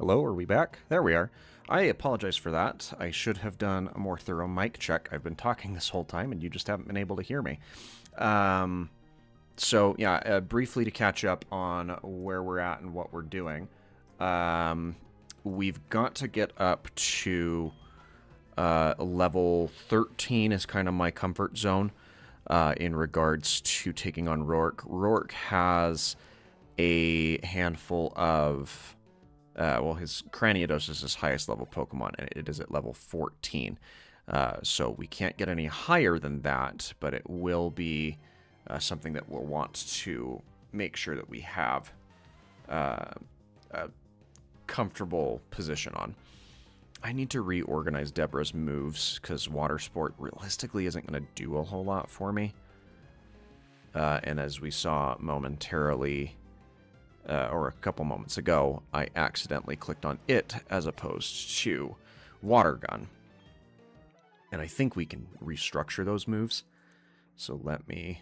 Hello, are we back? There we are. I apologize for that. I should have done a more thorough mic check. I've been talking this whole time and you just haven't been able to hear me. Briefly to catch up on where we're at and what we're doing. We've got to get up to level 13 is kind of my comfort zone in regards to taking on Roark. Roark has a handful of... his Cranidos is his highest level Pokemon, and it is at level 14. So we can't get any higher than that, but it will be something that we'll want to make sure that we have a comfortable position on. I need to reorganize Deborah's moves, because Water Sport realistically isn't going to do a whole lot for me. And as we saw momentarily... or a couple moments ago, I accidentally clicked on it as opposed to Water Gun. And I think we can restructure those moves. So let me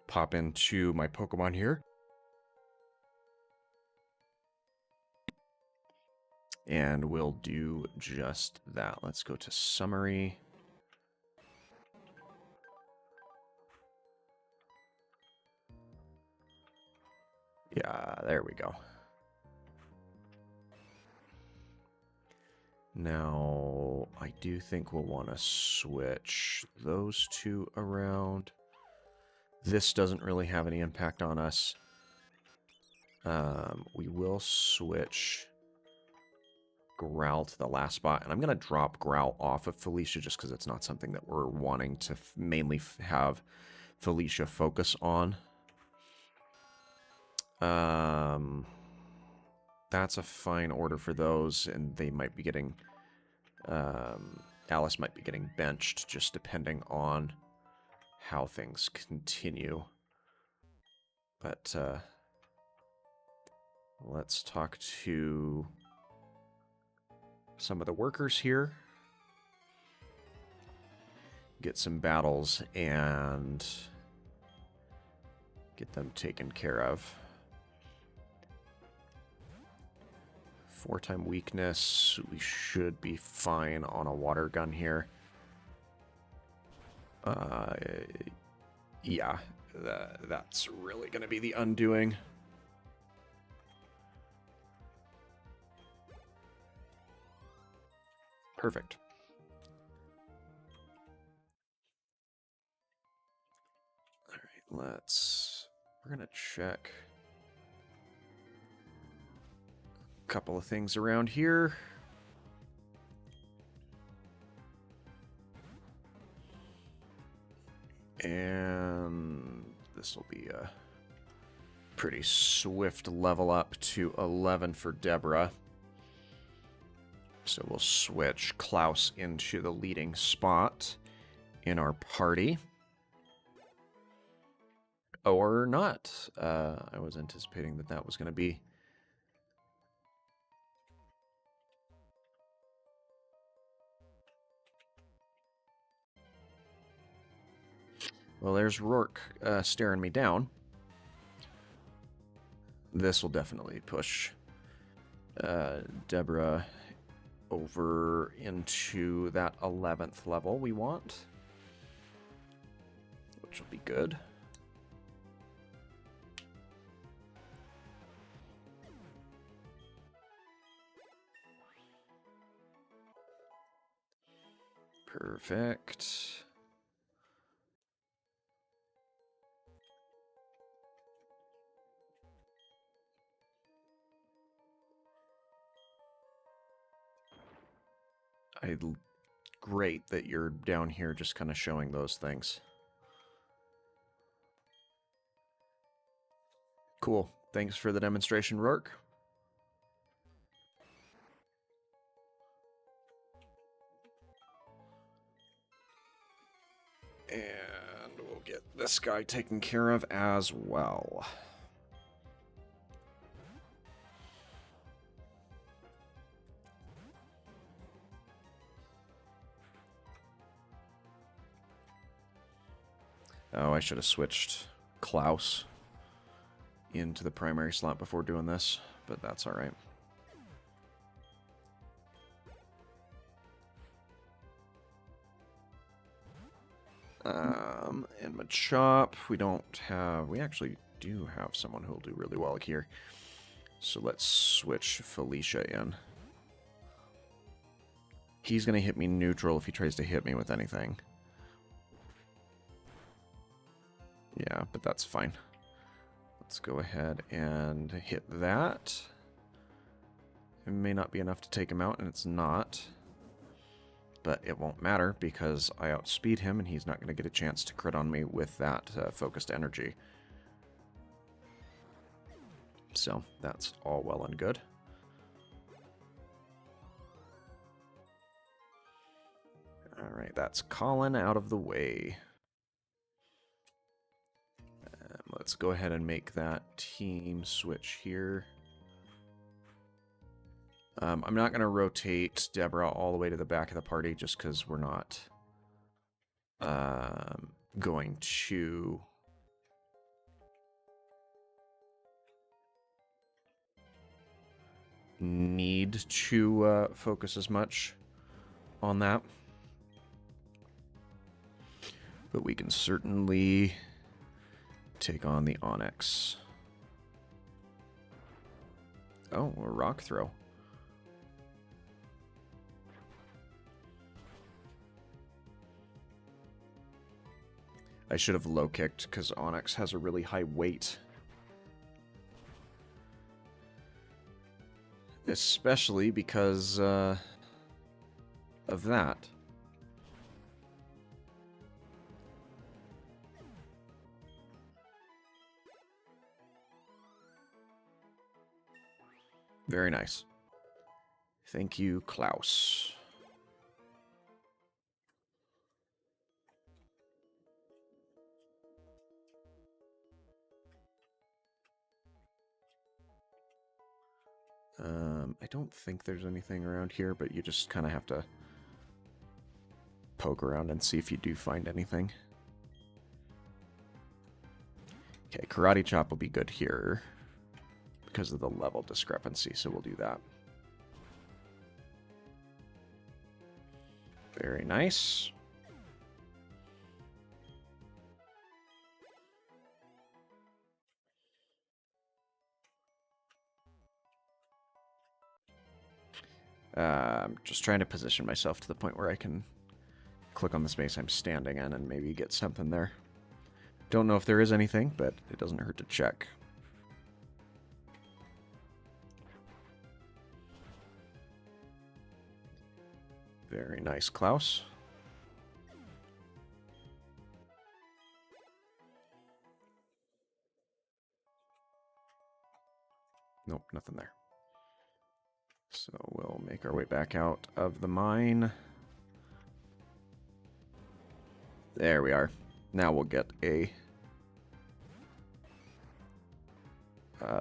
pop into my Pokemon here. And we'll do just that. Let's go to Summary. Yeah, there we go. Now, I do think we'll want to switch those two around. This doesn't really have any impact on us. We will switch Growl to the last spot, and I'm going to drop Growl off of Felicia just because it's not something that we're wanting to mainly have Felicia focus on. That's a fine order for those, and they might be getting, Alice might be getting benched, just depending on how things continue. But, let's talk to some of the workers here. Get some battles and get them taken care of. 4-time weakness, we should be fine on a Water Gun here. Yeah, that's really going to be the undoing. Perfect. All right, we're going to check couple of things around here. And this will be a pretty swift level up to 11 for Deborah. So we'll switch Klaus into the leading spot in our party. Or not. I was anticipating that that was going to be well, there's Roark staring me down. This will definitely push Deborah over into that 11th level we want, which will be good. Perfect. Great that you're down here just kind of showing those things. Cool. Thanks for the demonstration, Roark. And we'll get this guy taken care of as well. Oh, I should have switched Klaus into the primary slot before doing this, but that's alright. And Machop, we actually do have someone who will do really well here. So let's switch Felicia in. He's going to hit me neutral if he tries to hit me with anything. Yeah, but that's fine. Let's go ahead and hit that. It may not be enough to take him out, and it's not. But it won't matter because I outspeed him, and he's not going to get a chance to crit on me with that focused energy. So that's all well and good. Alright, that's Colin out of the way. Let's go ahead and make that team switch here. I'm not going to rotate Deborah all the way to the back of the party just because we're not going to need to focus as much on that. But we can certainly take on the Onyx. Oh, a rock throw. I should have low kicked because Onyx has a really high weight. Especially because of that. Very nice. Thank you, Klaus. I don't think there's anything around here, but you just kind of have to poke around and see if you do find anything. Okay, Karate Chop will be good here because of the level discrepancy, so we'll do that. Very nice. I'm just trying to position myself to the point where I can click on the space I'm standing in and maybe get something there. Don't know if there is anything, but it doesn't hurt to check. Very nice, Klaus. Nope, nothing there. So we'll make our way back out of the mine. There we are. Now we'll get a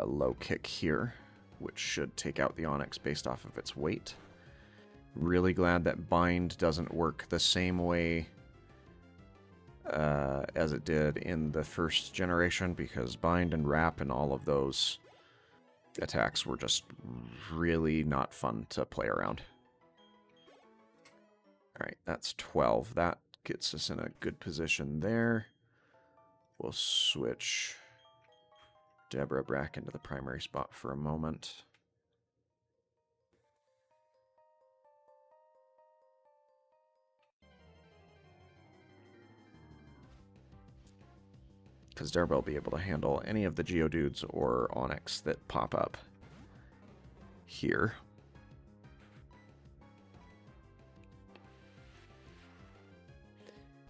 low kick here, which should take out the Onyx based off of its weight. Really glad that Bind doesn't work the same way as it did in the first generation, because Bind and Wrap and all of those attacks were just really not fun to play around. Alright, that's 12. That gets us in a good position there. We'll switch Deborah back into the primary spot for a moment. Because Deborah will be able to handle any of the Geodudes or Onyx that pop up here.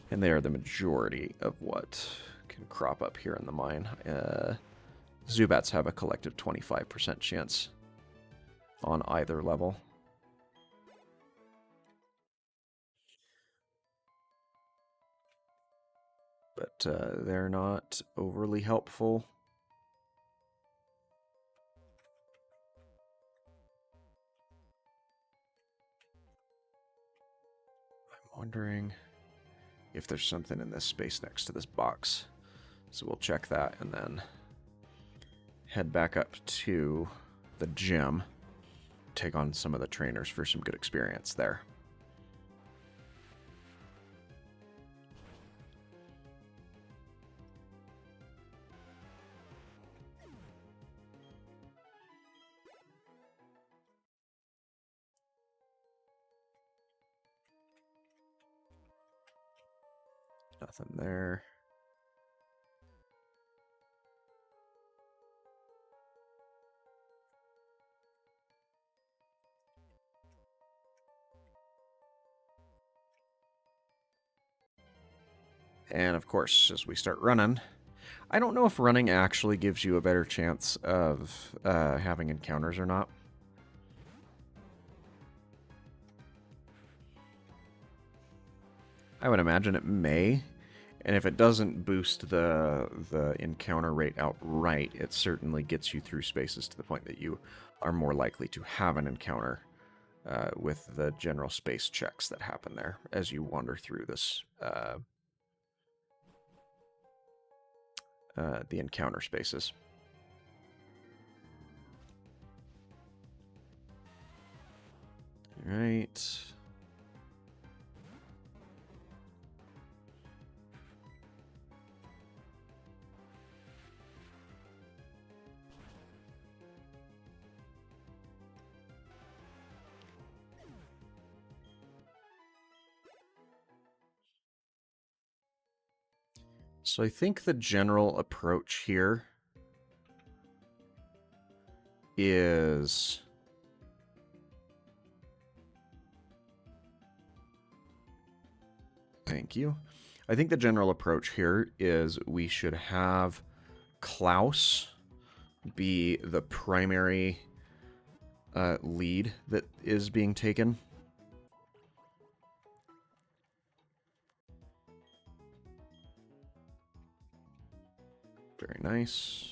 And they are the majority of what can crop up here in the mine. Zubats have a collective 25% chance on either level. But they're not overly helpful. I'm wondering if there's something in this space next to this box. So we'll check that and then head back up to the gym, take on some of the trainers for some good experience there. Nothing there. And of course, as we start running, I don't know if running actually gives you a better chance of having encounters or not. I would imagine it may. And if it doesn't boost the encounter rate outright, it certainly gets you through spaces to the point that you are more likely to have an encounter with the general space checks that happen there as you wander through this the encounter spaces. All right. So I think the general approach here is thank you. I think the general approach here is we should have Klaus be the primary lead that is being taken. Very nice.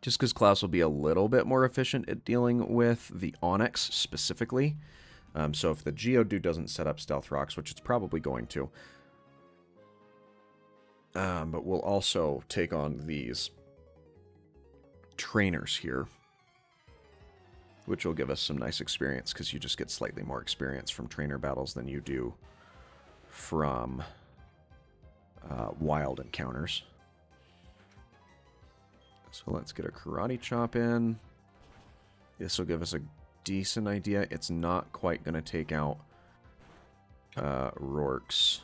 Just because Klaus will be a little bit more efficient at dealing with the Onyx specifically. So if the Geodude doesn't set up Stealth Rocks, which it's probably going to, but we'll also take on these trainers here, which will give us some nice experience because you just get slightly more experience from trainer battles than you do from wild encounters. So let's get a Karate Chop in. This will give us a decent idea. It's not quite going to take out Roark's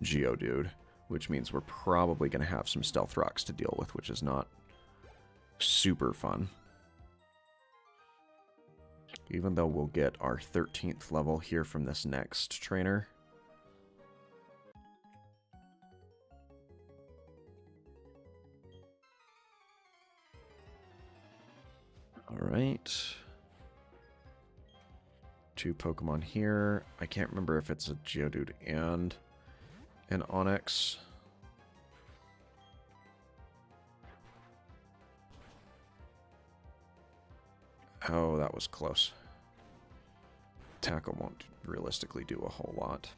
Geodude, which means we're probably going to have some Stealth Rocks to deal with, which is not super fun. Even though we'll get our 13th level here from this next trainer. Alright. 2 Pokemon here. I can't remember if it's a Geodude and an Onyx. Oh, that was close. Tackle won't realistically do a whole lot.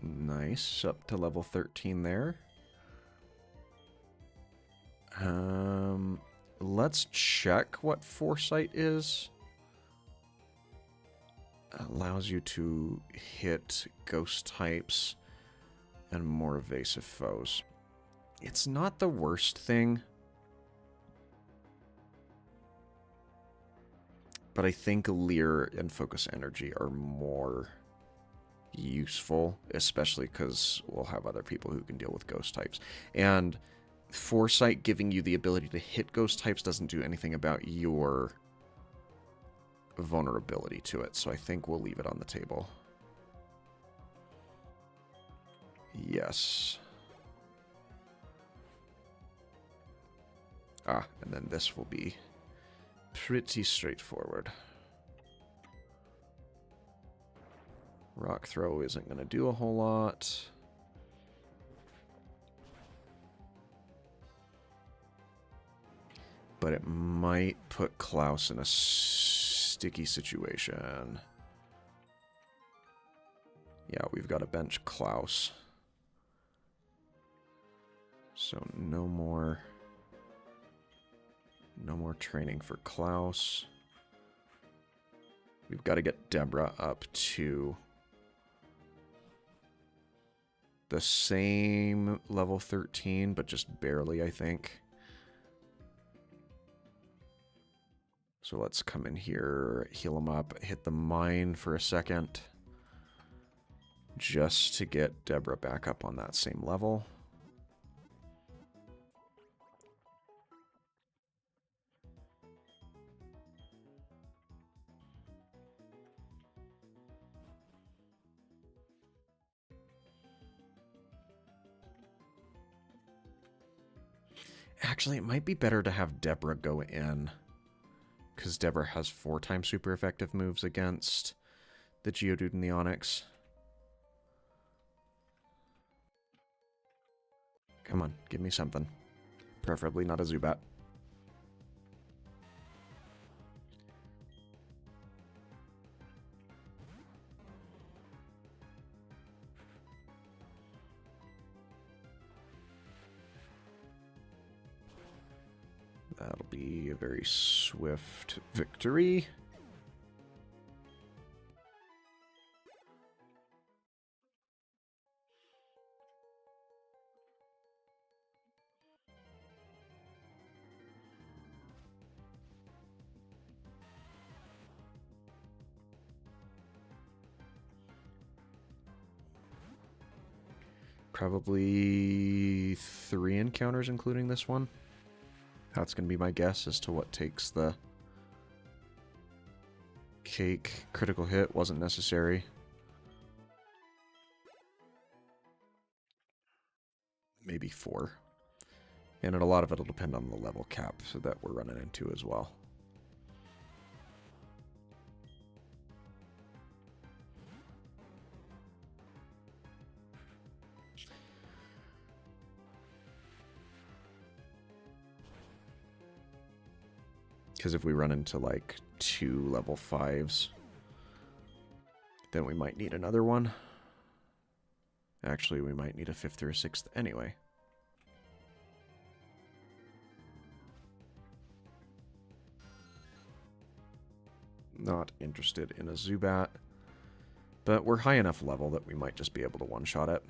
Nice, up to level 13 there. Let's check what Foresight is. Allows you to hit ghost types and more evasive foes. It's not the worst thing, but I think Leer and Focus Energy are more useful, especially because we'll have other people who can deal with ghost types. And Foresight giving you the ability to hit ghost types doesn't do anything about your vulnerability to it, so I think we'll leave it on the table. Yes. Ah, and then this will be pretty straightforward. Rock Throw isn't going to do a whole lot. But it might put Klaus in a sticky situation. Yeah, we've got to bench Klaus. So no more No more training for Klaus. We've got to get Deborah up to the same level 13, but just barely, I think. So let's come in here, heal him up, hit the mine for a second, just to get Deborah back up on that same level. Actually, it might be better to have Deborah go in, because Deborah has 4 times super effective moves against the Geodude and the Onix. Come on, give me something. Preferably not a Zubat. That'll be a very swift victory. Probably 3 encounters, including this one. That's going to be my guess as to what takes the cake. Critical hit wasn't necessary. Maybe 4. And a lot of it will depend on the level cap that we're running into as well. Because if we run into like 2 level 5s, then we might need another one. Actually, we might need a 5th or a 6th anyway. Not interested in a Zubat, but we're high enough level that we might just be able to one-shot it.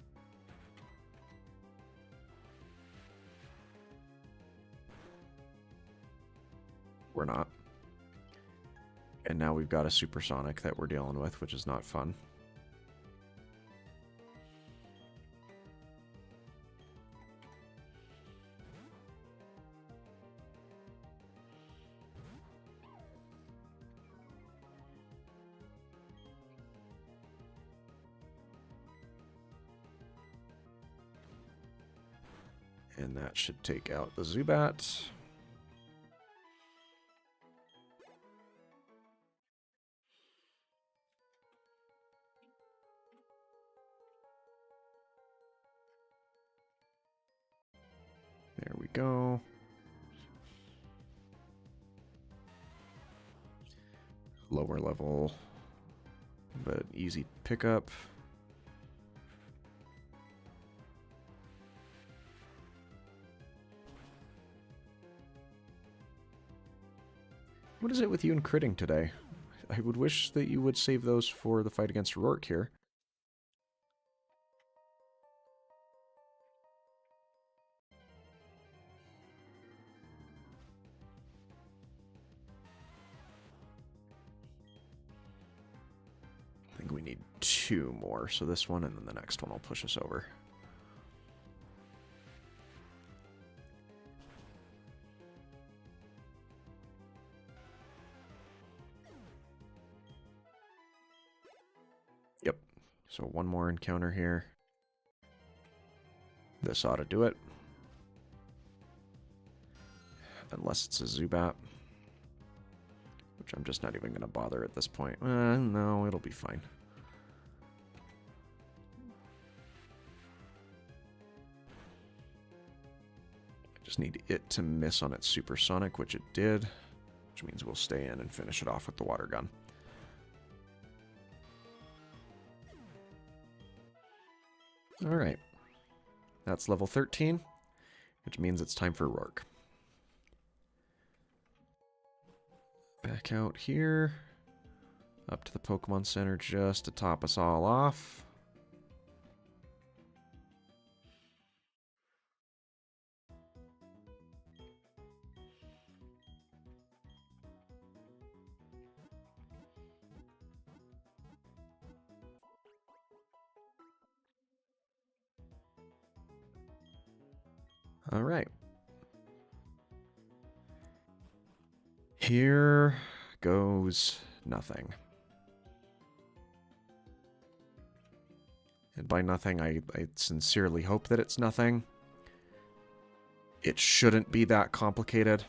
We're not. And now we've got a supersonic that we're dealing with, which is not fun. And that should take out the Zubat. There we go. Lower level, but easy pickup. What is it with you and critting today? I would wish that you would save those for the fight against Roark here. I think we need 2 more, so this one and then the next one will push us over. Yep. So 1 more encounter here. This ought to do it. Unless it's a Zubat. Which I'm just not even going to bother at this point. No, it'll be fine. I just need it to miss on its supersonic, which it did. Which means we'll stay in and finish it off with the water gun. Alright. That's level 13, which means it's time for Roark. Back out here. Up to the Pokemon Center just to top us all off. All right. Here goes nothing. And by nothing, I sincerely hope that it's nothing. It shouldn't be that complicated.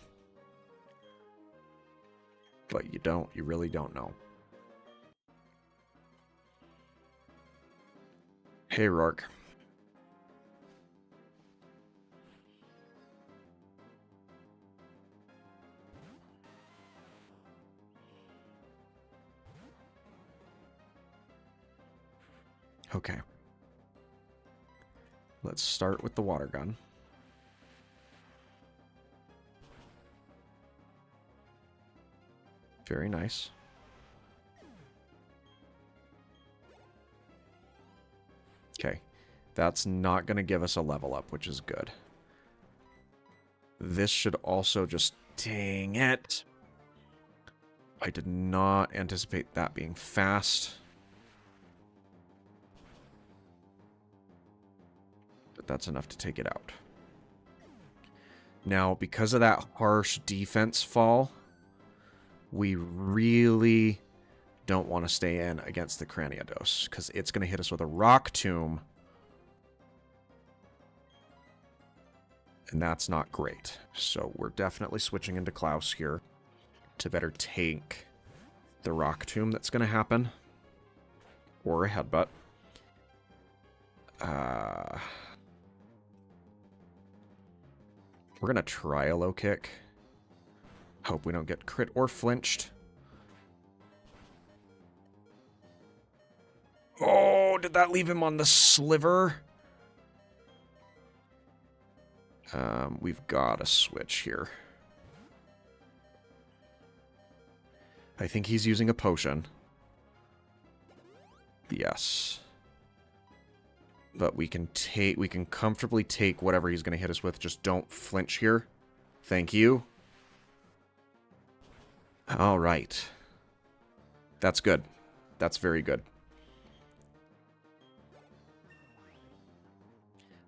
But you really don't know. Hey, Roark. Okay. Let's start with the water gun. Very nice. Okay. That's not going to give us a level up, which is good. This should also just... Dang it! I did not anticipate that being fast. But that's enough to take it out. Now, because of that harsh defense fall, we really don't want to stay in against the Craniados, because it's going to hit us with a Rock Tomb. And that's not great. So we're definitely switching into Klaus here to better take the Rock Tomb that's going to happen. Or a Headbutt. We're going to try a low kick. Hope we don't get crit or flinched. Oh, did that leave him on the sliver? We've got to switch here. I think he's using a potion. Yes. But we can comfortably take whatever he's going to hit us with. Just don't flinch here. Thank you. All right. That's good. That's very good.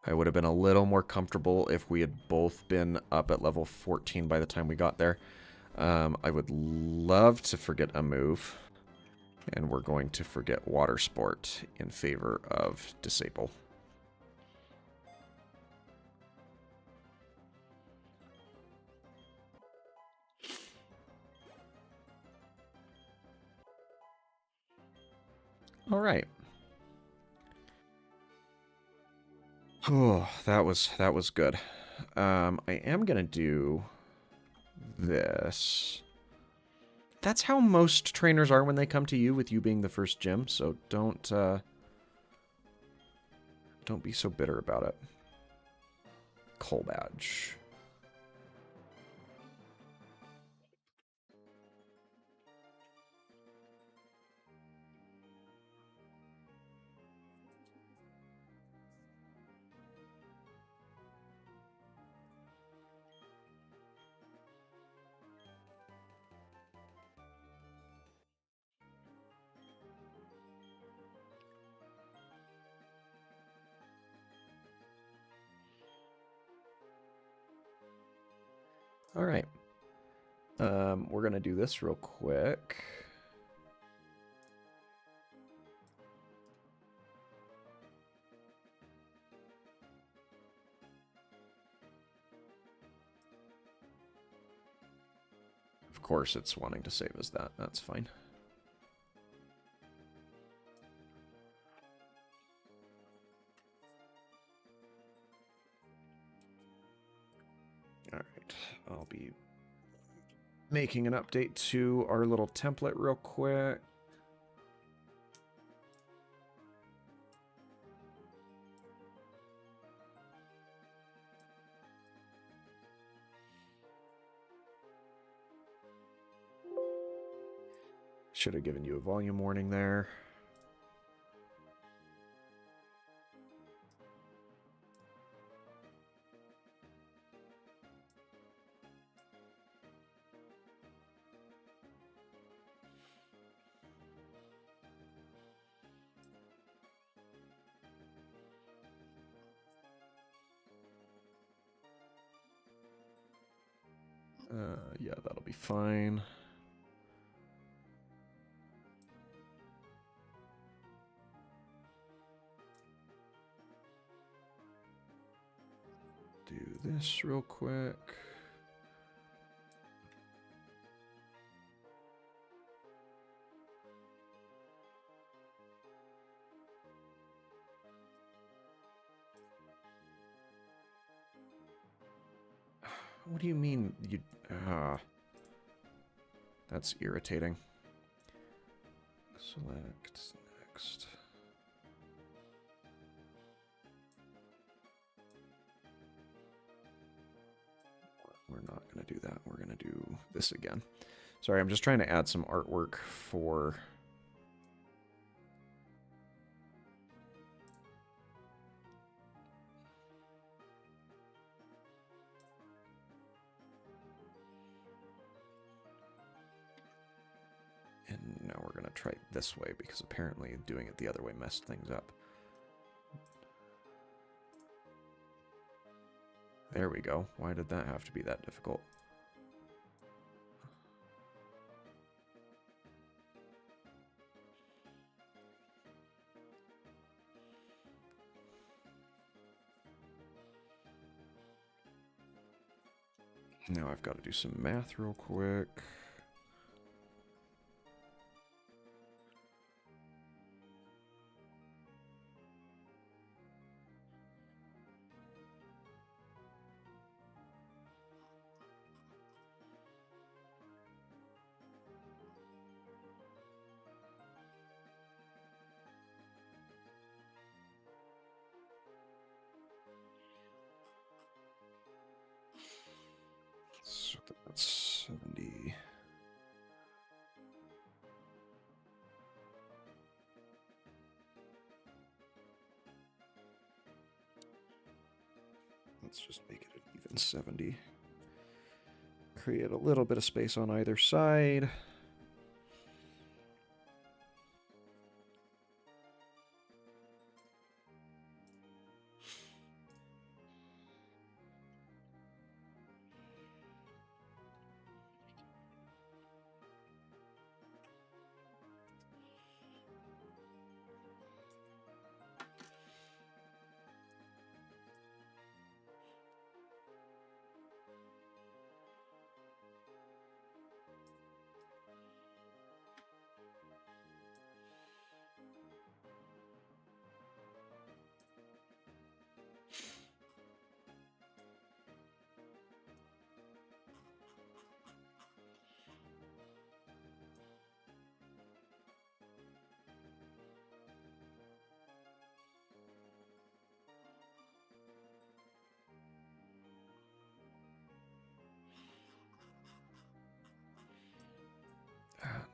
I would have been a little more comfortable if we had both been up at level 14 by the time we got there. I would love to forget a move. And we're going to forget Water Sport in favor of Disable. All right. Oh, that was good. I am gonna do this. That's how most trainers are when they come to you, with you being the first gym. So don't be so bitter about it. Coal badge. All right. We're going to do this real quick. Of course, it's wanting to save us that. That's fine. All right. I'll be making an update to our little template real quick. Should have given you a volume warning there. Yeah, that'll be fine. Do this real quick. What do you mean you... that's irritating. Select next. We're not going to do that. We're going to do this again. Sorry, I'm just trying to add some artwork for... And now we're going to try it this way, because apparently doing it the other way messed things up. There we go. Why did that have to be that difficult? Now I've got to do some math real quick. So that's 70. Let's just make it an even 70. Create a little bit of space on either side.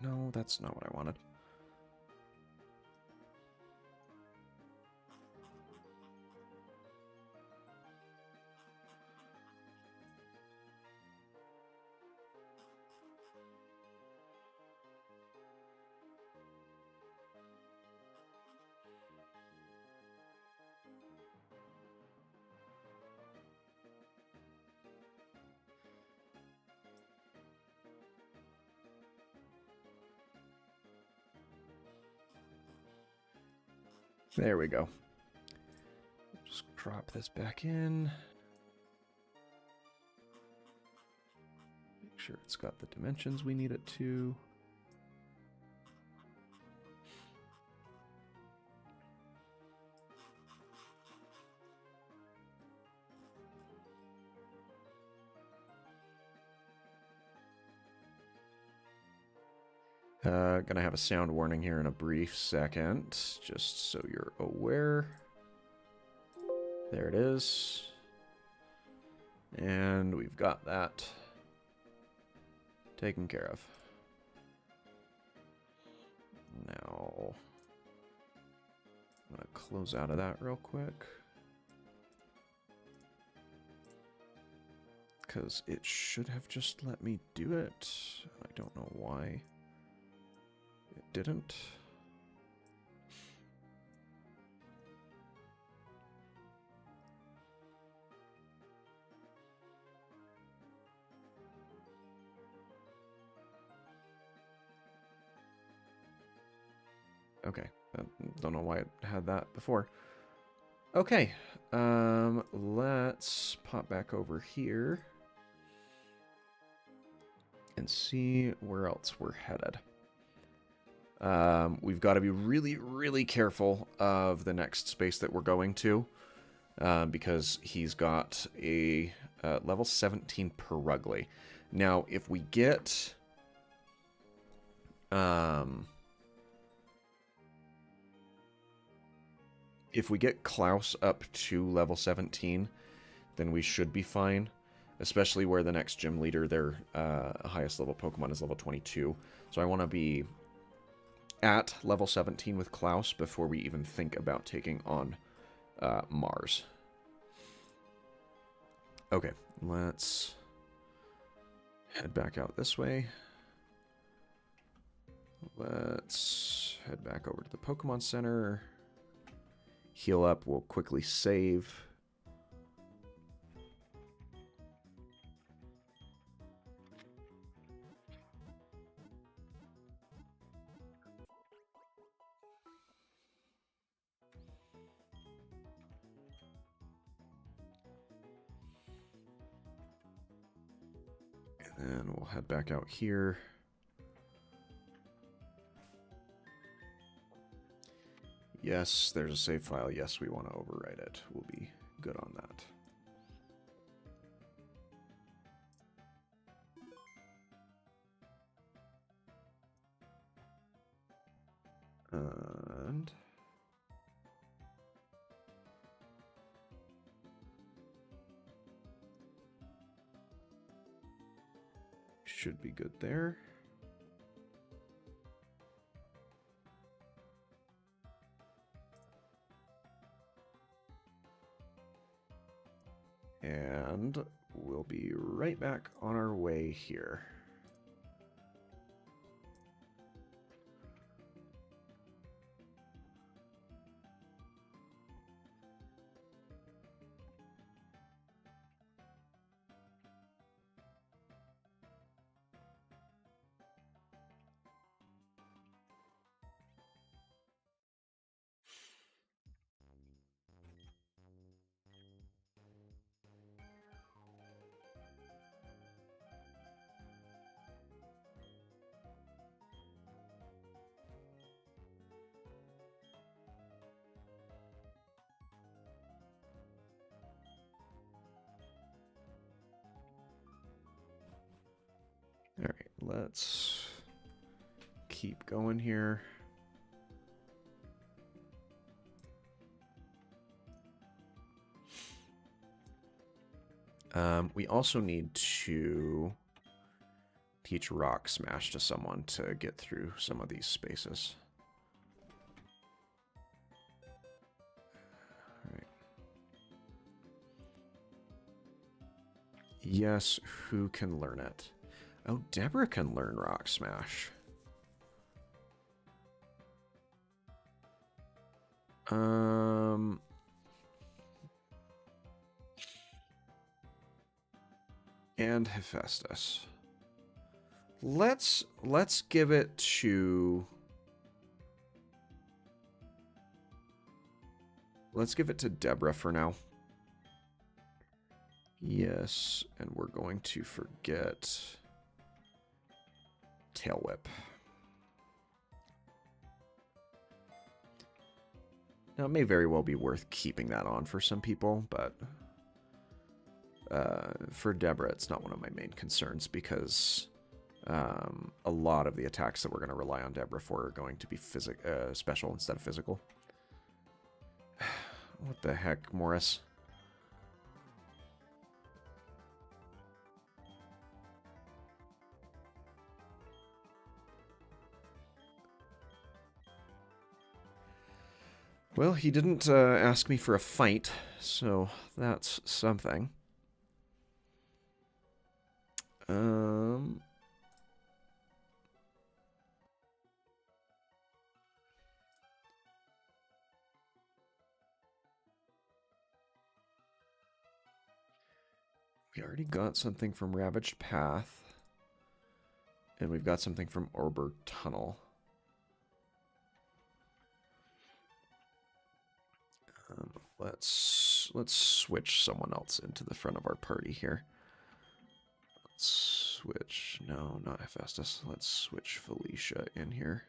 No, that's not what I wanted. There we go. Just drop this back in. Make sure it's got the dimensions we need it to. Gonna have a sound warning here in a brief second, just so you're aware. There it is. And we've got that taken care of. I'm going to close out of that real quick. Because it should have just let me do it. I don't know why it didn't. Okay, I don't know why it had that before. Okay, let's pop back over here and see where else we're headed. We've got to be really, really careful of the next space that we're going to, because he's got a level 17 Perugly. Now, if we get... if we get Klaus up to level 17, then we should be fine. Especially where the next gym leader, their highest level Pokemon is level 22. So I want to be at level 17 with Klaus before we even think about taking on Mars. Okay, let's head back out this way. Let's head back over to the Pokemon Center. Heal up, we'll quickly save. And then we'll head back out here. Yes, there's a save file. Yes, we want to overwrite it. We'll be good on that. And should be good there. And we'll be right back on our way here. All right, let's keep going here. We also need to teach Rock Smash to someone to get through some of these spaces. All right. Yes, who can learn it? Oh, Deborah can learn Rock Smash. And Hephaestus. Let's give it to... Let's give it to Deborah for now. Yes, and we're going to forget Tail Whip. Now, it may very well be worth keeping that on for some people, but for Deborah, it's not one of my main concerns because a lot of the attacks that we're going to rely on Deborah for are going to be special instead of physical. What the heck, Morris? Well, he didn't ask me for a fight, so that's something. We already got something from Ravaged Path. And we've got something from Orber Tunnel. Let's switch someone else into the front of our party here. Let's switch... No, not Hephaestus. Let's switch Felicia in here.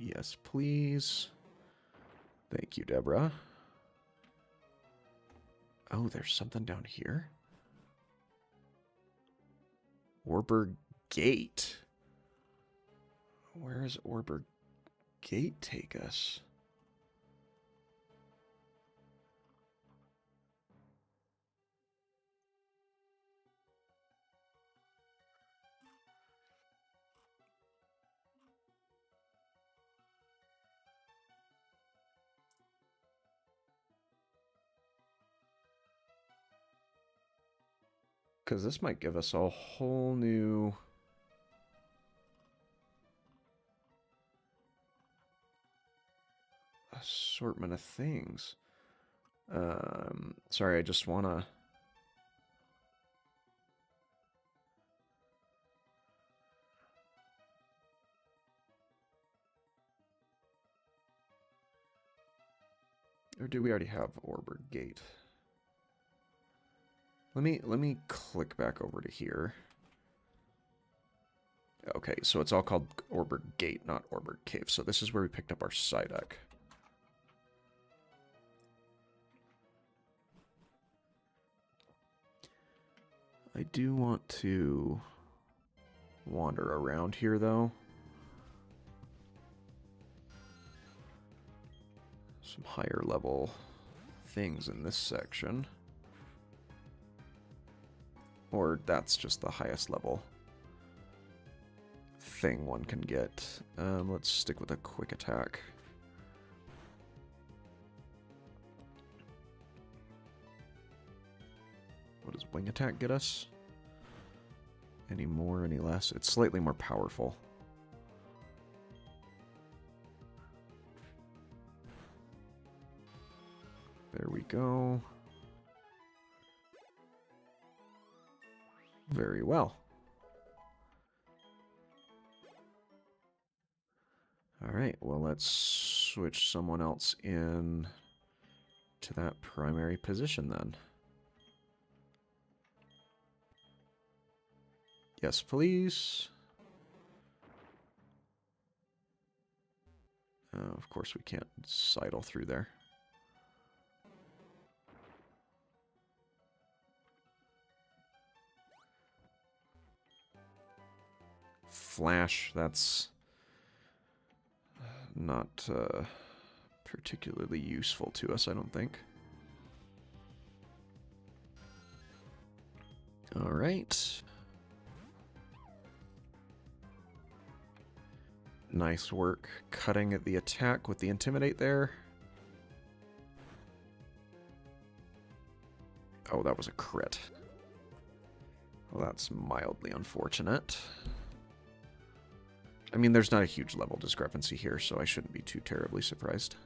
Yes, please. Thank you, Deborah. Oh, there's something down here. Orber Gate. Where does Orber Gate take us? Because this might give us a whole new... assortment of things. Sorry, I just want to... Or do we already have Orber Gate? Let me click back over to here. Okay, so it's all called Orber Gate, not Orber Cave. So this is where we picked up our Psyduck. I do want to wander around here, though. Some higher level things in this section. Or that's just the highest level thing one can get. Let's stick with a quick attack. What does wing attack get us? Any more, any less? It's slightly more powerful. There we go. Very well. Alright, well, let's switch someone else in to that primary position then. Yes, please. Of course, we can't sidle through there. Flash, that's not particularly useful to us, I don't think. All right. Nice work cutting at the attack with the Intimidate there. Oh, that was a crit. Well, that's mildly unfortunate. I mean, there's not a huge level discrepancy here, so I shouldn't be too terribly surprised.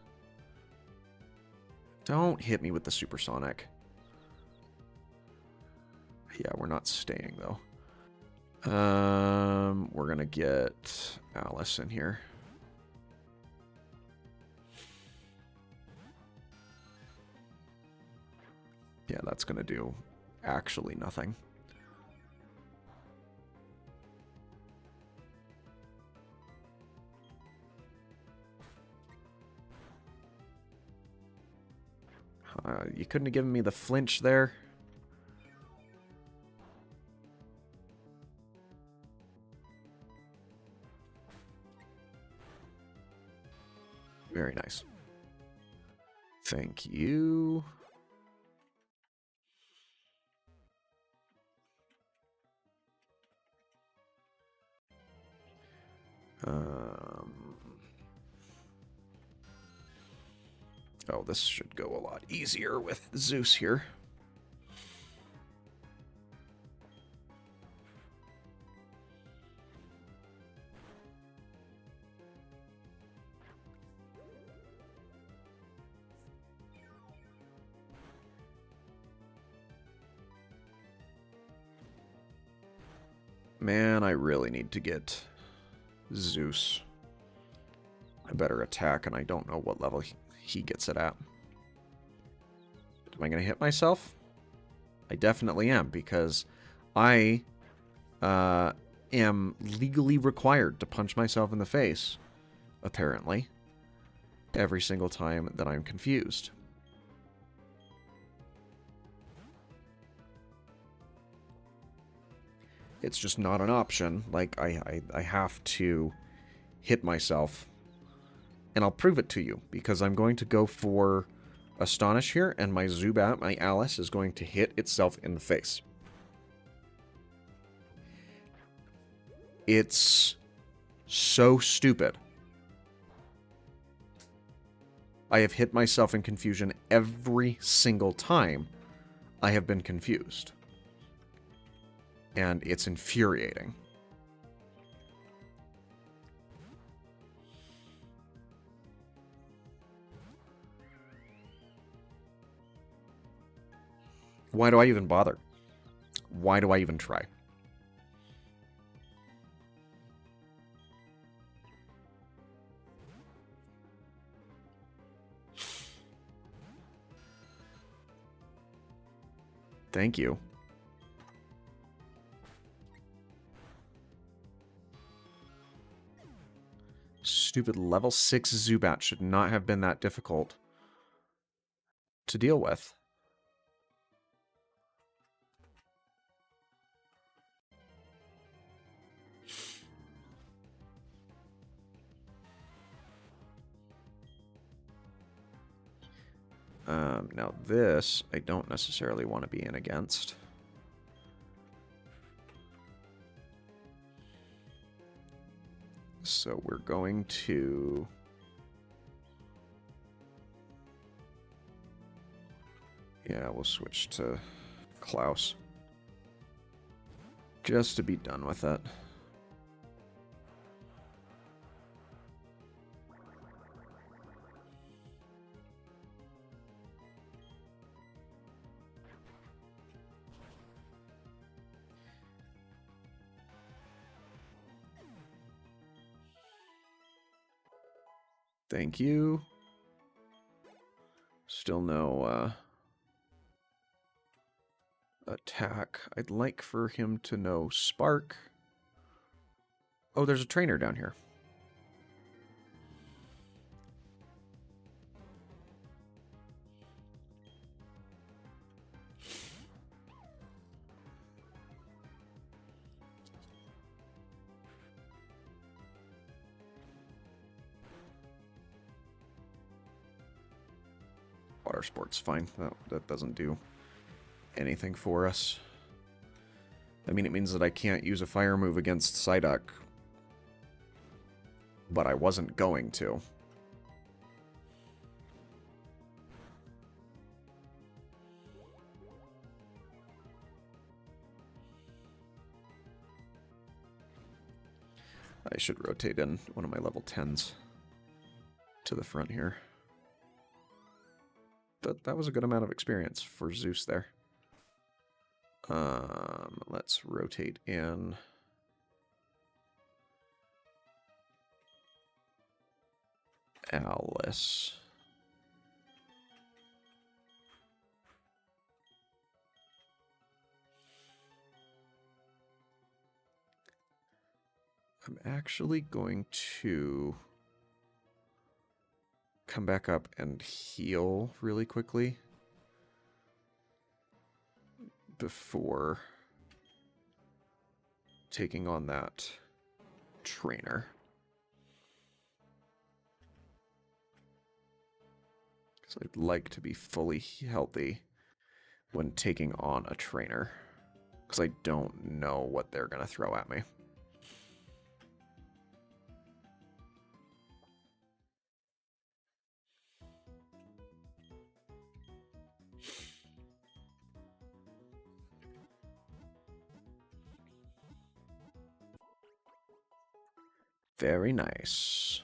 Don't hit me with the supersonic. Yeah, we're not staying, though. We're gonna get Alice in here. Yeah, that's gonna do actually nothing. You couldn't have given me the flinch there. Very nice. Thank you. Oh, this should go a lot easier with Zeus here. Man, I really need to get Zeus a better attack, and I don't know what level he gets it at. Am I going to hit myself? I definitely am, because I am legally required to punch myself in the face, apparently, every single time that I'm confused. It's just not an option. Like, I have to hit myself. And I'll prove it to you, because I'm going to go for Astonish here, and my Zubat, my Alice, is going to hit itself in the face. It's so stupid. I have hit myself in confusion every single time I have been confused. And it's infuriating. Why do I even bother? Why do I even try? Thank you. Stupid level 6 Zubat should not have been that difficult to deal with. Now this, I don't necessarily want to be in against. So we're going to... Yeah, we'll switch to Klaus. Just to be done with it. Thank you. Still no attack. I'd like for him to know Spark. Oh, there's a trainer down here. Water sport's fine. That doesn't do anything for us. I mean, it means that I can't use a fire move against Psyduck. But I wasn't going to. I should rotate in one of my level 10s to the front here. That was a good amount of experience for Zeus there. Let's rotate in Alice. I'm actually going to come back up and heal really quickly before taking on that trainer. So I'd like to be fully healthy when taking on a trainer, because I don't know what they're going to throw at me. Very nice.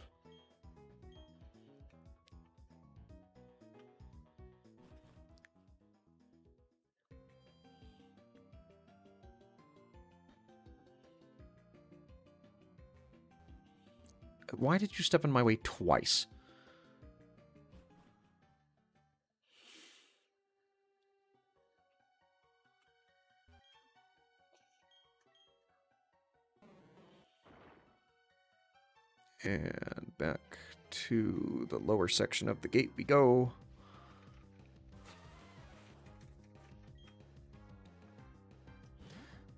Why did you step in my way twice? And back to the lower section of the gate we go.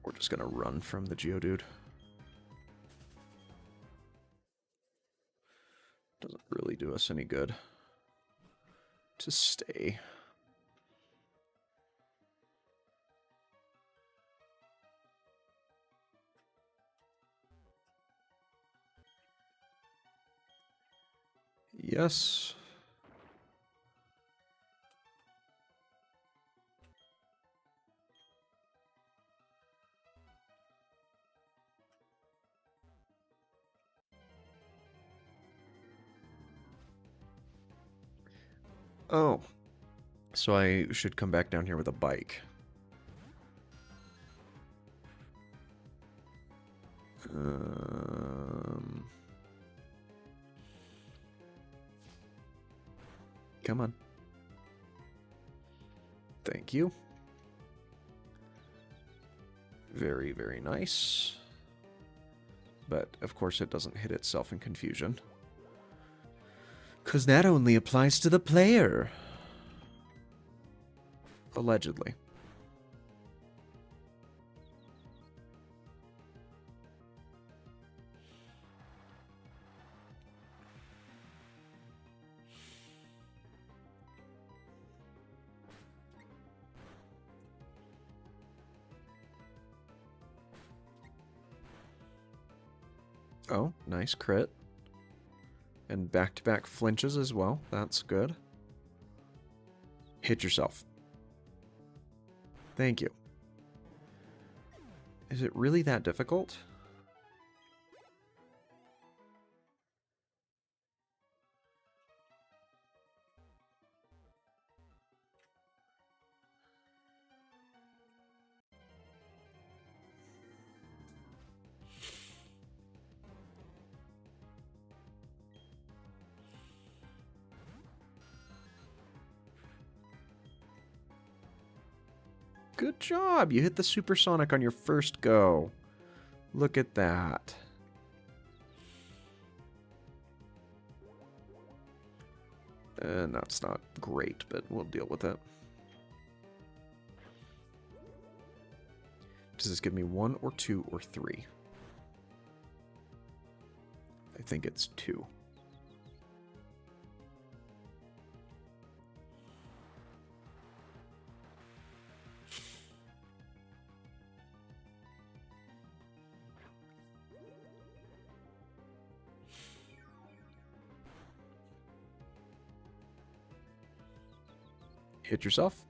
We're just gonna run from the Geodude. Doesn't really do us any good to stay. Yes. Oh. So I should come back down here with a bike. Come on. Thank you. Very, very nice. But, of course, it doesn't hit itself in confusion. Because that only applies to the player. Allegedly. Oh, nice crit. And back-to-back flinches as well. That's good. Hit yourself. Thank you. Is it really that difficult? Good job! You hit the supersonic on your first go. Look at that. And that's not great, but we'll deal with it. Does this give me 1 or 2 or 3? I think it's 2. Hit yourself.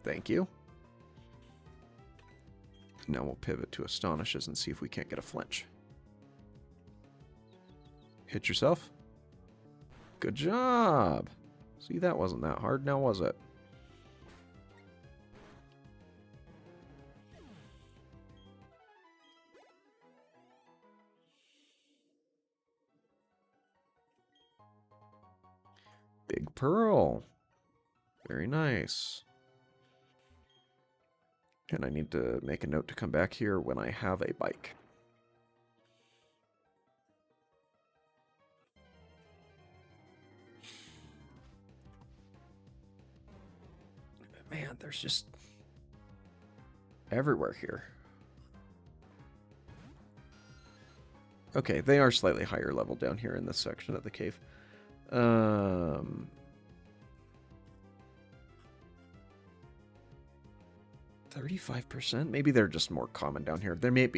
Thank you. Now we'll pivot to Astonishes and see if we can't get a flinch. Hit yourself. Good job. See, that wasn't that hard, now was it? Big Pearl. Very nice. And I need to make a note to come back here when I have a bike. Man, there's just everywhere here. Okay, they are slightly higher level down here in this section of the cave. 35%? Maybe they're just more common down here. They might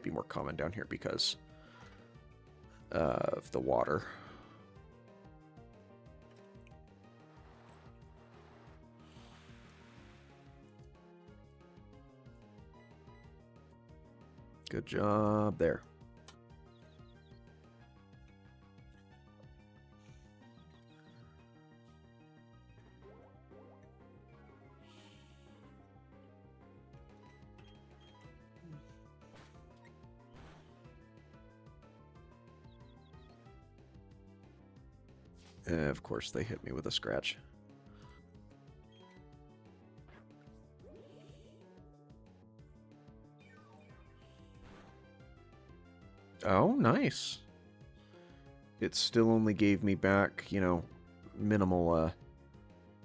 be more common down here because of the water. Good job there. Of course, they hit me with a scratch. Oh, nice. It still only gave me back, you know, minimal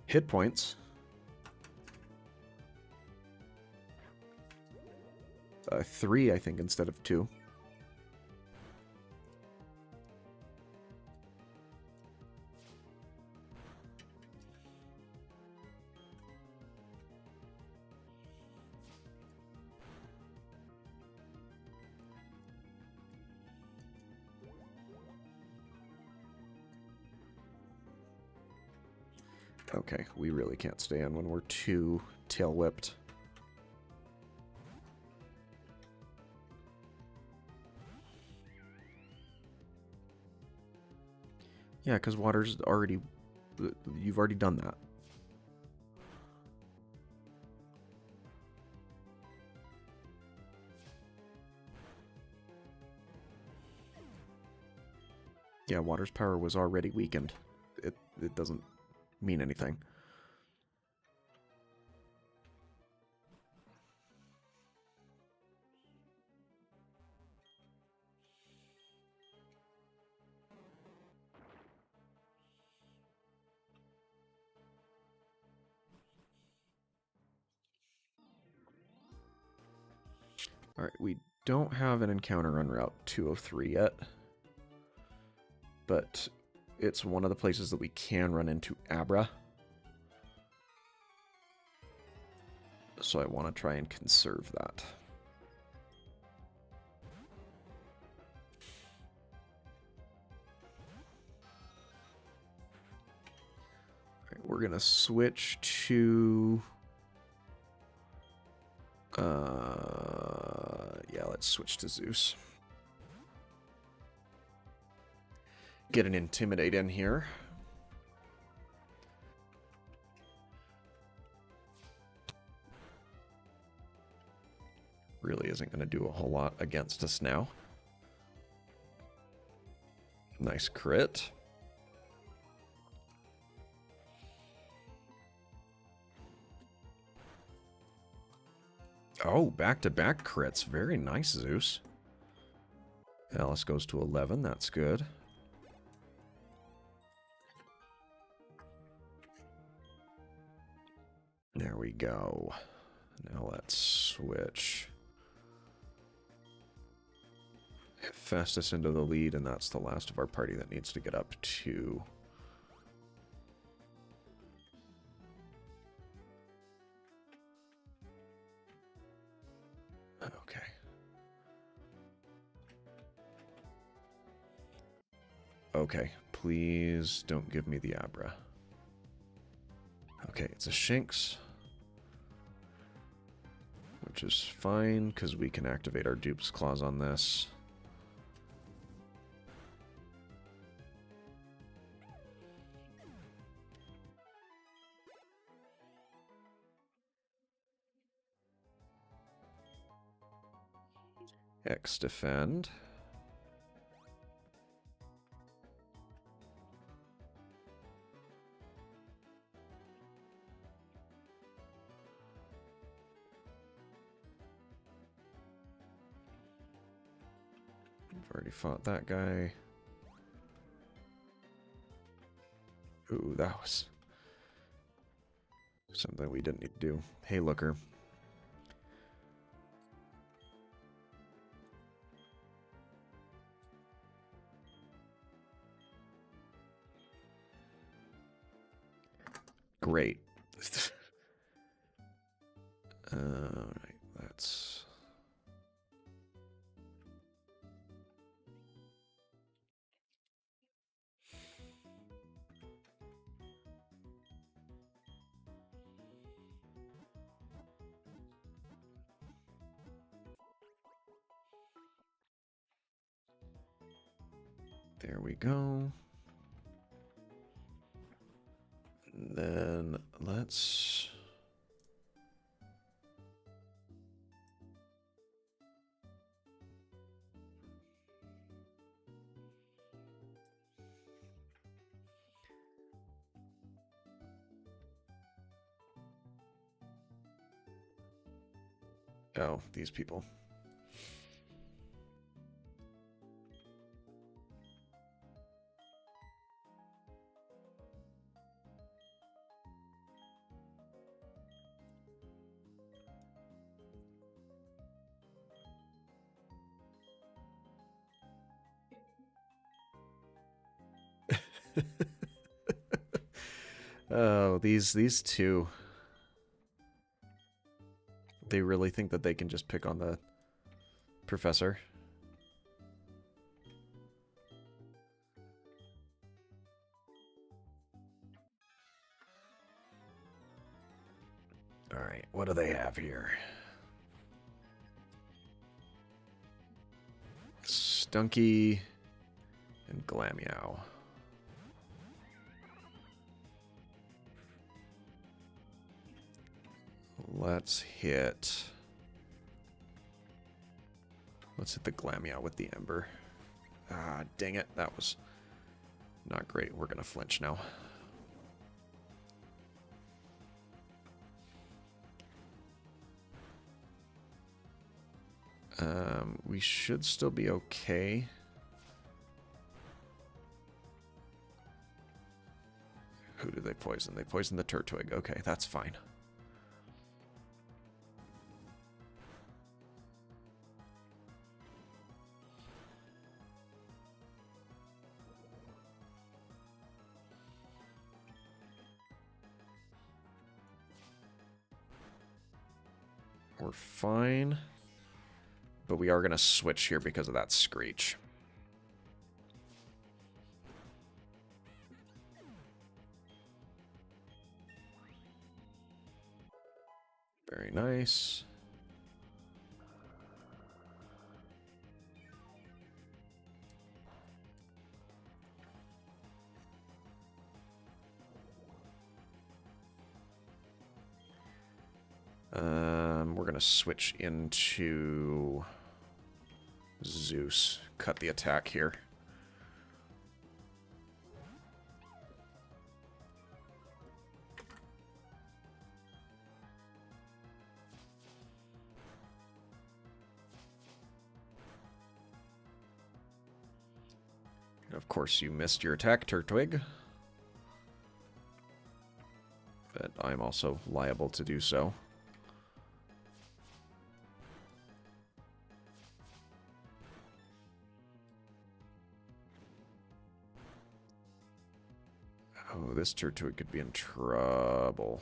hit points. 3, I think, instead of 2. Okay, we really can't stay on when we're too tail-whipped. Yeah, because water's already... You've already done that. Yeah, water's power was already weakened. It doesn't mean anything. Alright, we don't have an encounter on Route 203 yet. But it's one of the places that we can run into Abra. So I want to try and conserve that. Alright, we're going to switch to... yeah, let's switch to Zeus. Get an Intimidate in here. Really isn't going to do a whole lot against us now. Nice crit. Oh, back-to-back crits. Very nice, Zeus. Alice goes to 11. That's good. There we go. Now let's switch. Festus into the lead, and that's the last of our party that needs to get up to... Okay. Okay, please don't give me the Abra. Okay, it's a Shinx. Which is fine, because we can activate our Dupe's Claws on this. X defend. I've already fought that guy. Ooh, that was something we didn't need to do. Hey, looker. Great. Alright, that's... There we go. And then let's... Oh, these people. Oh, these two. They really think that they can just pick on the professor. Alright, what do they have here? Stunky and Glammeow. Let's hit the Glammeow with the Ember. Ah, dang it. That was not great. We're going to flinch now. We should still be okay. Who did they poison? They poisoned the Turtwig. Okay, that's fine. We're fine. But we are going to switch here because of that Screech. Very nice. We're going to switch into Zeus. Cut the attack here. Of course, you missed your attack, Turtwig. But I'm also liable to do so. Oh, this Turtwig could be in trouble.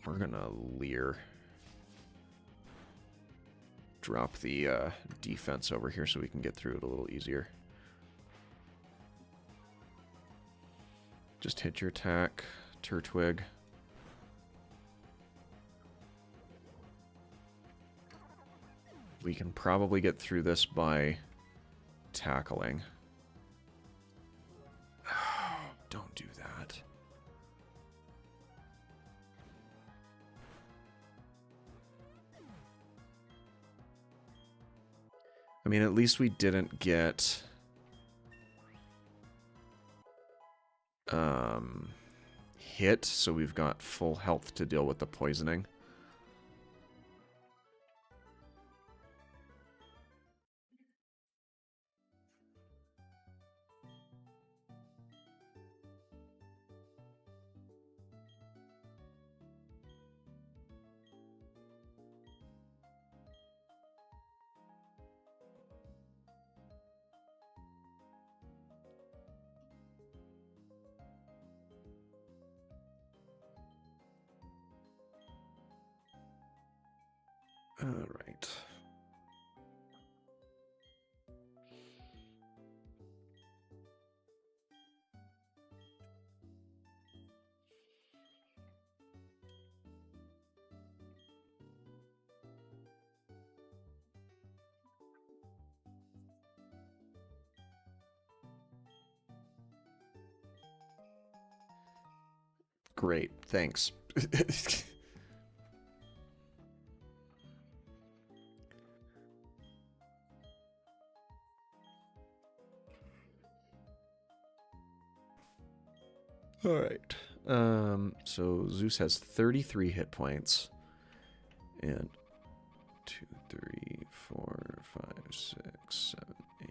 We're gonna Leer. Drop the defense over here so we can get through it a little easier. Just hit your attack, Turtwig. We can probably get through this by tackling. Don't do that. I mean, at least we didn't get hit, so we've got full health to deal with the poisoning. All right. Great, thanks. All right. So Zeus has 33 hit points. And 2, 3, 4, 5, 6, 7, 8,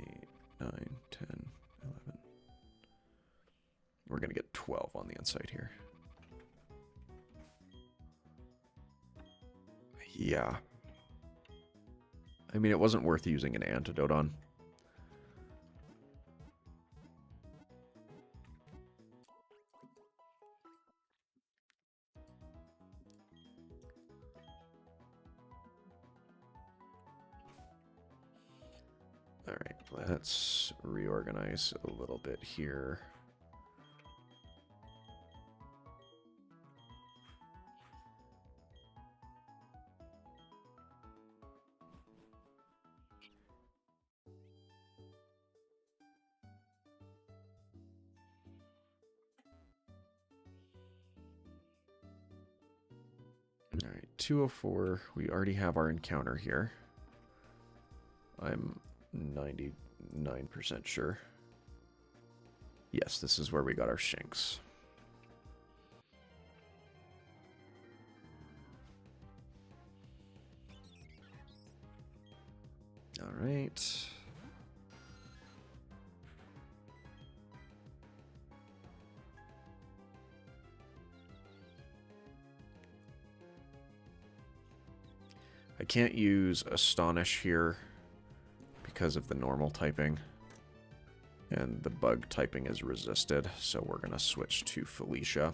9, 10, 11. We're going to get 12 on the inside here. Yeah. I mean, it wasn't worth using an antidote on. All right, let's reorganize a little bit here. All right, 204. We already have our encounter here. I'm 99% sure. Yes, this is where we got our Shinx. All right. I can't use Astonish here because of the normal typing. And the bug typing is resisted, so we're going to switch to Felicia.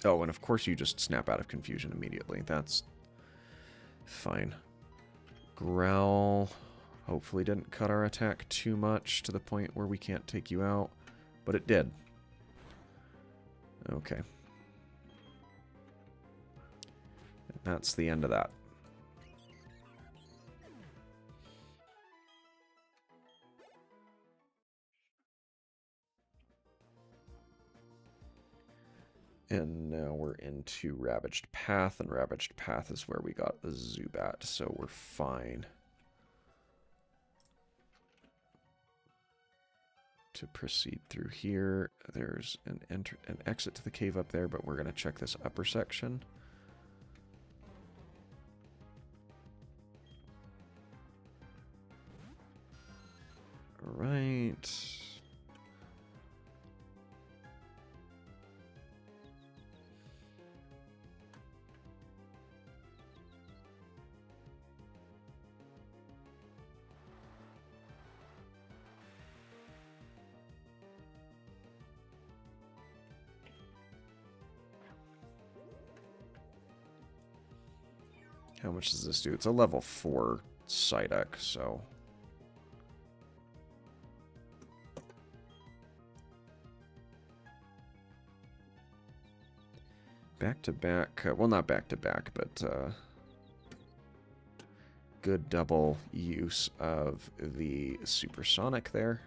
Oh, and of course you just snap out of confusion immediately. That's fine. Growl hopefully didn't cut our attack too much to the point where we can't take you out, but it did. Okay. And that's the end of that. And now we're into Ravaged Path, and Ravaged Path is where we got the Zubat, so we're fine to proceed through here. There's an exit to the cave up there, but we're going to check this upper section. All right. How much does this do? It's a level 4 Psyduck, so... Back-to-back... well, not back-to-back, but... good double use of the Supersonic there.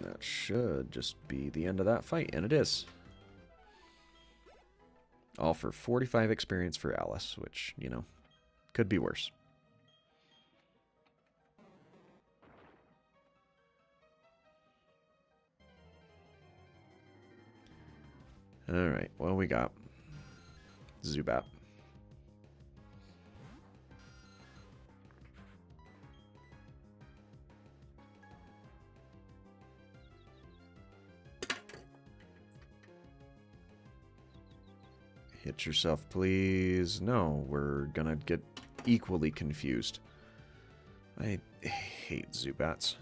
That should just be the end of that fight, and it is. All for 45 experience for Alice, which, you know, could be worse. Alright, what do we got? Zubat. Hit yourself, please. No, we're gonna get equally confused. I hate Zubats.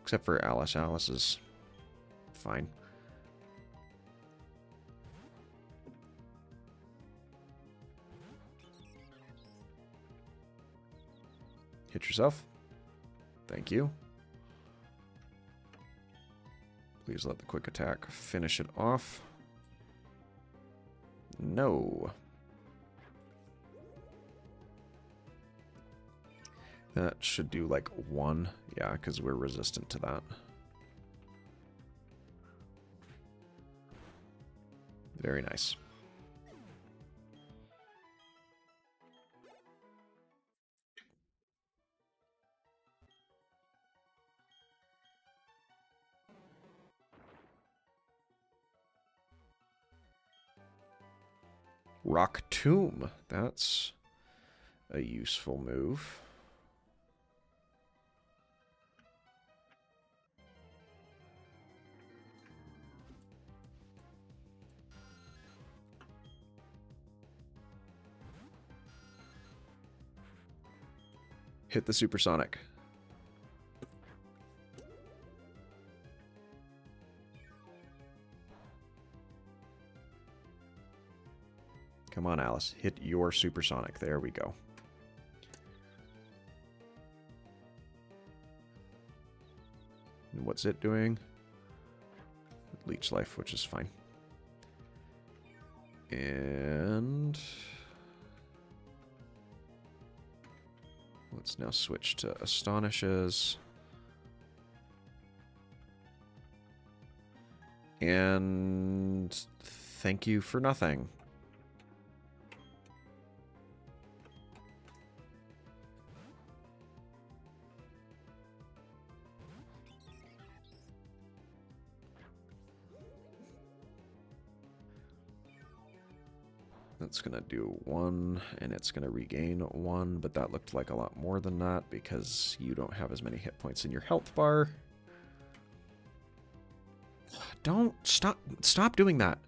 Except for Alice. Alice is fine. Hit yourself. Thank you. Please let the quick attack finish it off. No. That should do like 1. Yeah, because we're resistant to that. Very nice. Rock Tomb. That's a useful move. Hit the supersonic. Come on, Alice. Hit your supersonic. There we go. And what's it doing? Leech life, which is fine. And let's now switch to Astonishes. And thank you for nothing. That's going to do 1, and it's going to regain 1, but that looked like a lot more than that because you don't have as many hit points in your health bar. Don't stop doing that.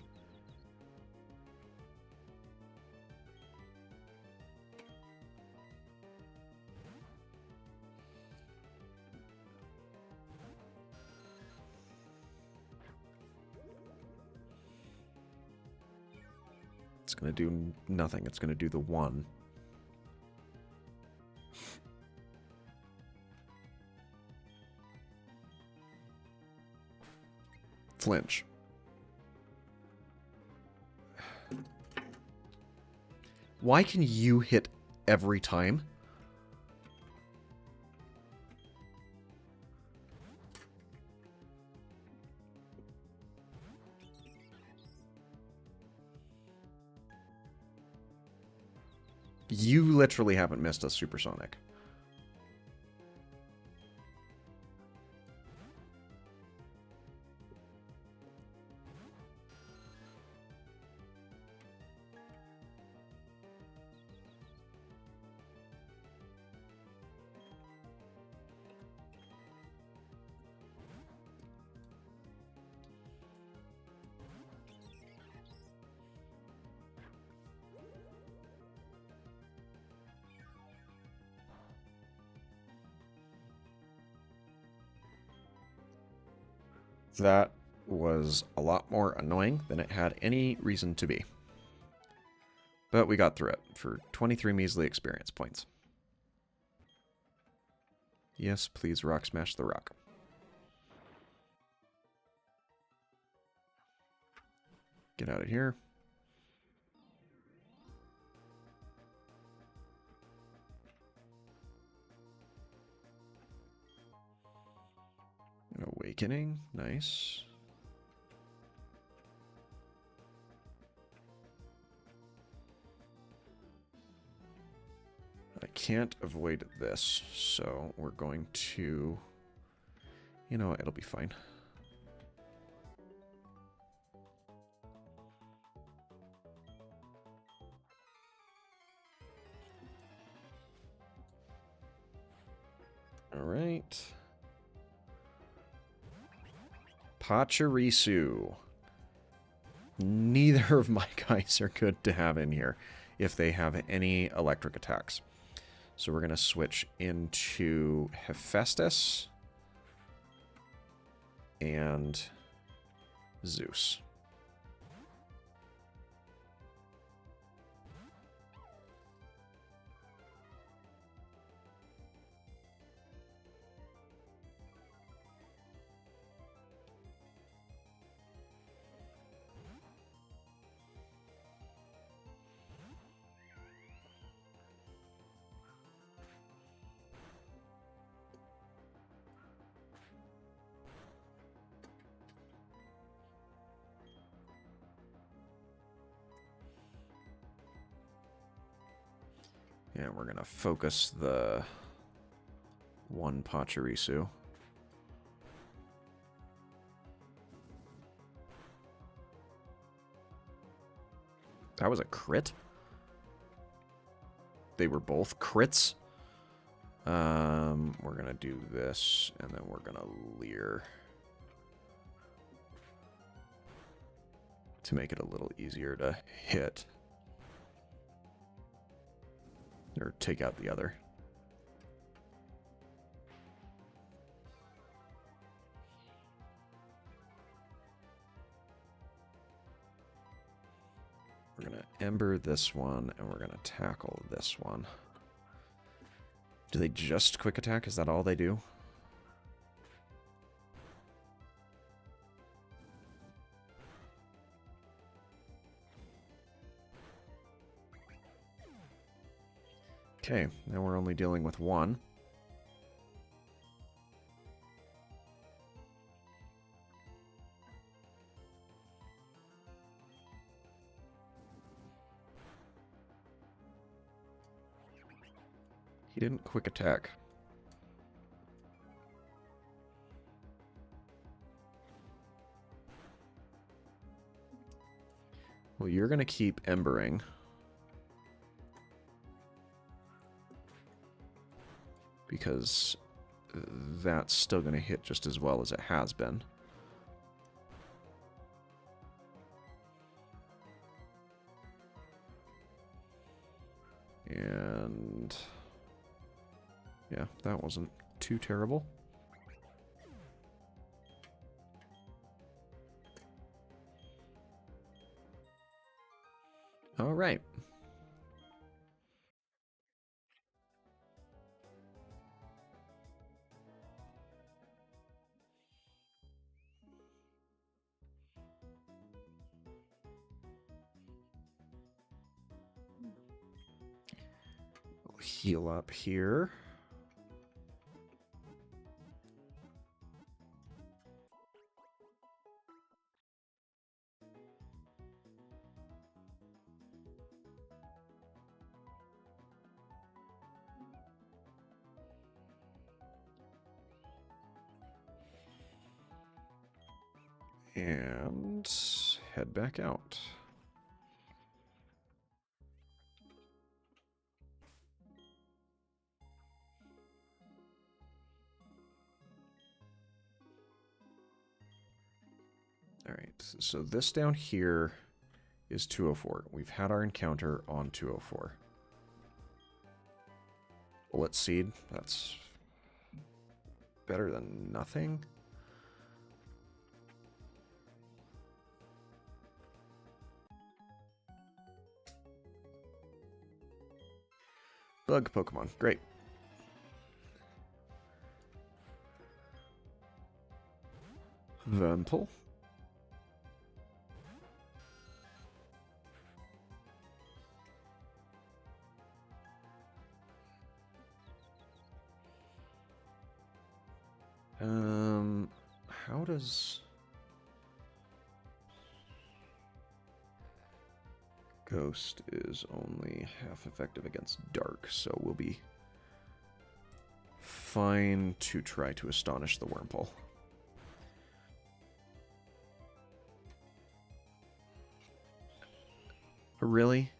It's going to do nothing. It's going to do the 1. Flinch. Why can you hit every time? You literally haven't missed a supersonic. That was a lot more annoying than it had any reason to be. But we got through it for 23 measly experience points. Yes, please rock smash the rock. Get out of here. An awakening, nice. I can't avoid this, so we're going to... You know what, it'll be fine. Alright. Pachirisu. Neither of my guys are good to have in here if they have any electric attacks. So we're going to switch into Hephaestus and Zeus. And we're going to focus the one Pachirisu. That was a crit? They were both crits? We're going to do this, and then we're going to leer to make it a little easier to hit. Or take out the other. We're going to Ember this one, and we're going to tackle this one. Do they just quick attack? Is that all they do? Okay, now we're only dealing with one. He didn't quick attack. Well, you're going to keep embering. Because that's still going to hit just as well as it has been. And yeah, that wasn't too terrible. All right. We'll heal up here. And head back out. All right, so this down here is 204. We've had our encounter on 204. Bullet Seed, that's better than nothing. Bug Pokemon, great. Vental. How does Ghost is only half effective against Dark, so we'll be fine to try to astonish the Wurmple. Really?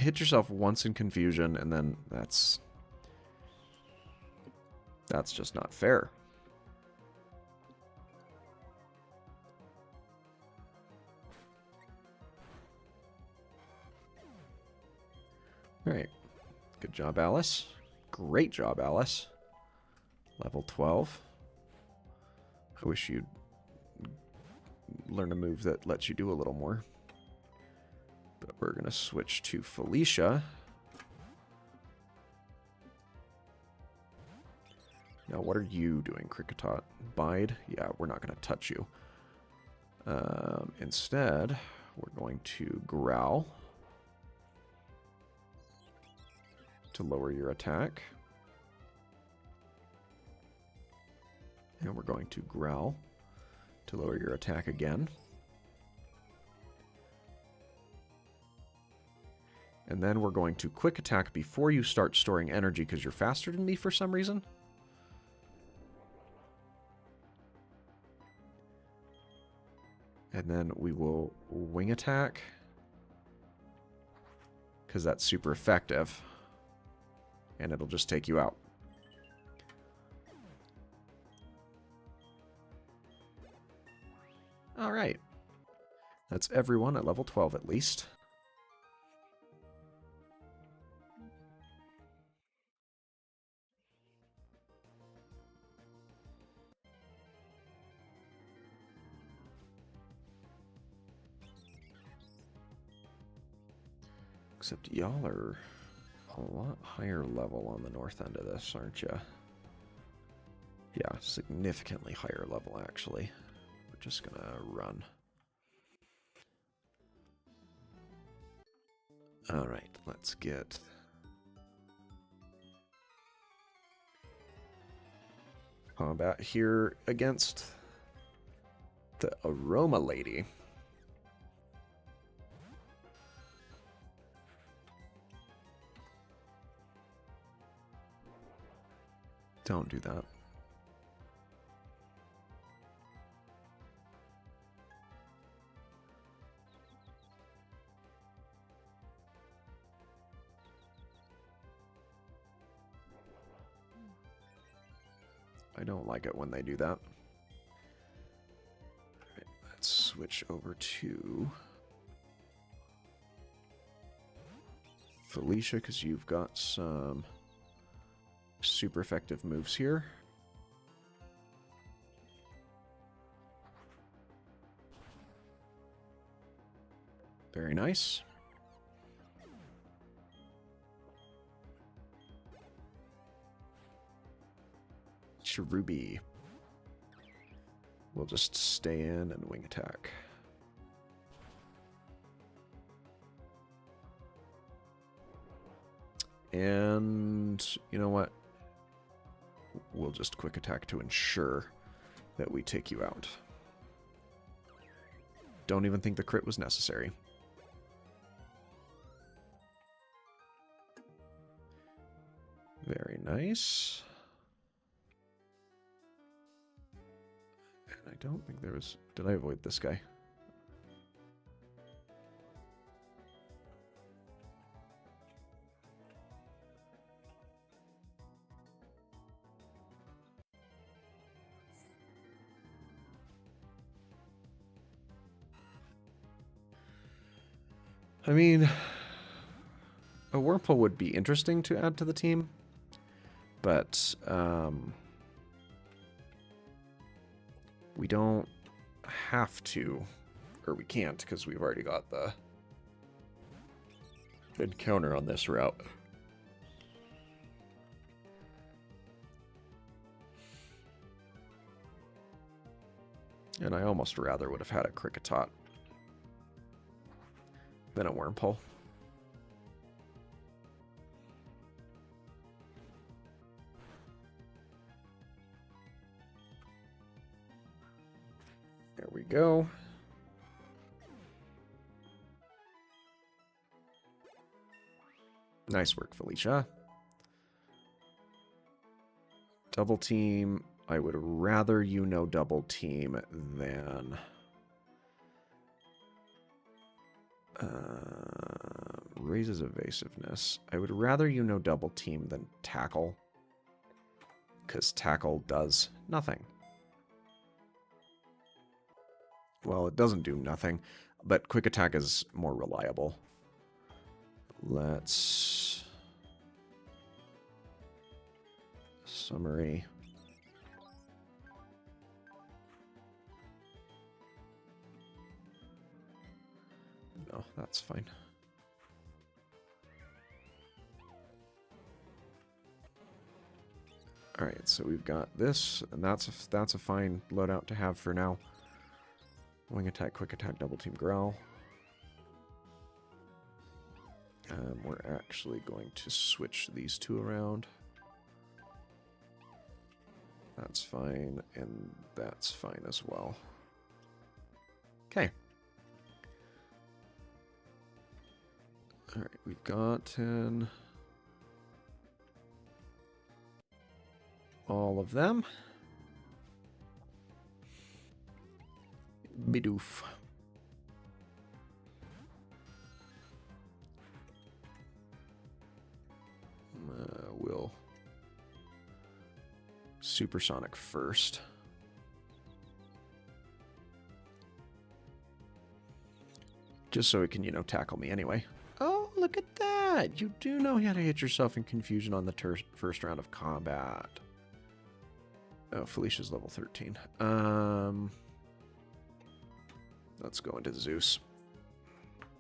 hit yourself once in confusion, and then that's just not fair. All right. Good job, Alice. Great job, Alice. Level 12. I wish you'd learn a move that lets you do a little more. But we're going to switch to Felicia. Now, what are you doing, Kricketot? Bide? Yeah, we're not going to touch you. Instead, we're going to Growl to lower your attack. And we're going to Growl to lower your attack again. And then we're going to Quick Attack before you start storing energy because you're faster than me for some reason. And then we will Wing Attack because that's super effective. And it'll just take you out. Alright. That's everyone at level 12 at least. Except y'all are a lot higher level on the north end of this, aren't you? Yeah, significantly higher level, actually. We're just gonna run. Alright, let's get... combat here against the Aroma Lady. Don't do that. I don't like it when they do that. All right, let's switch over to Felicia, because you've got some super effective moves here. Very nice. Cherubi. We'll just stay in and wing attack. And you know what? We'll just quick attack to ensure that we take you out. Don't even think the crit was necessary. Very nice. And I don't think there was... Did I avoid this guy? I mean, a Wurmple would be interesting to add to the team, but we don't have to, or we can't, because we've already got the encounter on this route. And I almost rather would have had a Kricketot than a Wurmple. There we go. Nice work, Felicia. Double team. I would rather you know double team than raises evasiveness. I would rather you know double team than tackle, because tackle does nothing. Well, it doesn't do nothing, but quick attack is more reliable. Let's... Summary. No, that's fine. Alright, so we've got this, and that's a fine loadout to have for now. Wing attack, quick attack, double team growl. We're actually going to switch these two around. That's fine, and that's fine as well. Okay. Alright, we've gotten all of them. Bidoof. We'll supersonic first. Just so it can, tackle me anyway. Oh, look at that! You do know how to hit yourself in confusion on the first round of combat. Oh, Felicia's level 13. Let's go into Zeus.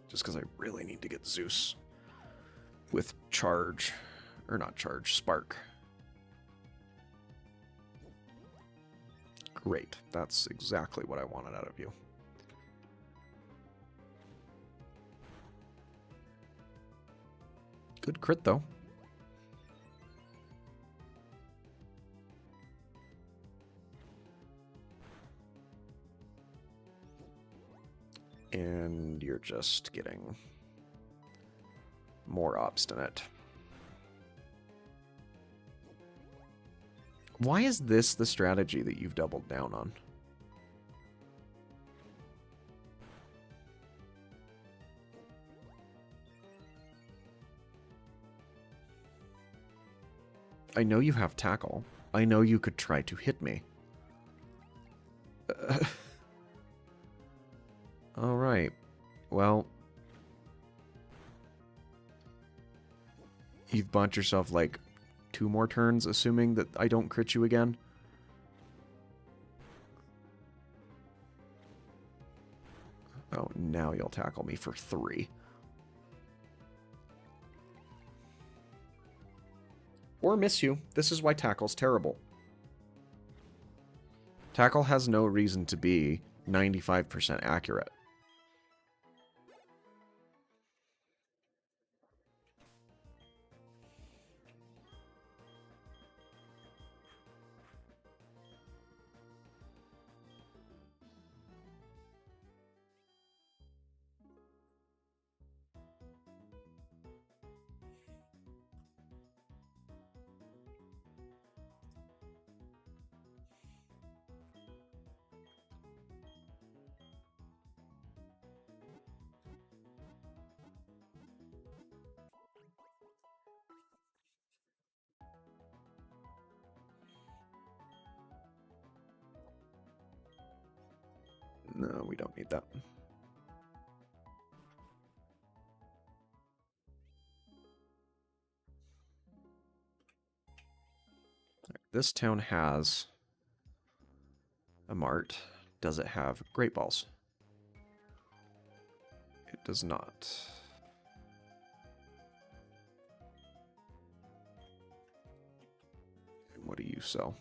Just because I really need to get Zeus with charge. Or not charge, spark. Great. That's exactly what I wanted out of you. Good crit, though. And you're just getting more obstinate. Why is this the strategy that you've doubled down on? I know you have tackle. I know you could try to hit me. Alright. Well, you've bought yourself like 2 more turns, assuming that I don't crit you again. Oh, now you'll tackle me for 3. Or miss you. This is why tackle's terrible. Tackle has no reason to be 95% accurate. No, we don't need that. This town has a mart. Does it have great balls? It does not. And what do you sell?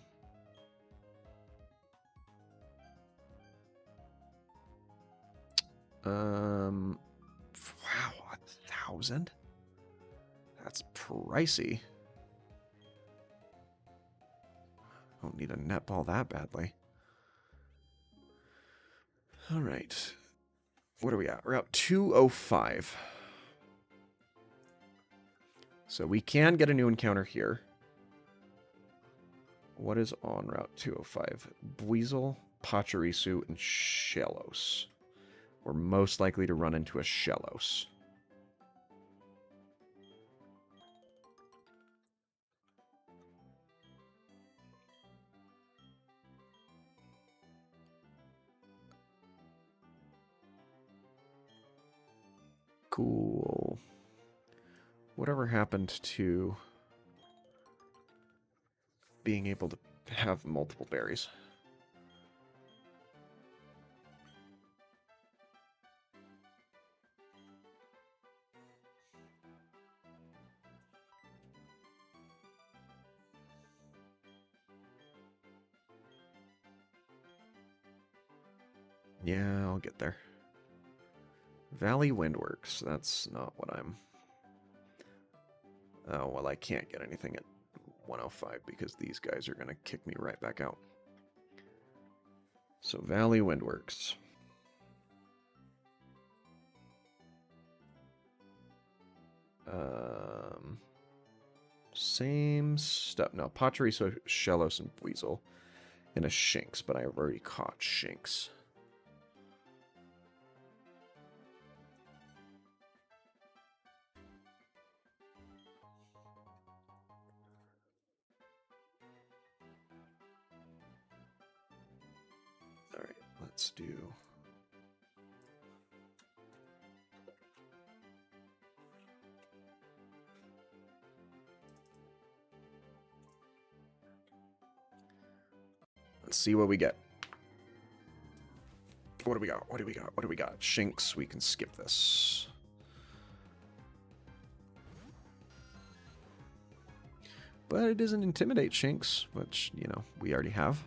Wow, 1,000? That's pricey. I don't need a netball that badly. Alright. What are we at? We're at 205. So we can get a new encounter here. What is on Route 205? Buizel, Pachirisu, and Shellos. We're most likely to run into a Shellos. Cool. Whatever happened to being able to have multiple berries? Yeah, I'll get there. Valley Windworks. That's not what I'm... Oh, well, I can't get anything at 105 because these guys are going to kick me right back out. So Valley Windworks. Same stuff. No, Pachiriso, Shellos, and Weasel. And a Shinx, but I've already caught Shinx. Alright, let's do... Let's see what we get. What do we got? What do we got? What do we got? Shinx, we can skip this. But it doesn't intimidate Shinx, which, you know, we already have.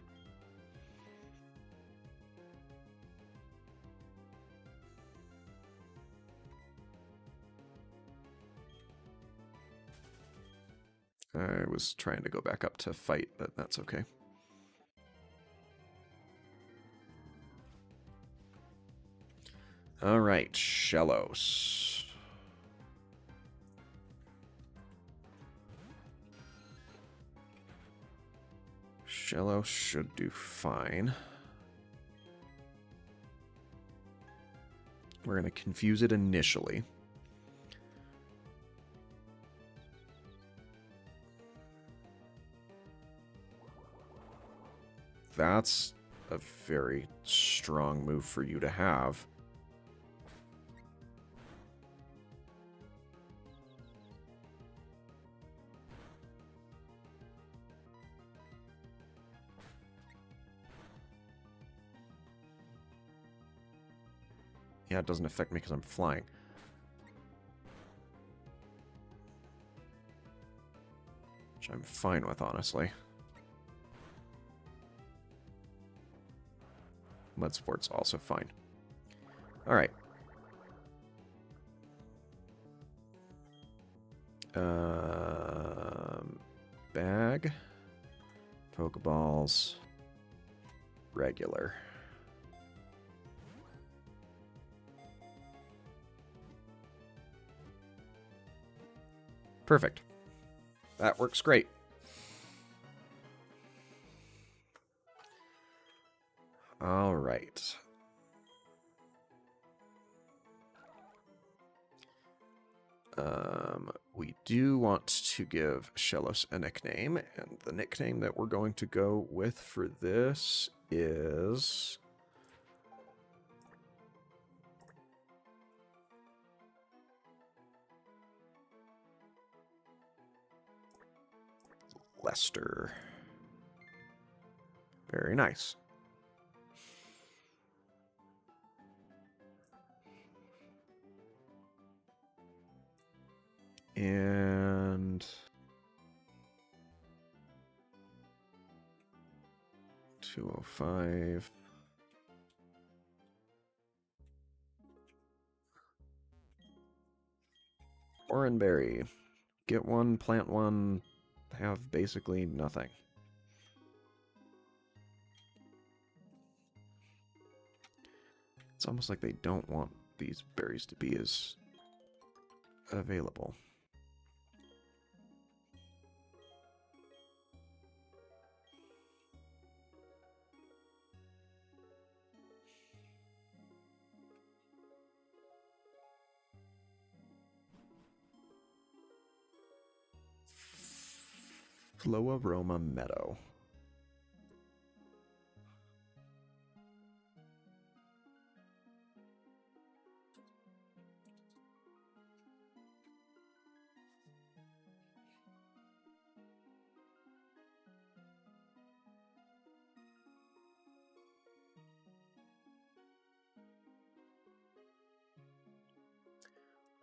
I was trying to go back up to fight, but that's okay. All right, Shellos. Shellos should do fine. We're going to confuse it initially. That's a very strong move for you to have. Yeah, it doesn't affect me because I'm flying. Which I'm fine with, honestly. Mud Sport's also fine. Alright. Bag. Pokeballs. Regular. Perfect. That works great. All right. We do want to give Shellos a nickname, and the nickname that we're going to go with for this is... Lester. Very nice. And 205. Oranberry. Get one, plant one, have basically nothing. It's almost like they don't want these berries to be as available. Flow Aroma Meadow.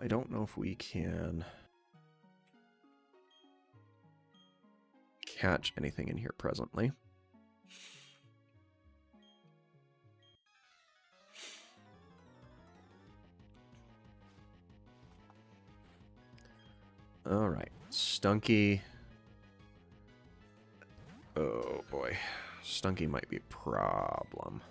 I don't know if we can catch anything in here presently. All right, Stunky. Oh boy, Stunky might be a problem.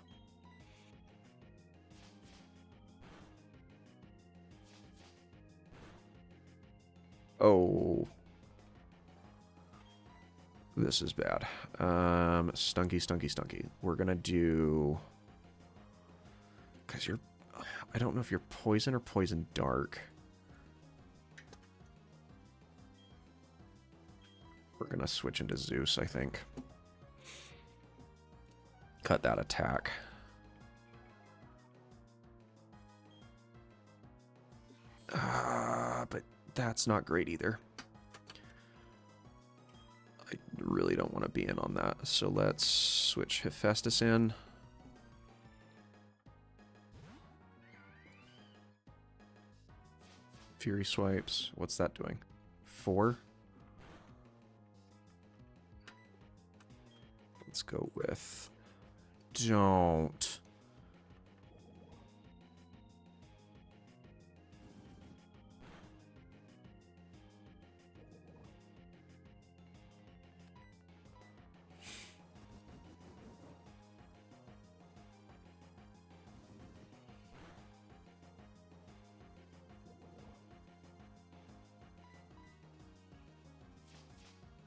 Oh, this is bad. Stunky. We're gonna do, because you're, I don't know if you're poison or poison dark. We're gonna switch into Zeus, I think. Cut that attack. But that's not great either. I really don't want to be in on that. So let's switch Hephaestus in. Fury swipes. What's that doing? 4? Let's go with... Don't.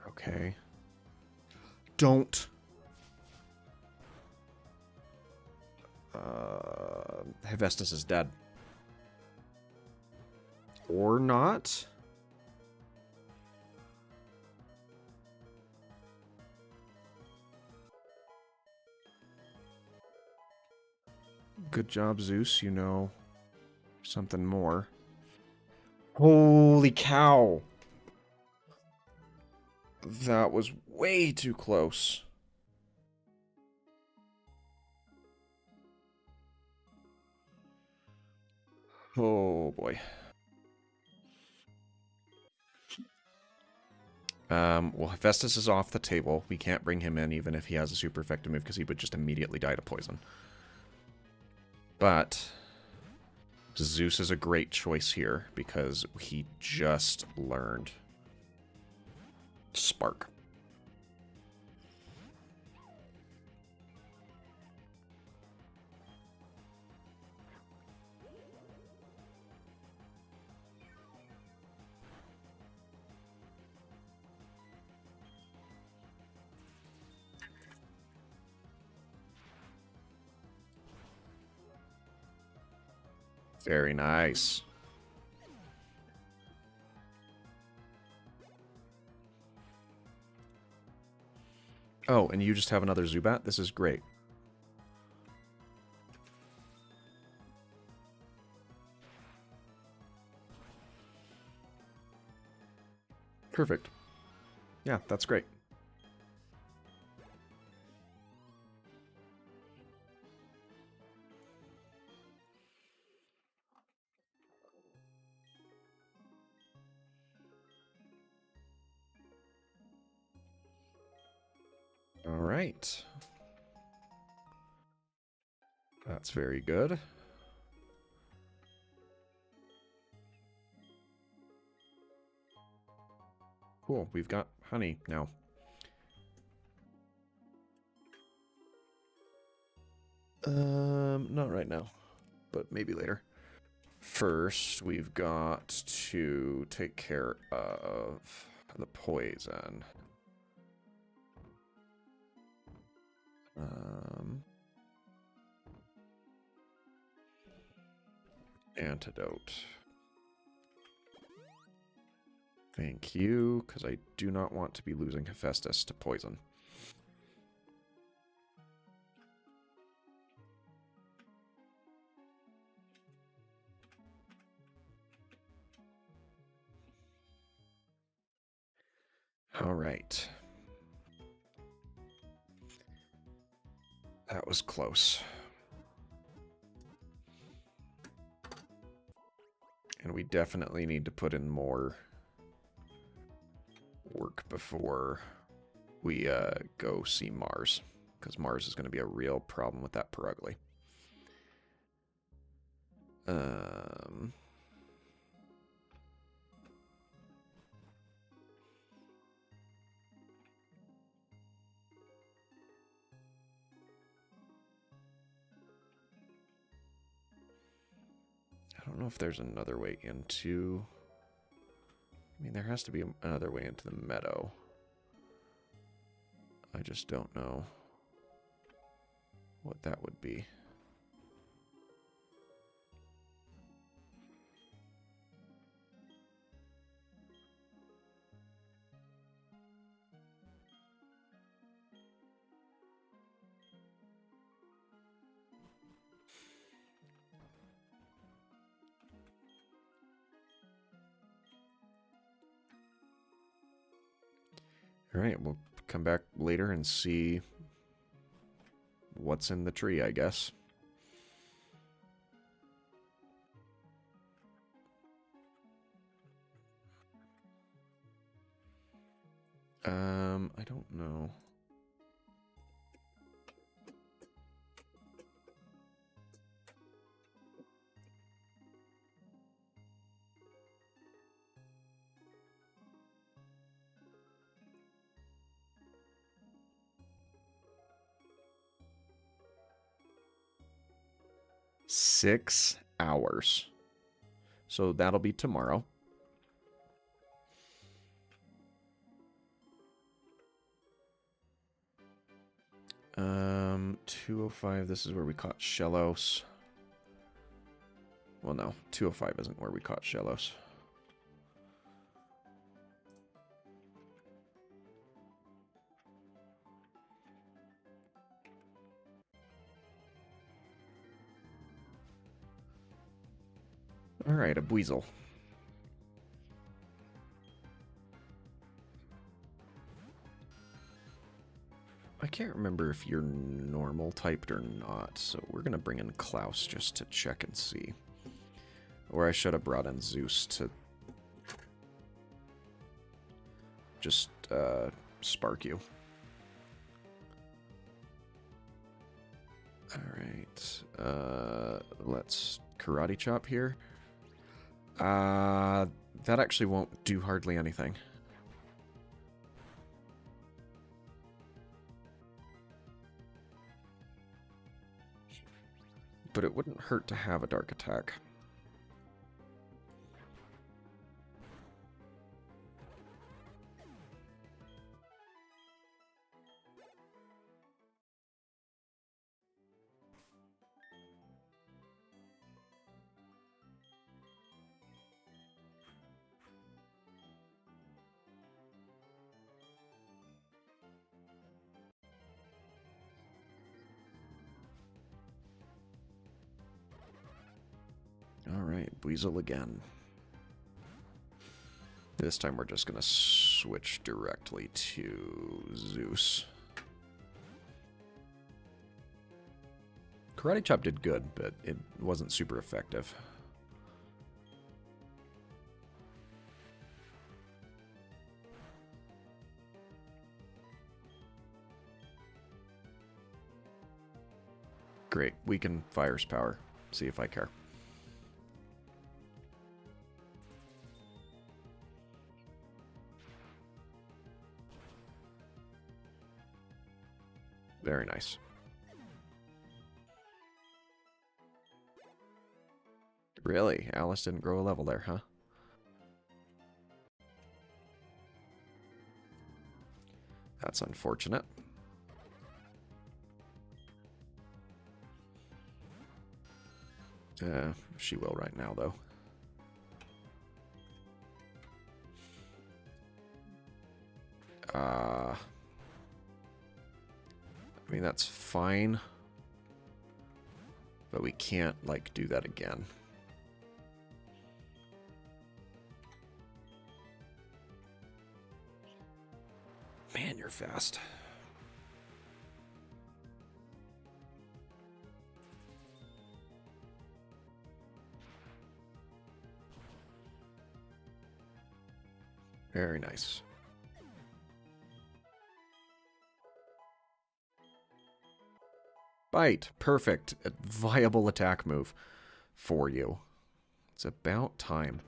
Okay. Don't. Hephaestus is dead. Or not? Good job, Zeus. You know something more. Holy cow! That was way too close. Oh boy. Well, Hephaestus is off the table. We can't bring him in even if he has a super effective move because he would just immediately die to poison. But Zeus is a great choice here because he just learned Spark. Very nice. Oh, and you just have another Zubat? This is great. Perfect. Yeah, that's great. All right. That's very good. Cool, we've got honey now. Not right now, but maybe later. First, we've got to take care of the poison. Antidote. Thank you, because I do not want to be losing Hephaestus to poison. All right. That was close. And we definitely need to put in more work before we go see Mars, because Mars is going to be a real problem with that Perugly. I don't know if there's another way into... I mean, there has to be another way into the meadow. I just don't know what that would be. All right, we'll come back later and see what's in the tree, I guess. I don't know. Six hours. So that'll be tomorrow. Um, 205, this is where we caught Shellos. Well, no, 205 isn't where we caught Shellos. Alright, a Buizel. I can't remember if you're normal typed or not, so we're going to bring in Klaus just to check and see. Or I should have brought in Zeus to just spark you. Alright, let's karate chop here. That actually won't do hardly anything. But it wouldn't hurt to have a dark attack. Alright, Buizel again. This time we're just going to switch directly to Zeus. Karate Chop did good, but it wasn't super effective. Great, weaken Fire's power. See if I care. Very nice. Really? Alice didn't grow a level there, huh? That's unfortunate. She will right now, though. I mean, that's fine. But we can't, like, do that again. Man, you're fast. Very nice. Bite. Perfect. A viable attack move for you. It's about time.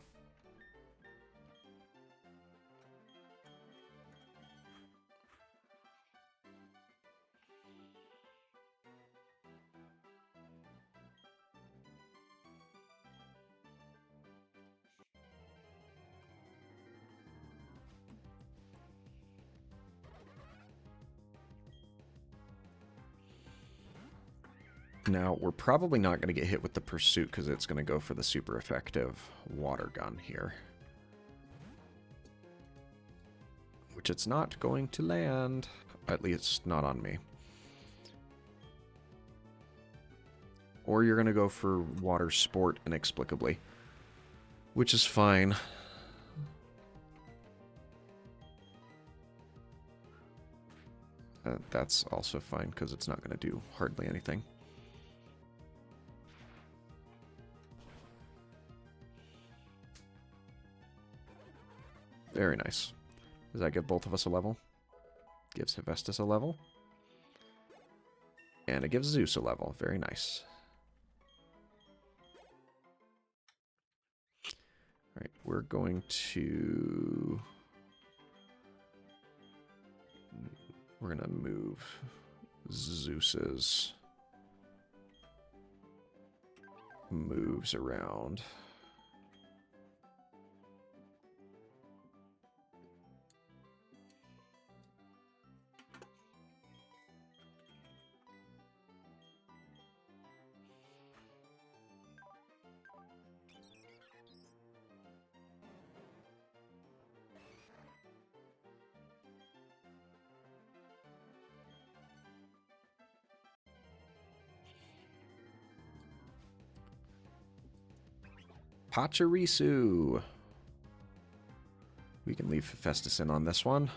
Now, we're probably not going to get hit with the Pursuit because it's going to go for the super effective water gun here. Which it's not going to land. At least not on me. Or you're going to go for water sport inexplicably. Which is fine. That's also fine because it's not going to do hardly anything. Very nice. Does that give both of us a level? Gives Hephaestus a level. And it gives Zeus a level. Very nice. Alright, we're going to... We're going to move Zeus's moves around. Pachirisu. We can leave Hephaestus in on this one.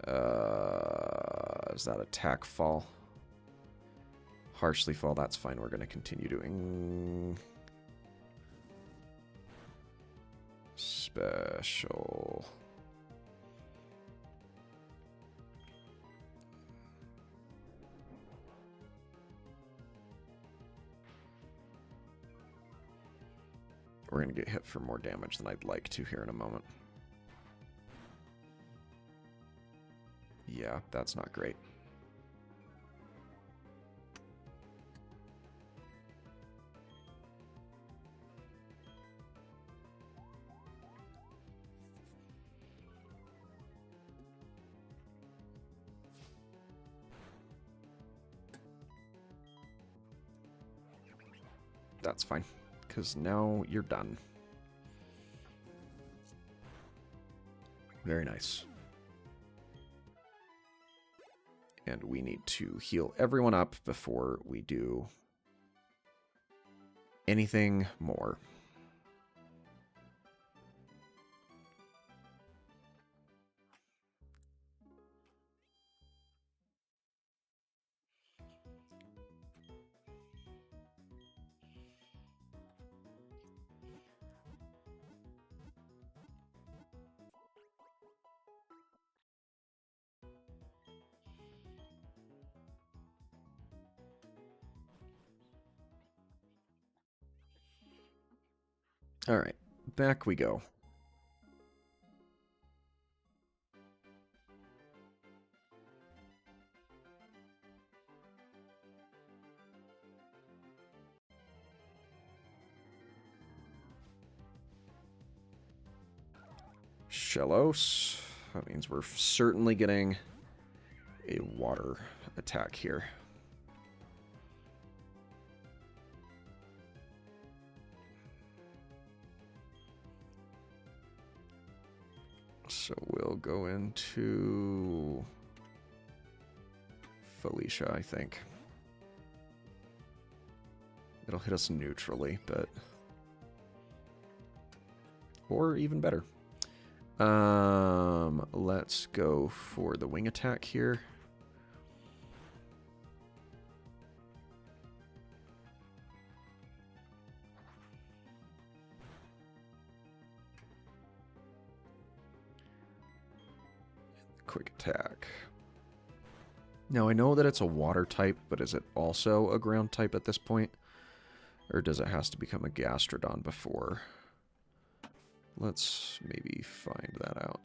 Does that attack fall? Harshly fall, that's fine. We're going to continue doing... Special... We're going to get hit for more damage than I'd like to here in a moment. Yeah, that's not great. That's fine, because now you're done. Very nice. And we need to heal everyone up before we do anything more. All right, back we go. Shellos. That means we're certainly getting a water attack here. So we'll go into Felicia, I think. It'll hit us neutrally, but... Or even better. Let's go for the wing attack here. quick attack. Now, I know that it's a water type, but is it also a ground type at this point? Or does it has to become a Gastrodon before? Let's maybe find that out.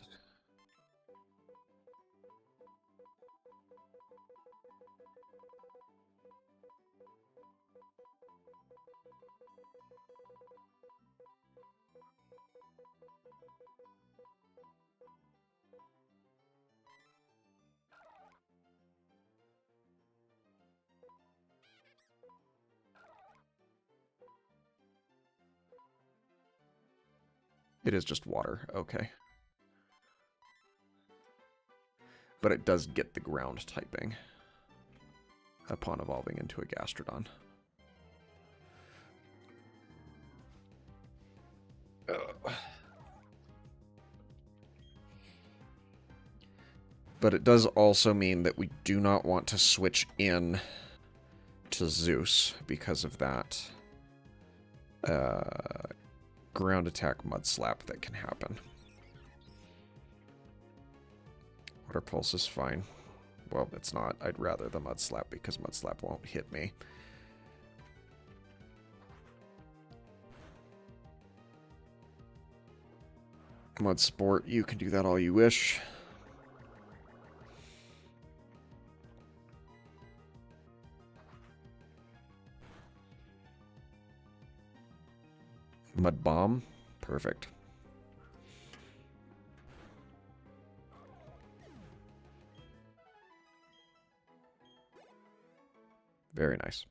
It is just water, okay. But it does get the ground typing upon evolving into a Gastrodon. But it does also mean that we do not want to switch in to Zeus because of that ground attack mud slap that can happen. Water pulse is fine. Well, it's not. I'd rather the mud slap because mud slap won't hit me. Mud sport, you can do that all you wish. Mud bomb, perfect. Very nice.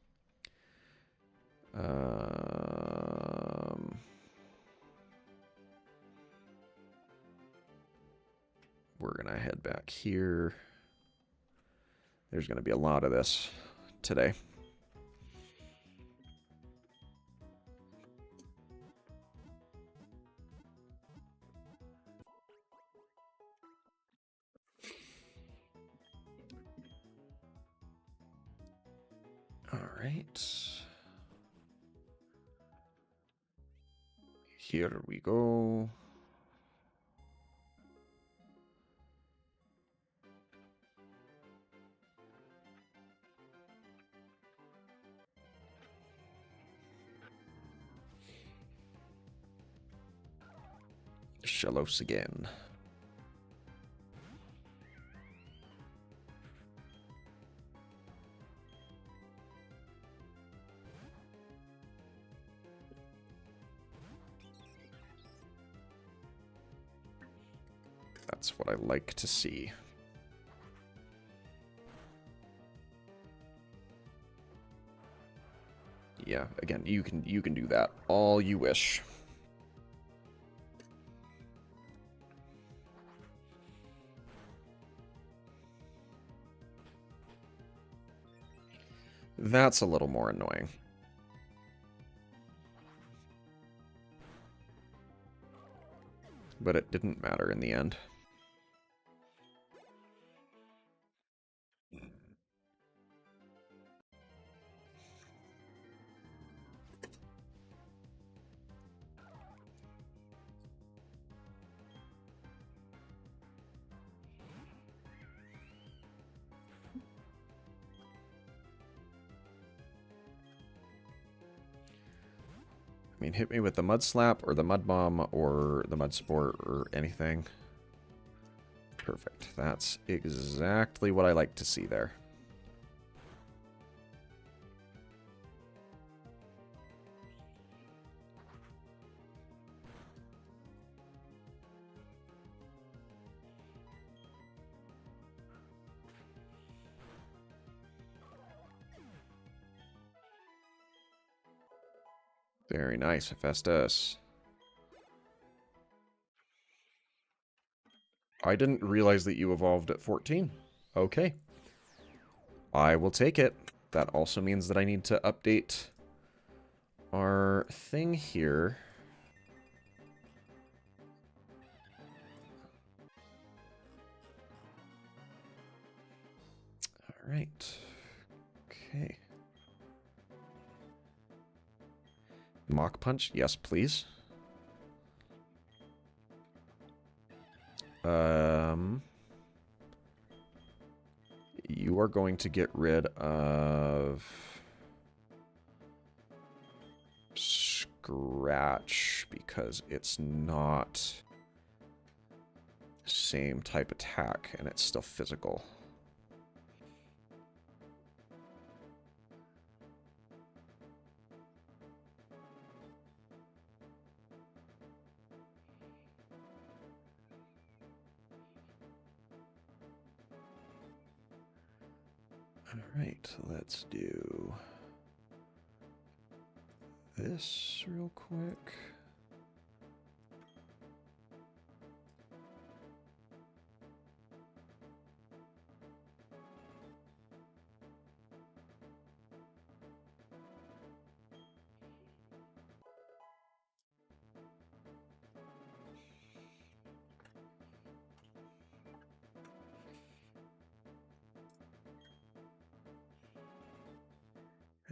We're gonna head back here. There's gonna be a lot of this today. All right. Here we go. Shellos again. That's what I like to see. Yeah, again, you can do that all you wish. That's a little more annoying. But it didn't matter in the end. I mean, hit me with the mud slap or the mud bomb or the mud sport or anything. Perfect. That's exactly what I like to see there. Very nice, Hephaestus. I didn't realize that you evolved at 14. Okay. I will take it. That also means that I need to update our thing here. All right. Okay. Mock punch? Yes, please. you are going to get rid of Scratch because it's not same type attack and it's still physical. Alright, let's do this real quick.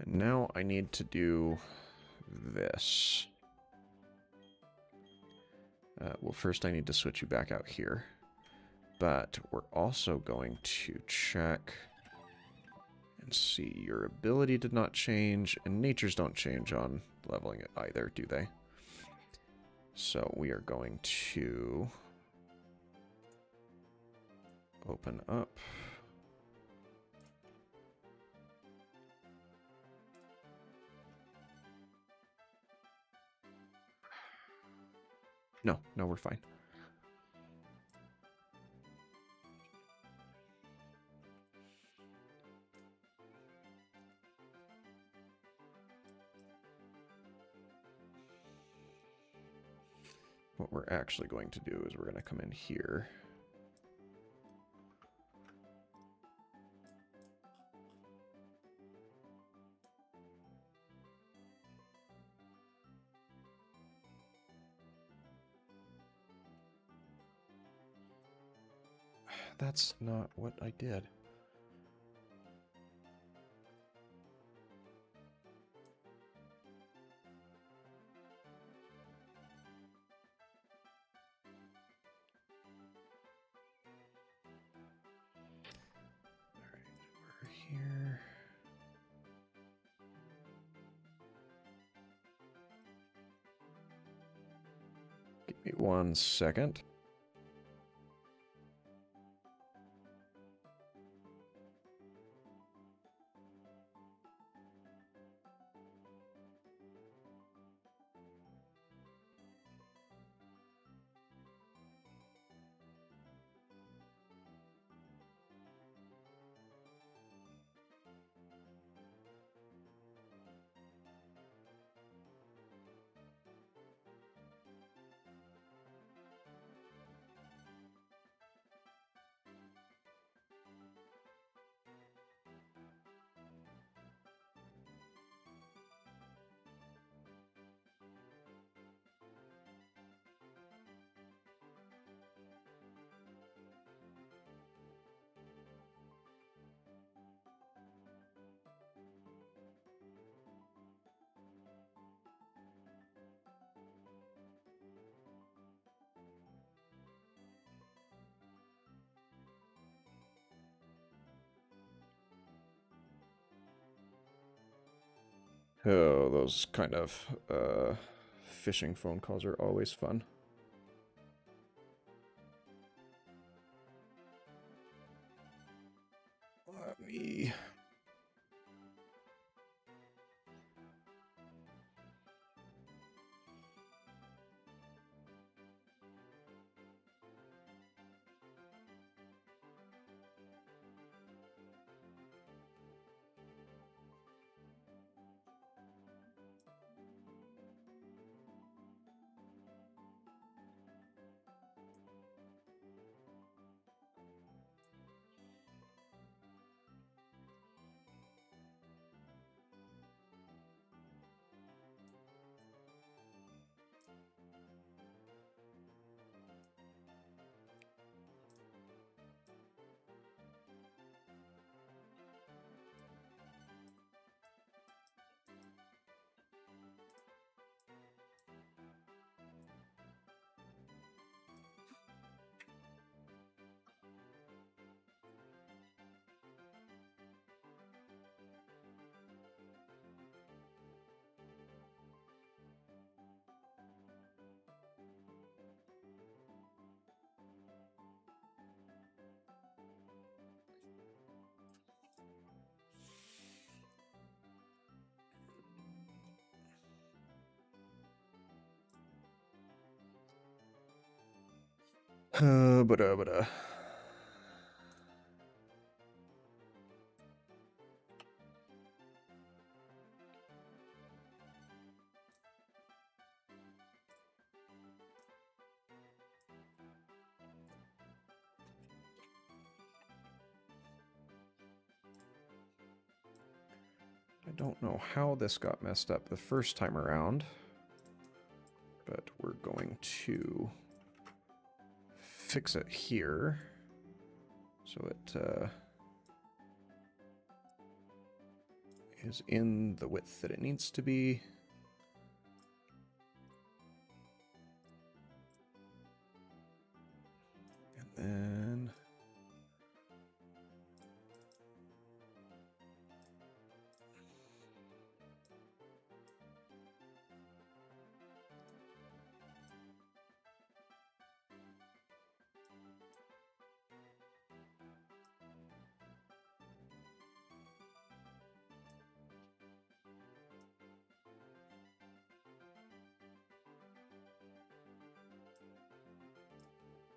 And now I need to do this. Well, first I need to switch you back out here. But we're also going to check and see your ability did not change, and natures don't change on leveling it either, do they? So we are going to open up. No, we're fine. What we're actually going to do is we're going to come in here. That's not what I did. Here. Give me 1 second. Oh, those kind of phishing phone calls are always fun. Let me... But. I don't know how this got messed up the first time around, but we're going to fix it here so it is in the width that it needs to be. And then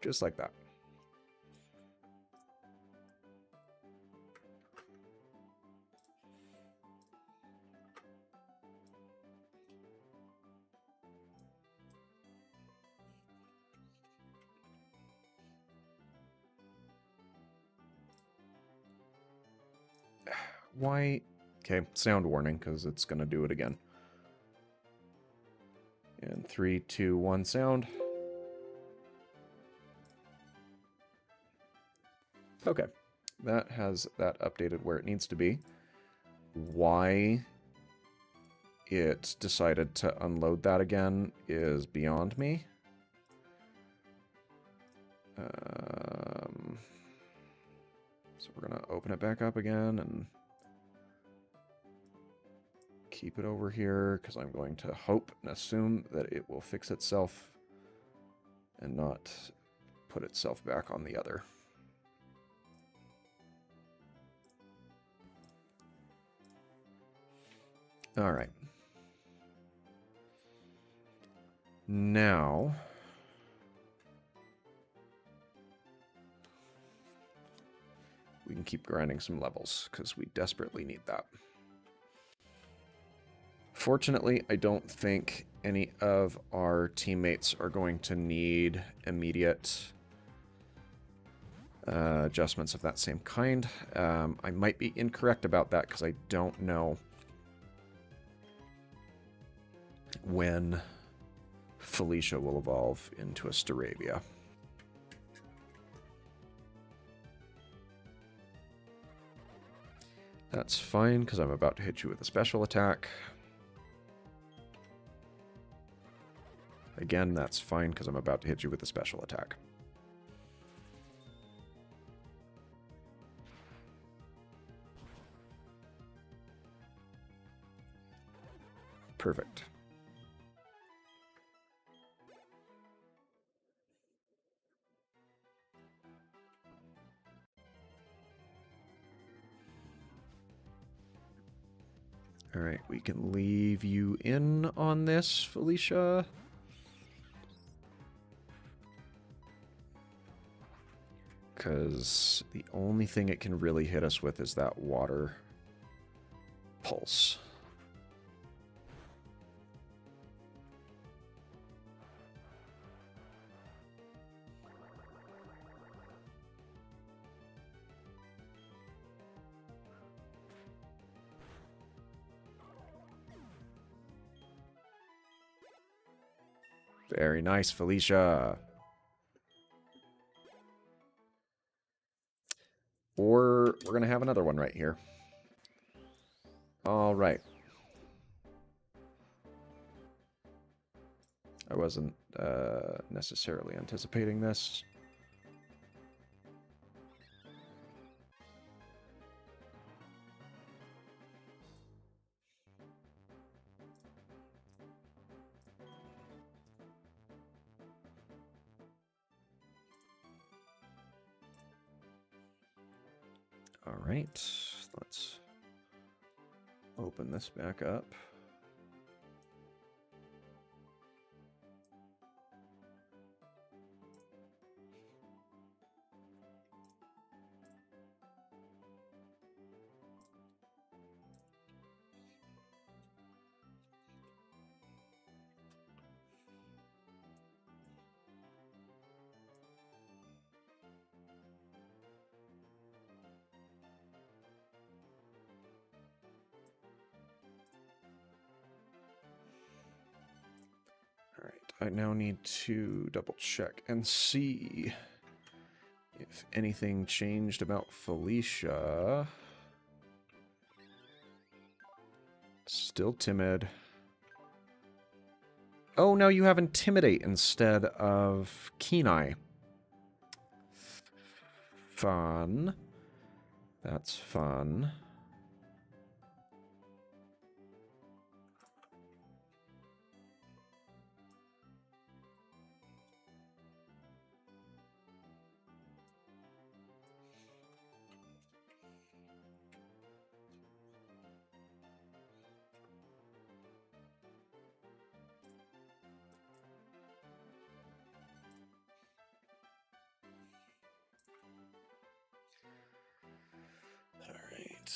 just like that. Why? Okay, sound warning, because it's going to do it again. And 3, 2, 1, sound. Okay, that has that updated where it needs to be. Why it decided to unload that again is beyond me. So we're going to open it back up again and keep it over here, because I'm going to hope and assume that it will fix itself and not put itself back on the other. All right. Now, we can keep grinding some levels, because we desperately need that. Fortunately, I don't think any of our teammates are going to need immediate adjustments of that same kind. I might be incorrect about that, because I don't know when Felicia will evolve into a Staravia. That's fine, because I'm about to hit you with a special attack. Again, that's fine, because I'm about to hit you with a special attack. Perfect. All right, we can leave you in on this, Felicia. Because the only thing it can really hit us with is that water pulse. Very nice, Felicia. Or we're going to have another one right here. All right. I wasn't necessarily anticipating this. All right, let's open this back up. I now need to double check and see if anything changed about Felicia. Still timid. Oh, now you have Intimidate instead of Keen Eye. Fun. That's fun. All right.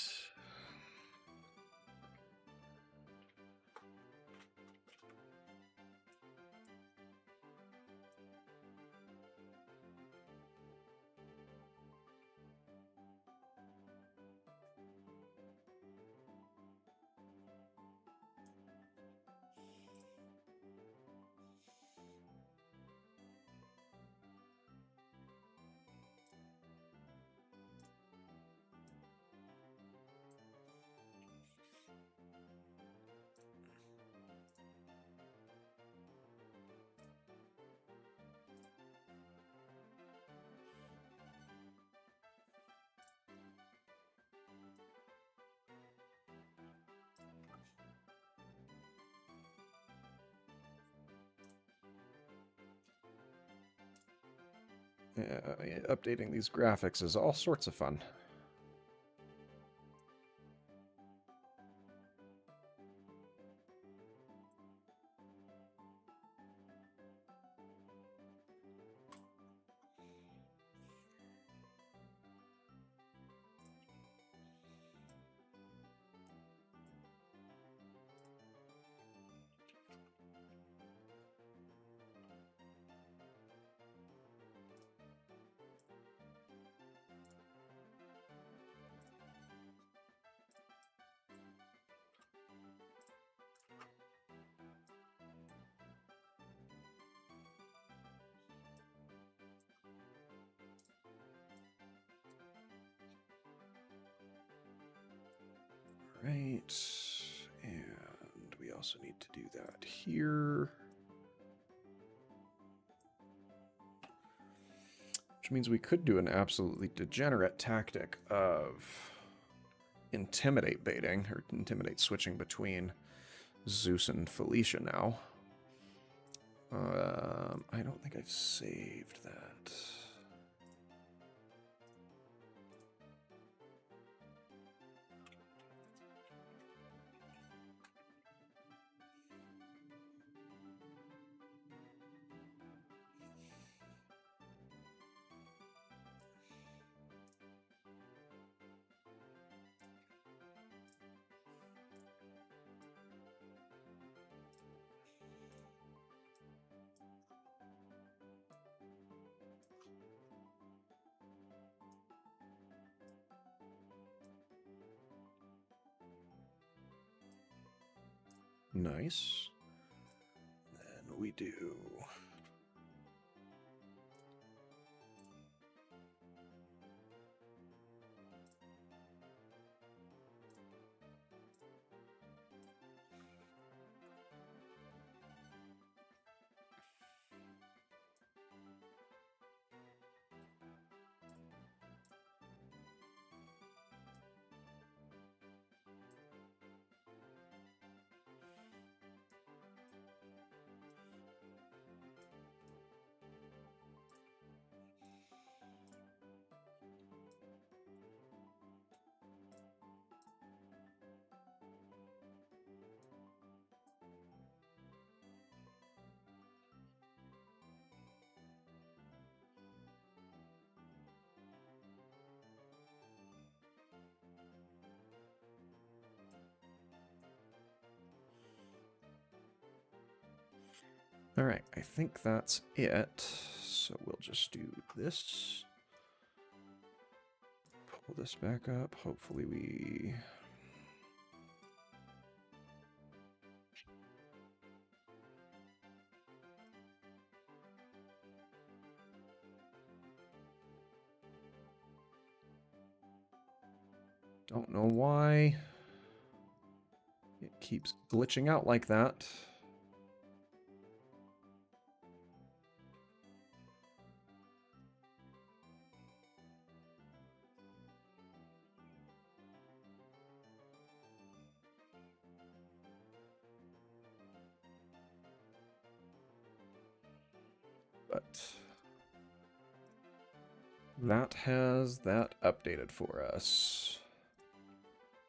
Updating these graphics is all sorts of fun. Right, and we also need to do that here. Which means we could do an absolutely degenerate tactic of Intimidate baiting, or Intimidate switching between Zeus and Felicia now. I don't think I've saved that. Nice. Then we do... All right, I think that's it. So we'll just do this. Pull this back up. Hopefully we... Don't know why it keeps glitching out like that. But that has that updated for us.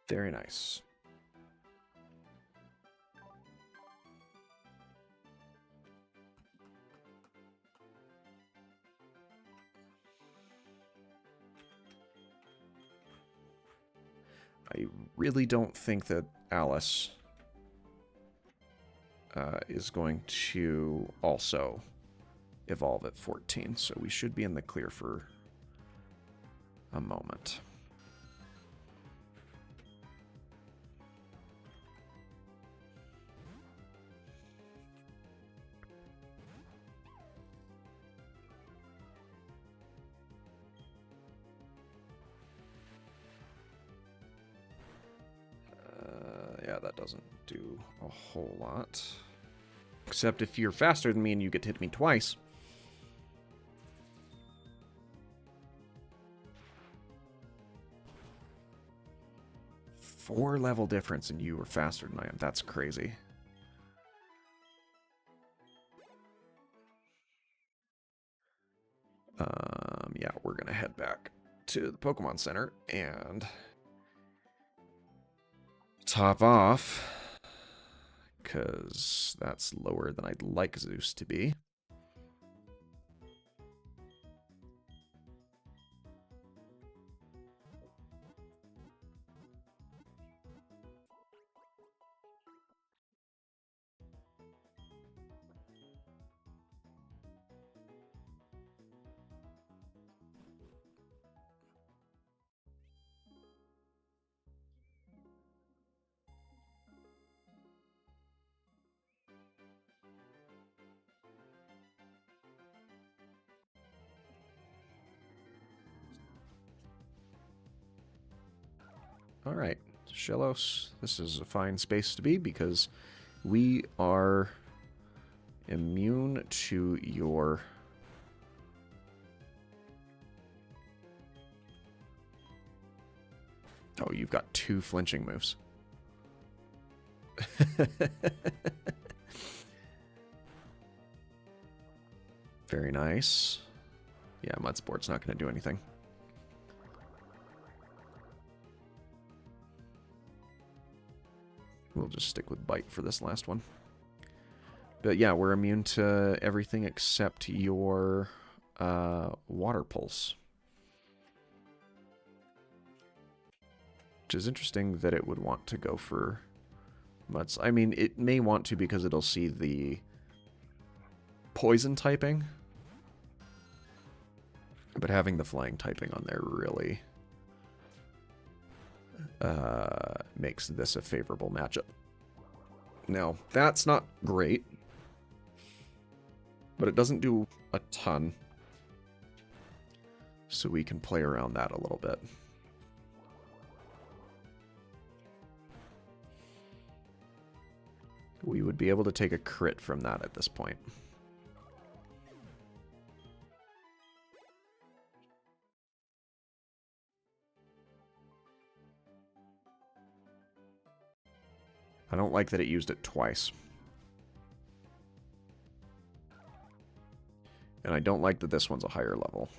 Very nice. I really don't think that Alice is going to also evolve at 14, so we should be in the clear for a moment. Yeah, that doesn't do a whole lot. Except if you're faster than me and you get to hit me twice. Four level difference and you were faster than I am. That's crazy. Yeah, we're gonna head back to the Pokemon Center and top off, because that's lower than I'd like Zeus to be. All right, Shellos, this is a fine space to be because we are immune to your... Oh, you've got 2 flinching moves. Very nice. Yeah, Mudsport's not going to do anything. We'll just stick with Bite for this last one. But yeah, we're immune to everything except your Water Pulse. Which is interesting that it would want to go for Muds. I mean, it may want to because it'll see the poison typing. But having the flying typing on there really makes this a favorable matchup. Now, that's not great, but it doesn't do a ton, so we can play around that a little bit. We would be able to take a crit from that at this point. I don't like that it used it twice. And I don't like that this one's a higher level.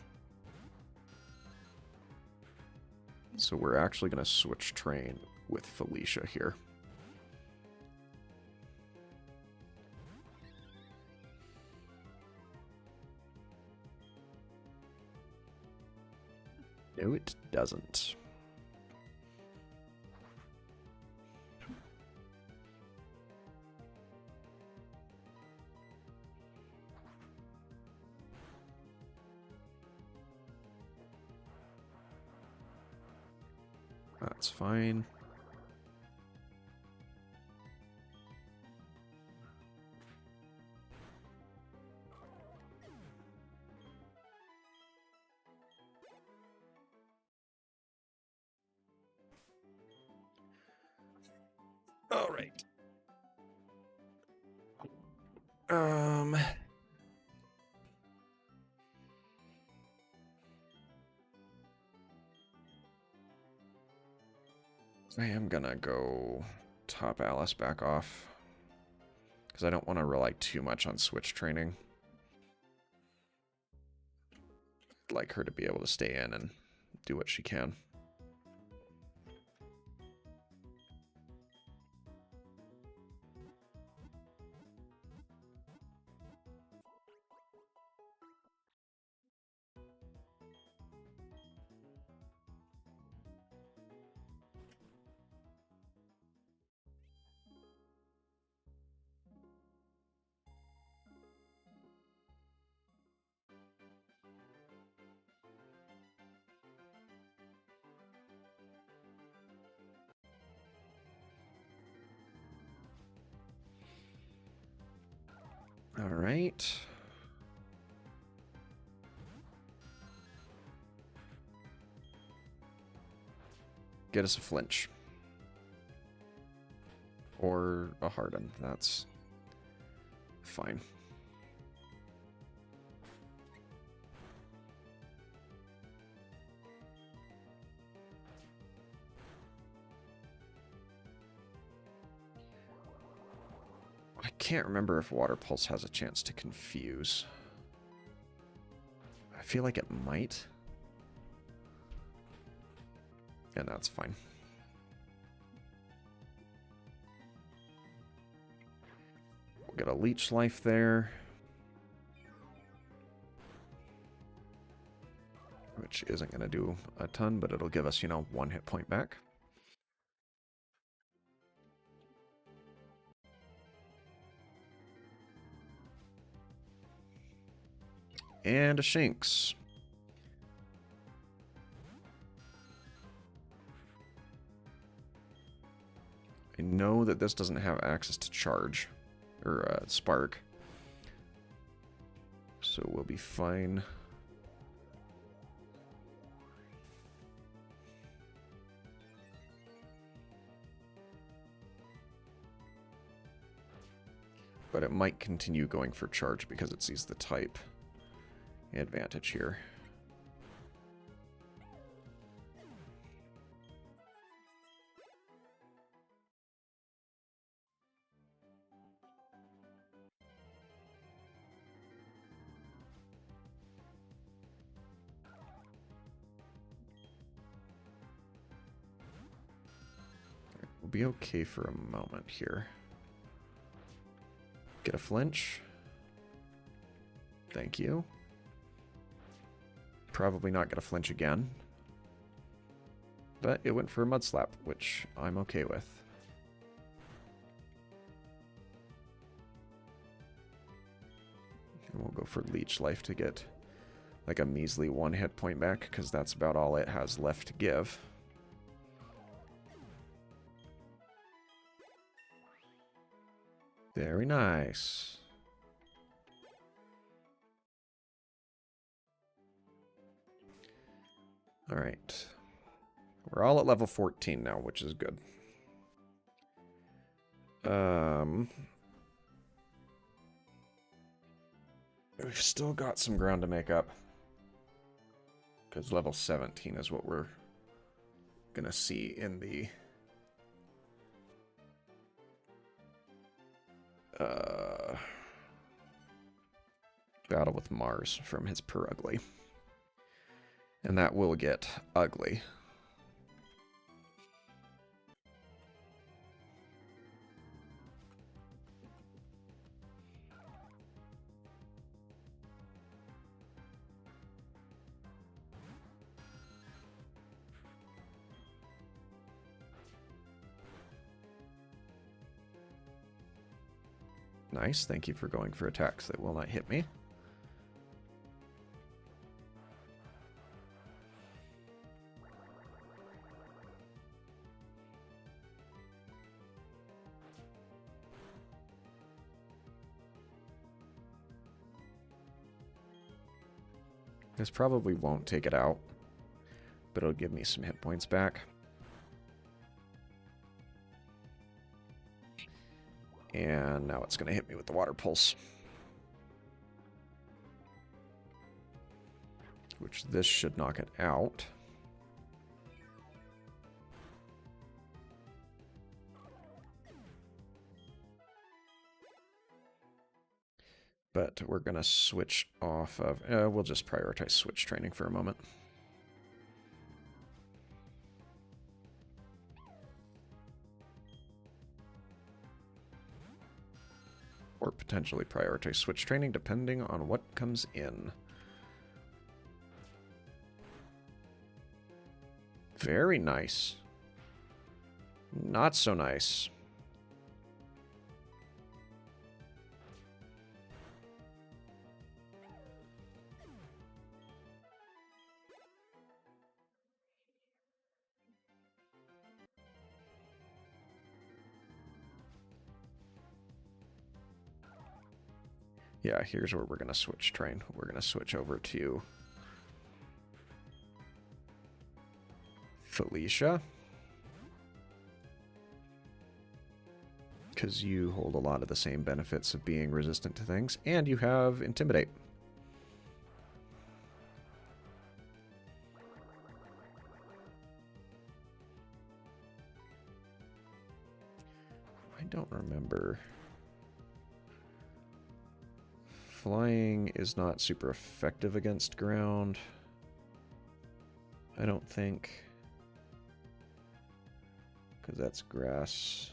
So we're actually going to switch train with Felicia here. No, it doesn't. That's fine. All right. I am gonna go top Alice back off because I don't want to rely too much on switch training. I'd like her to be able to stay in and do what she can. All right. Get us a flinch. Or a harden. That's fine. I can't remember if Water Pulse has a chance to confuse. I feel like it might. And that's fine. We'll get a Leech Life there. Which isn't going to do a ton, but it'll give us, you know, 1 hit point back. And a Shinx. I know that this doesn't have access to charge, or spark. So we'll be fine. But it might continue going for charge because it sees the type advantage here. We'll be okay for a moment here. Get a flinch. Thank you. Probably not get a flinch again. But it went for a Mud Slap, which I'm okay with. And we'll go for Leech Life to get like a measly 1 hit point back, because that's about all it has left to give. Very nice. All right. We're all at level 14 now, which is good. We've still got some ground to make up. Because level 17 is what we're going to see in the battle with Mars from his Perugly. And that will get ugly. Nice, thank you for going for attacks that will not hit me. This probably won't take it out, but it'll give me some hit points back. And now it's going to hit me with the water pulse. Which this should knock it out. But we're going to switch off of... we'll just prioritize switch training for a moment. Or potentially prioritize switch training, depending on what comes in. Very nice. Not so nice. Yeah, here's where we're going to switch train. We're going to switch over to Felicia. Because you hold a lot of the same benefits of being resistant to things, and you have Intimidate. I don't remember... Flying is not super effective against ground. I don't think. Because that's grass.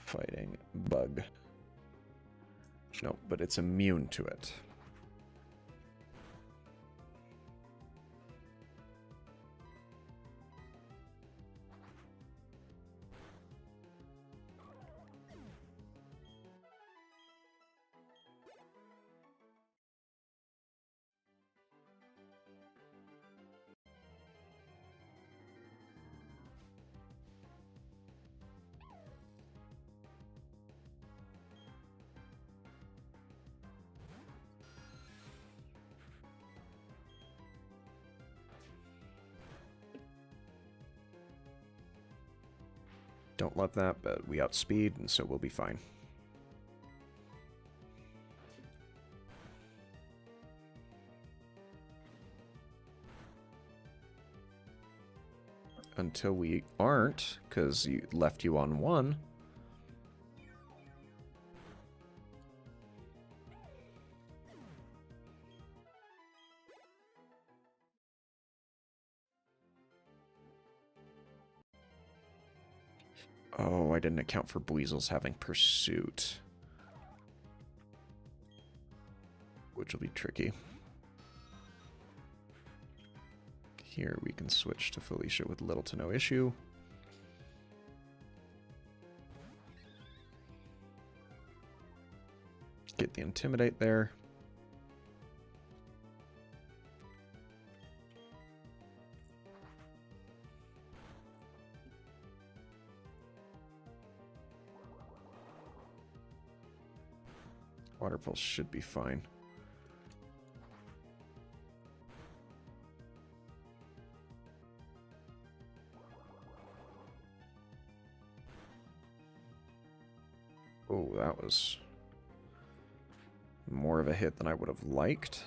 Fighting bug. No, but it's immune to it. Don't love that, but we outspeed, and so we'll be fine. Until we aren't, because you left you on 1. Oh, I didn't account for Buizel's having Pursuit. Which will be tricky. Here we can switch to Felicia with little to no issue. Get the Intimidate there. Water Pulse should be fine. Oh, that was more of a hit than I would have liked.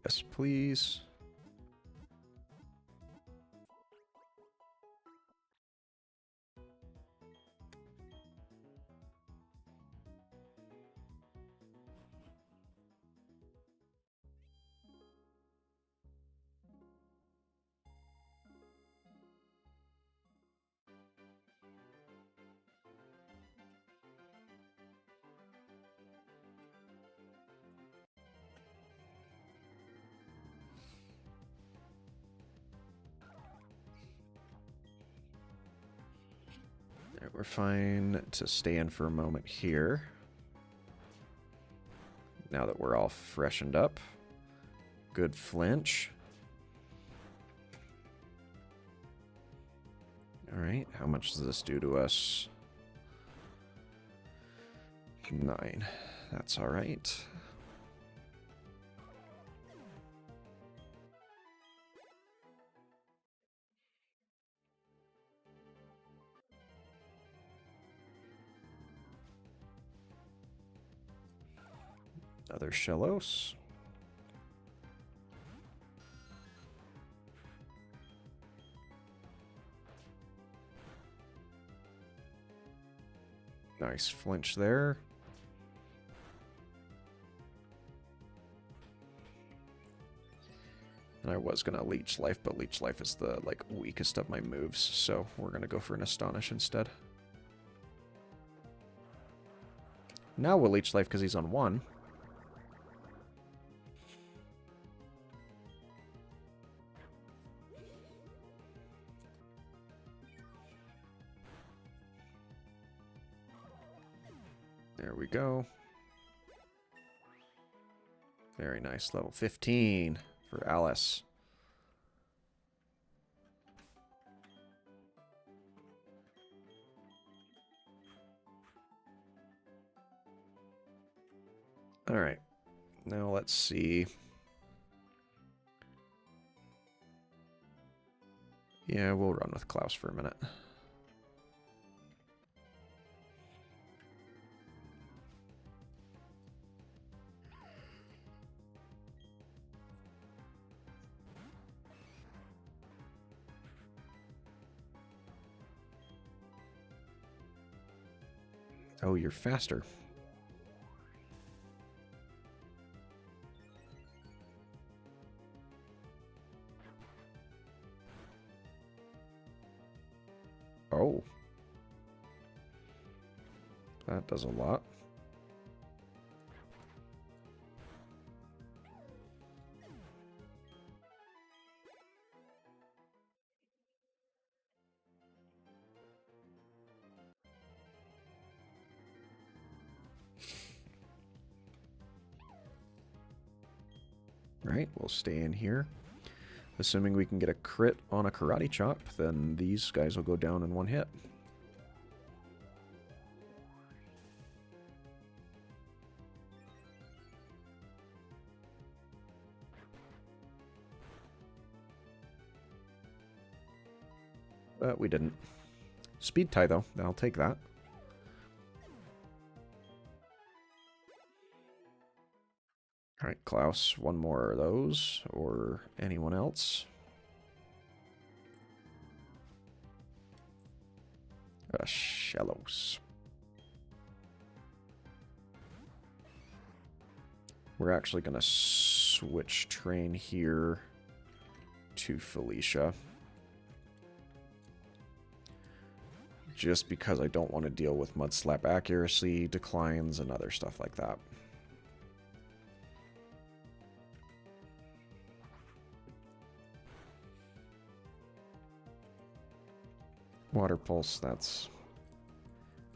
Yes, please. Alright, we're fine to stay in for a moment here. Now that we're all freshened up. Good flinch. Alright, how much does this do to us? 9. That's alright. Another Shellos. Nice flinch there. And I was going to Leech Life, but Leech Life is the weakest of my moves, so we're going to go for an Astonish instead. Now we'll Leech Life because he's on 1. There we go. Very nice. Level 15 for Alice. Alright. Now let's see. Yeah, we'll run with Klaus for a minute. Oh, you're faster. Oh. That does a lot. Right, we'll stay in here. Assuming we can get a crit on a Karate Chop, then these guys will go down in one hit. But we didn't. Speed tie, though. I'll take that. Alright, Klaus, one more of those, or anyone else. Shellos. We're actually going to switch train here to Felicia. Just because I don't want to deal with Mud Slap accuracy, declines, and other stuff like that. Water Pulse, that's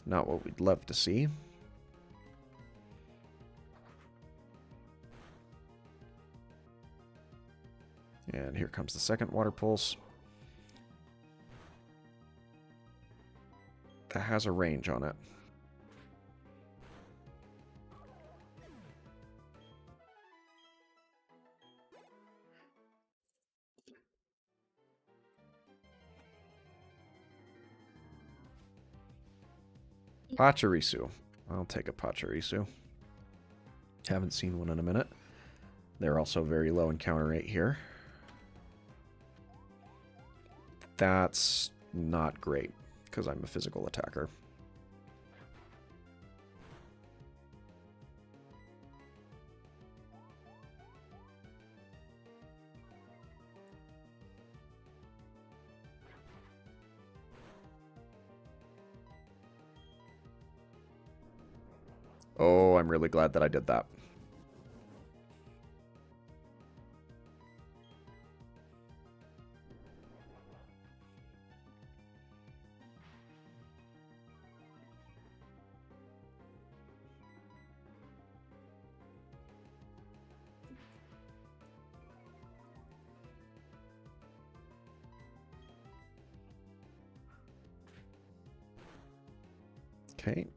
not what we'd love to see. And here comes the second Water Pulse. That has a range on it. Pachirisu. I'll take a Pachirisu. Haven't seen one in a minute. They're also very low in counter rate here. That's not great, because I'm a physical attacker. Oh, I'm really glad that I did that. Okay.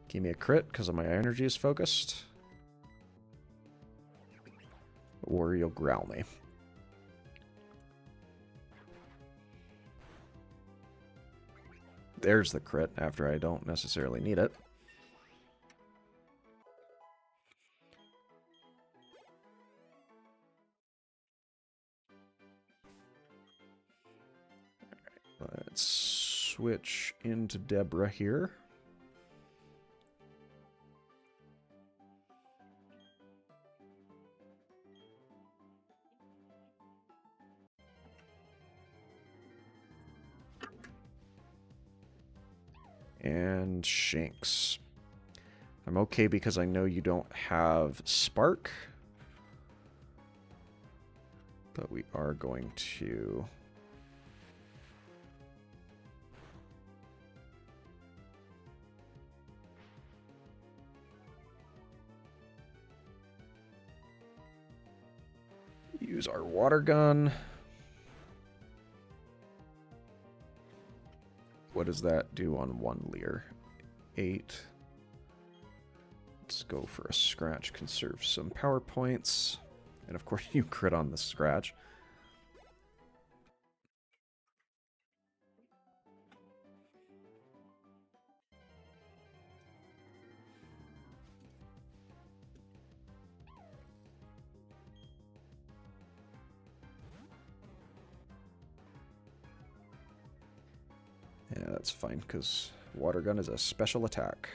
Give me a crit because my energy is focused. Or you'll growl me. There's the crit after I don't necessarily need it. Let's switch into Deborah here. And Shanks. I'm okay because I know you don't have Spark. But we are going to... use our water gun. What does that do on one Leer? 8. Let's go for a scratch, conserve some power points. And of course you crit on the scratch. Yeah, that's fine, because water gun is a special attack.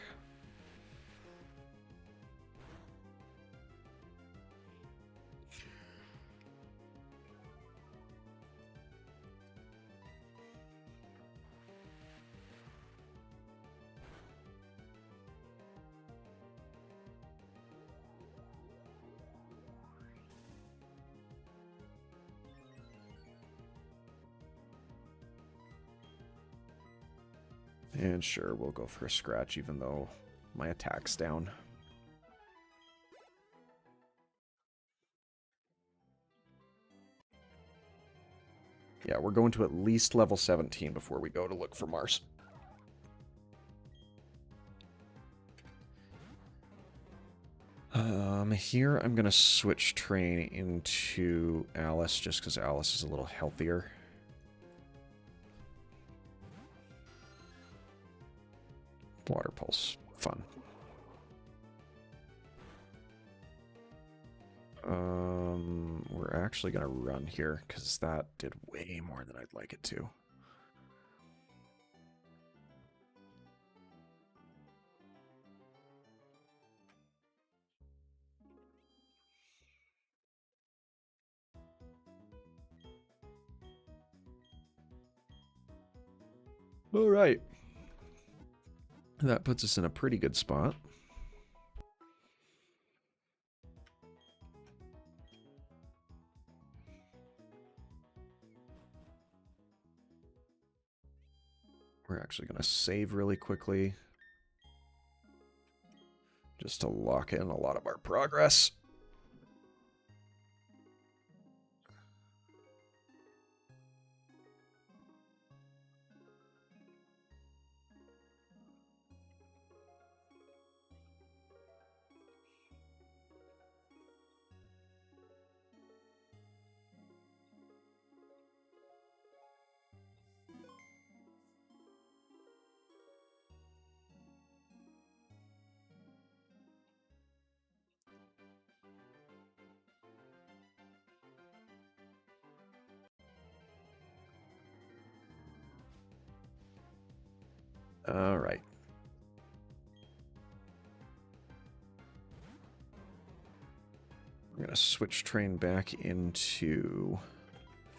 And sure, we'll go for a scratch, even though my attack's down. Yeah, we're going to at least level 17 before we go to look for Mars. Here I'm going to switch train into Alice, just because Alice is a little healthier. Water Pulse. Fun. We're actually going to run here, because that did way more than I'd like it to. All right. That puts us in a pretty good spot. We're actually going to save really quickly, just to lock in a lot of our progress. All right. We're going to switch train back into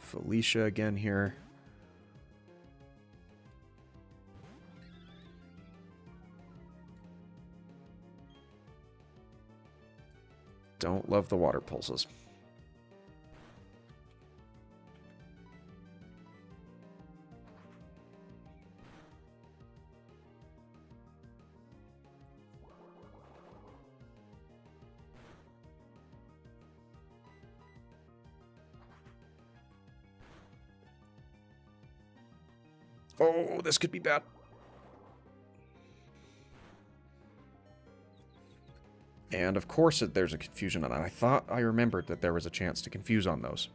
Felicia again here. Don't love the water pulses. Oh, this could be bad. And of course there's a confusion on that. I thought I remembered that there was a chance to confuse on those.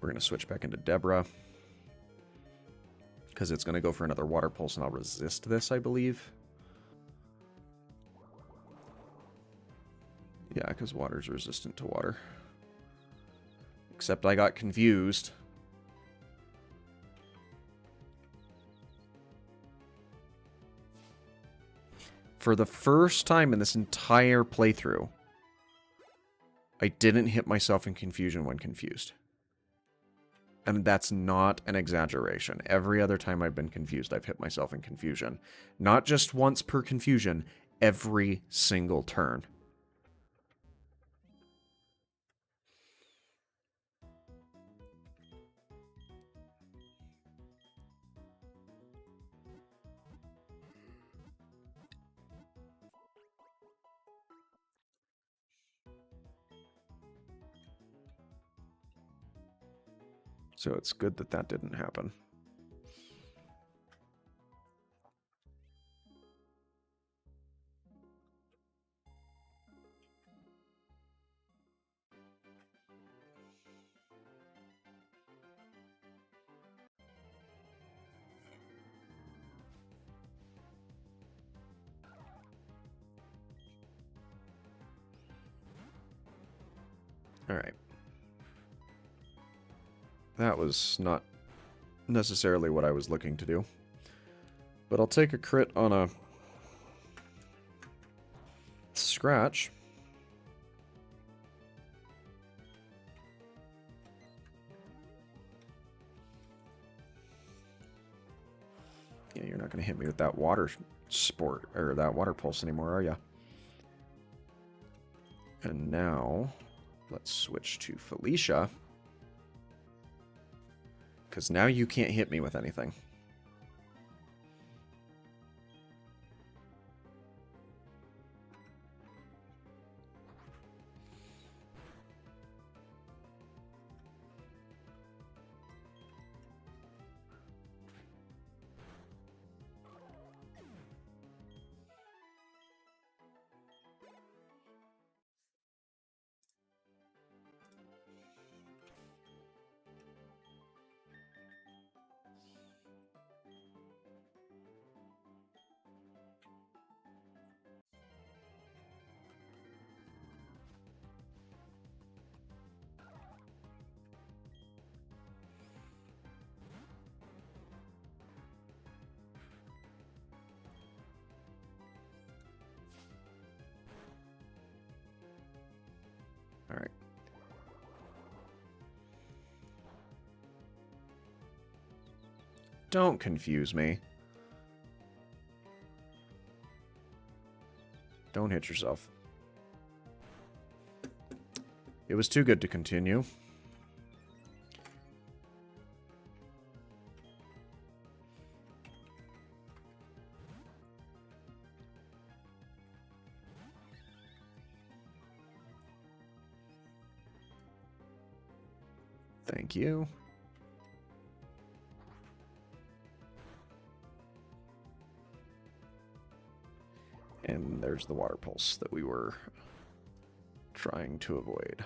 We're going to switch back into Deborah. Because it's going to go for another Water Pulse, and I'll resist this, I believe. Yeah, because water's resistant to water. Except I got confused. For the first time in this entire playthrough, I didn't hit myself in confusion when confused. And that's not an exaggeration. Every other time I've been confused, I've hit myself in confusion. Not just once per confusion, every single turn. So it's good that that didn't happen. Alright. That was not necessarily what I was looking to do. But I'll take a crit on a scratch. Yeah, you're not going to hit me with that water sport, or that water pulse anymore, are you? And now, let's switch to Felicia. Because now you can't hit me with anything. Alright. Don't confuse me. Don't hit yourself. It was too good to continue. Thank you. And there's the water pulse that we were trying to avoid.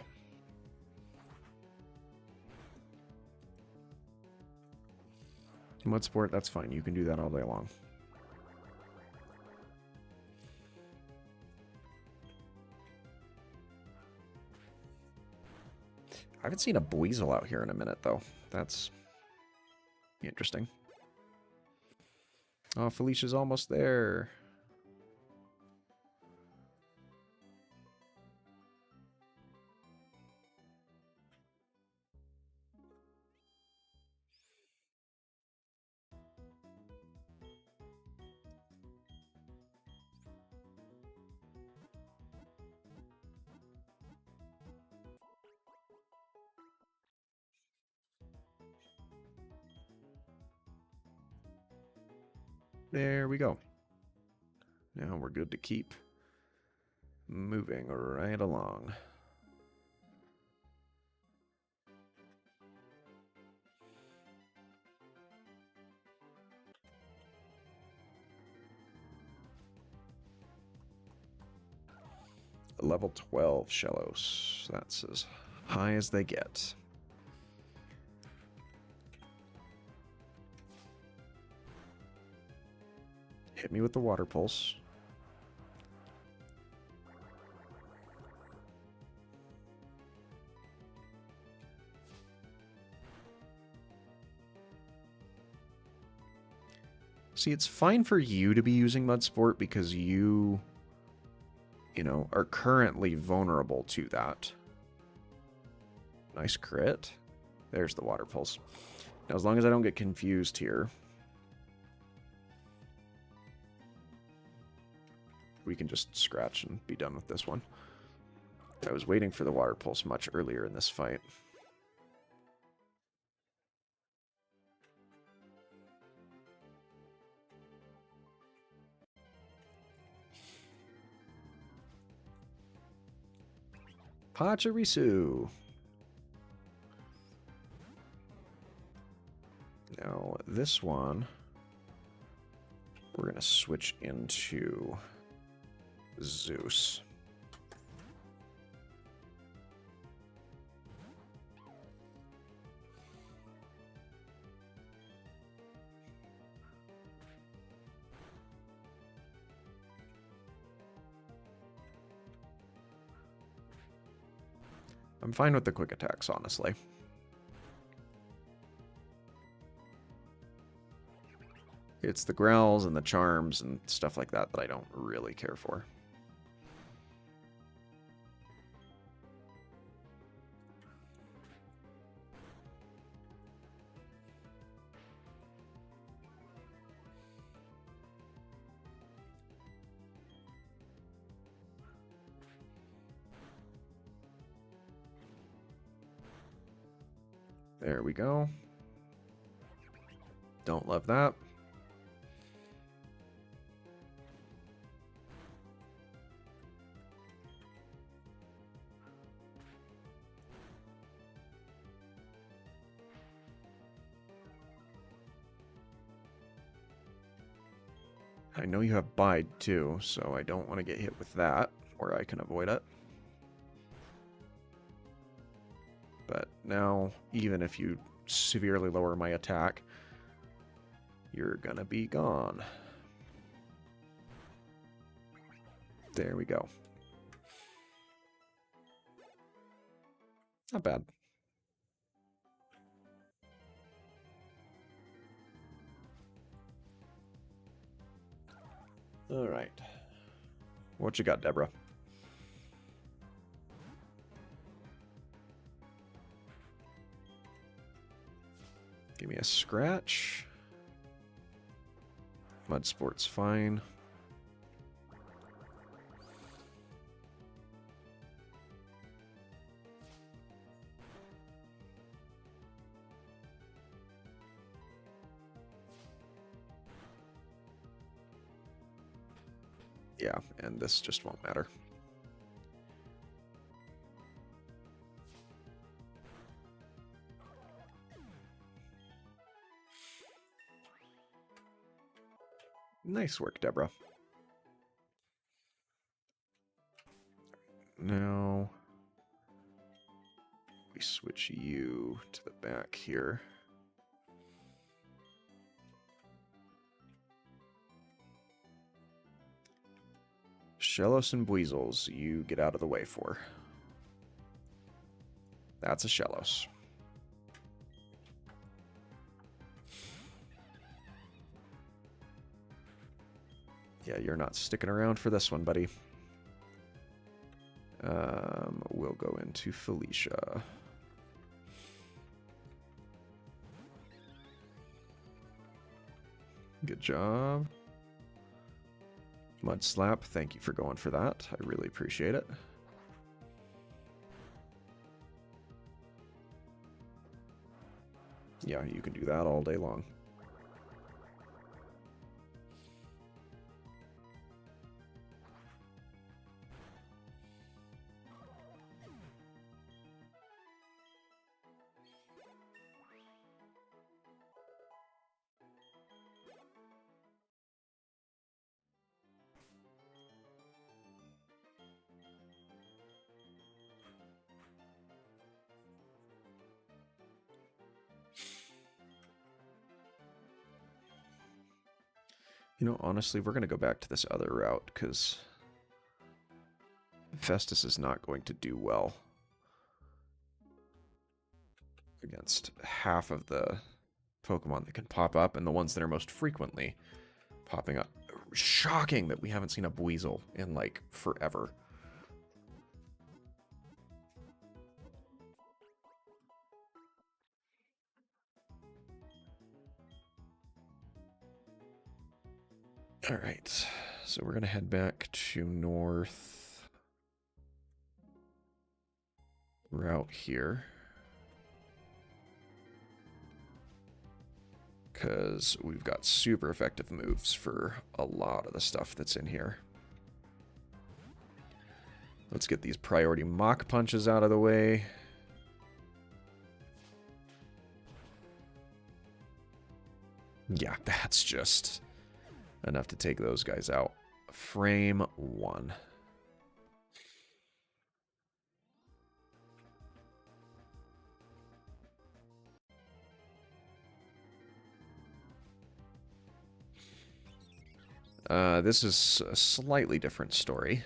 Mud sport, that's fine. You can do that all day long. I haven't seen a Buizel out here in a minute, though. That's interesting. Oh, Felicia's almost there. There we go. Now we're good to keep moving right along. level 12 Shellos. That's as high as they get. Hit me with the water pulse. See, it's fine for you to be using Mud Sport because you know, are currently vulnerable to that. Nice crit. There's the water pulse. Now, as long as I don't get confused here, we can just scratch and be done with this one. I was waiting for the water pulse much earlier in this fight. Pachirisu. Now, this one, we're going to switch into Zeus. I'm fine with the quick attacks, honestly. It's the growls and the charms and stuff like that that I don't really care for. There we go. Don't love that. I know you have Bide too, so I don't want to get hit with that, or I can avoid it. But now, even if you severely lower my attack, you're gonna be gone. There we go. Not bad. All right. What you got, Deborah? Give me a scratch. Mud Sport's fine. Yeah, and this just won't matter. Nice work, Deborah. Now, we switch you to the back here. Shellos and Buizels, you get out of the way for. That's a Shellos. Yeah, you're not sticking around for this one, buddy. We'll go into Felicia. Good job. Mud Slap, thank you for going for that. I really appreciate it. Yeah, you can do that all day long. You know, honestly, we're going to go back to this other route, because Festus is not going to do well against half of the Pokemon that can pop up, and the ones that are most frequently popping up. Shocking that we haven't seen a Buizel in, like, forever. Alright, so we're going to head back to north route here. Because we've got super effective moves for a lot of the stuff that's in here. Let's get these priority Mach Punches out of the way. Yeah, that's just enough to take those guys out. Frame 1. This is a slightly different story.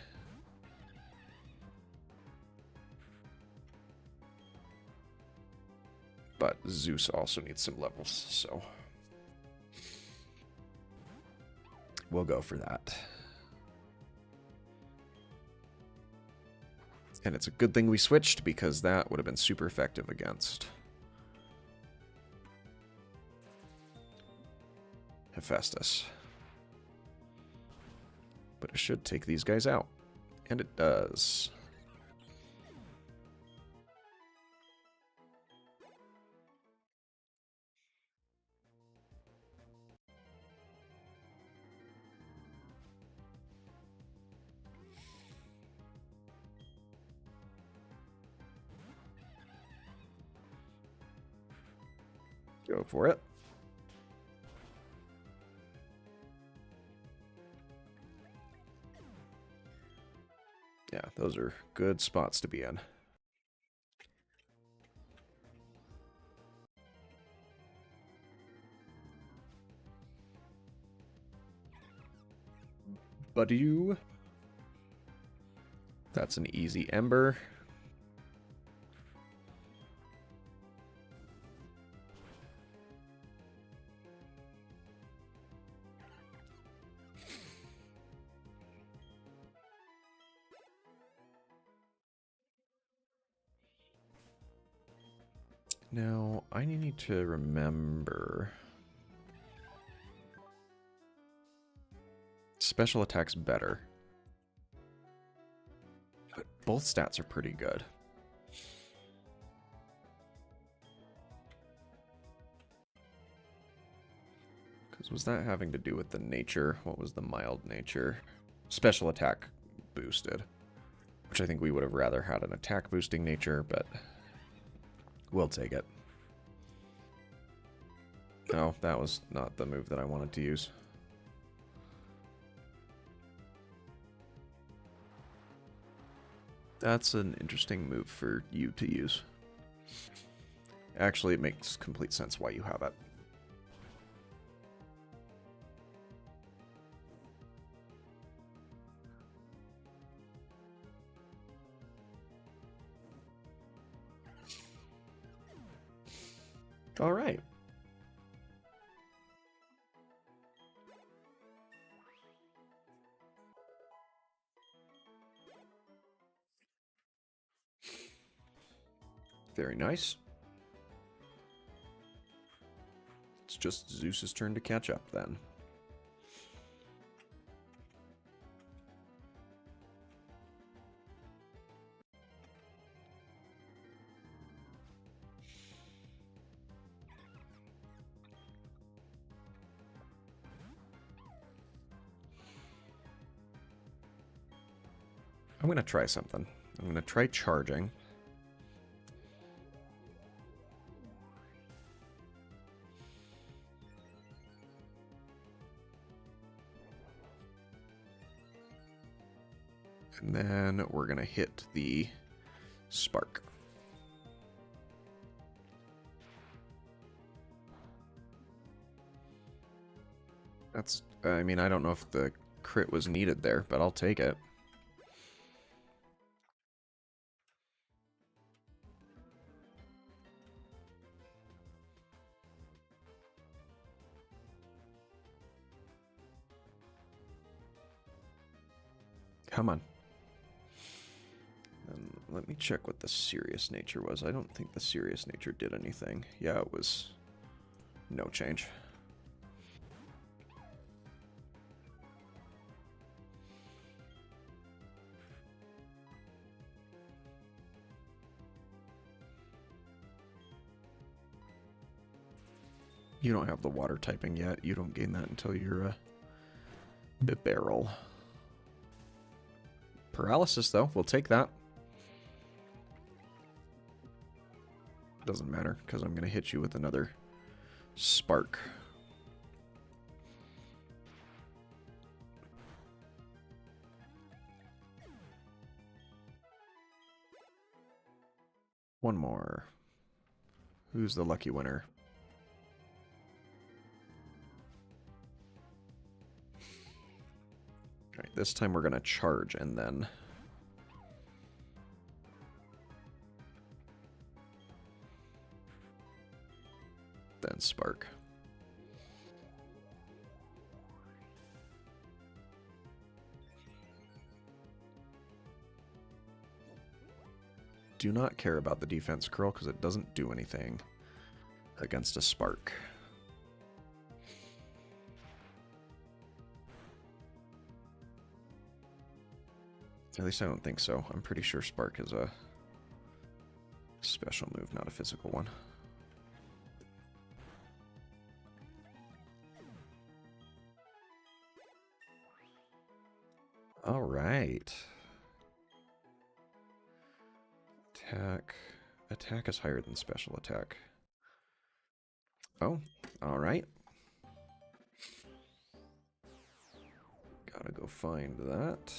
But Zeus also needs some levels, so we'll go for that. And it's a good thing we switched, because that would have been super effective against Hephaestus. But it should take these guys out. And it does. Go for it. Yeah, those are good spots to be in. Buddy. That's an easy Ember. Now, I need to remember... Special attack's better. But both stats are pretty good. Because was that having to do with the nature? What was the mild nature? Special attack boosted. Which I think we would have rather had an attack boosting nature, but we'll take it. No, that was not the move that I wanted to use. That's an interesting move for you to use. Actually, it makes complete sense why you have it. All right. Very nice. It's just Zeus's turn to catch up then. I'm going to try something. I'm going to try charging. And then we're going to hit the spark. That's, I mean, I don't know if the crit was needed there, but I'll take it. Come on. And let me check what the serious nature was. I don't think the serious nature did anything. Yeah, it was no change. You don't have the water typing yet. You don't gain that until you're a barrel. Paralysis, though. We'll take that. Doesn't matter, because I'm going to hit you with another spark. One more. Who's the lucky winner? Alright, this time we're going to charge and then spark. Do not care about the defense curl because it doesn't do anything against a spark. At least I don't think so. I'm pretty sure spark is a special move, not a physical one. All right. Attack. Attack is higher than special attack. Oh, all right. Gotta go find that.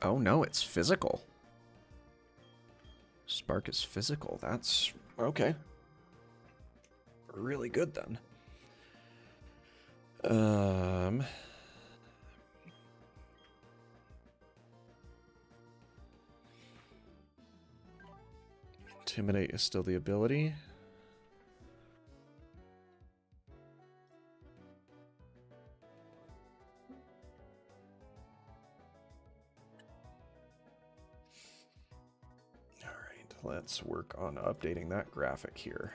Oh no, it's physical. Spark is physical. That's okay. Really good then. Intimidate is still the ability. All right, let's work on updating that graphic here.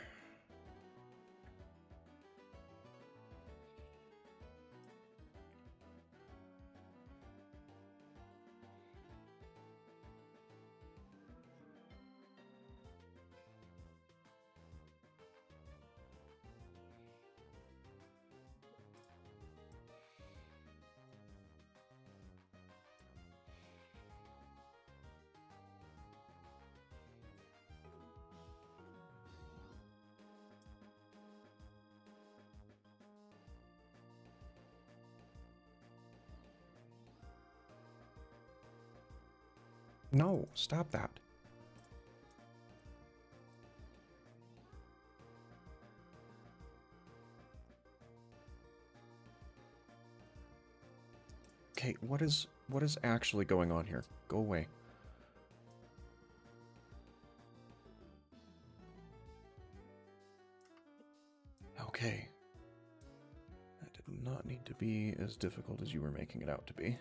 No, stop that. Okay, what is actually going on here? Go away. Okay. That did not need to be as difficult as you were making it out to be.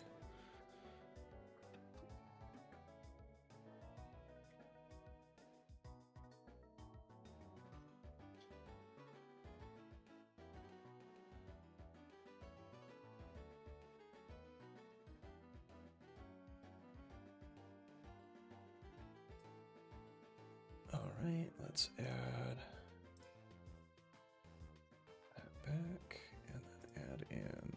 Alright, let's add that back and then add in.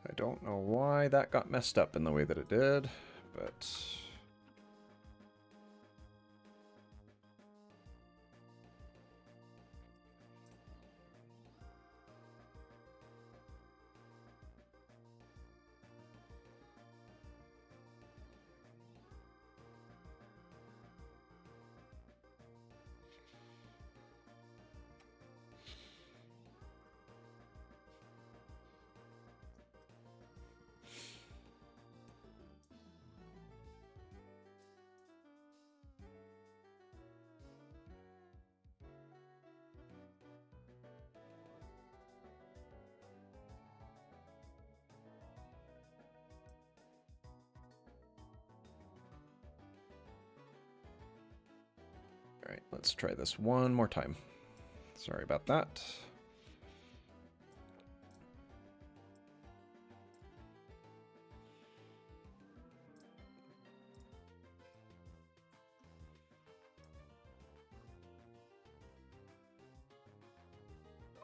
I don't know why that got messed up in the way that it did, but... Alright, let's try this one more time. Sorry about that.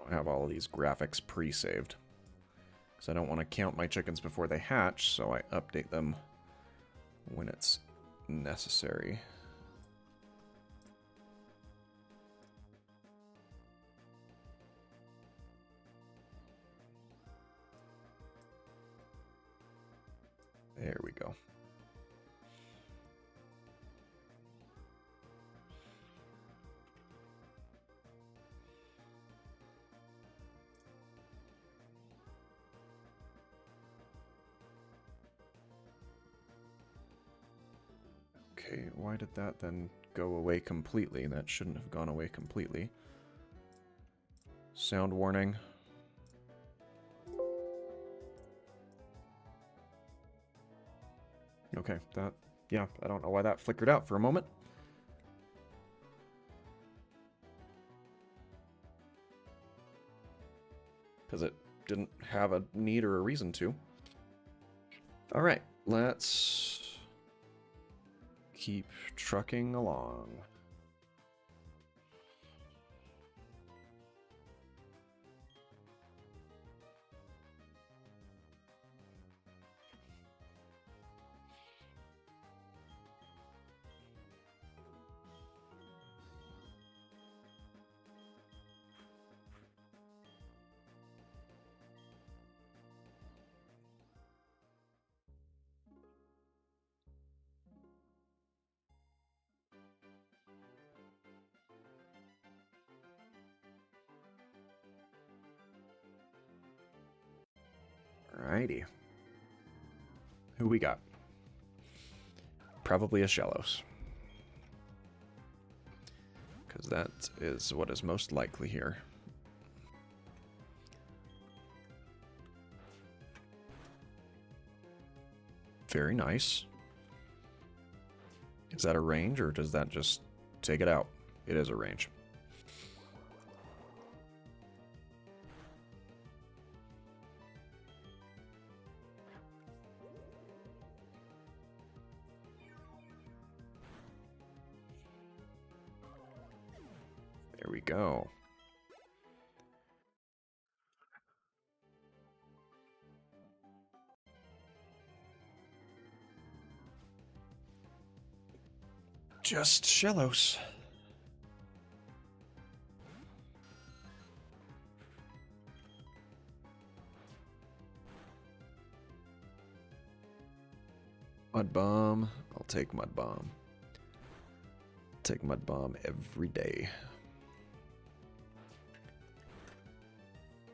I have all of these graphics pre-saved, because I don't want to count my chickens before they hatch, so I update them when it's necessary. There we go. Okay, why did that then go away completely? That shouldn't have gone away completely. Sound warning. Okay, that, yeah, I don't know why that flickered out for a moment. Because it didn't have a need or a reason to. Alright, let's keep trucking along. Alrighty. Who we got? Probably a Shellos. Because that is what is most likely here. Very nice. Is that a range, or does that just take it out? It is a range. we go. Just Shellos. Mud Bomb. I'll take Mud Bomb. Take Mud Bomb every day.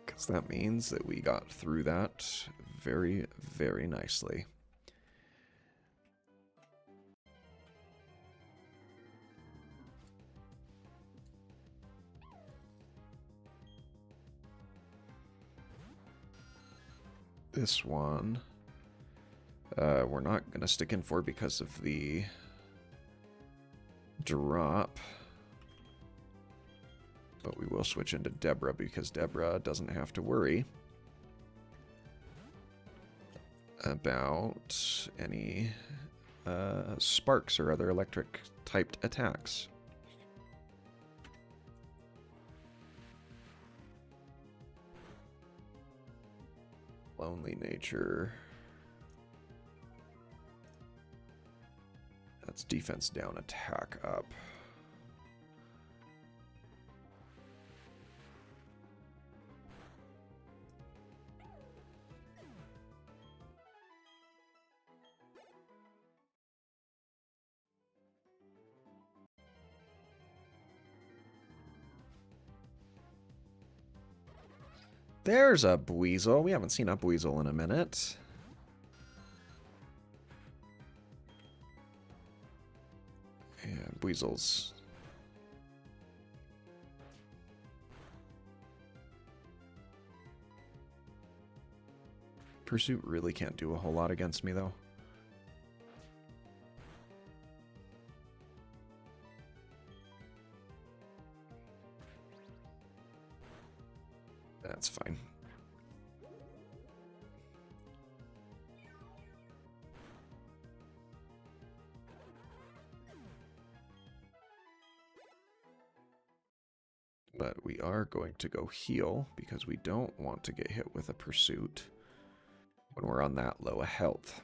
Because that means that we got through that very, very nicely. This one, we're not going to stick in for because of the drop. But we will switch into Deborah because Deborah doesn't have to worry about any sparks or other electric-typed attacks. Lonely Nature. That's defense down, attack up. There's a Buizel. We haven't seen a Buizel in a minute. And Buizel's... Pursuit really can't do a whole lot against me, though. That's fine. But we are going to go heal because we don't want to get hit with a pursuit when we're on that low a health.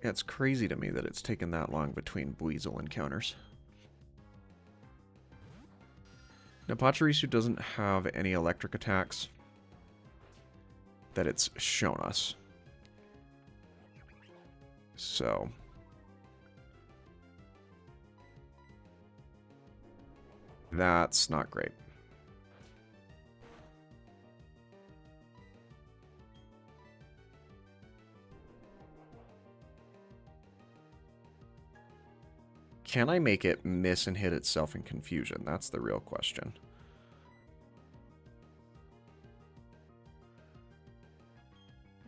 Yeah, it's crazy to me that it's taken that long between Buizel encounters. Now, Pachirisu doesn't have any electric attacks that it's shown us. So... that's not great. Can I make it miss and hit itself in confusion? That's the real question.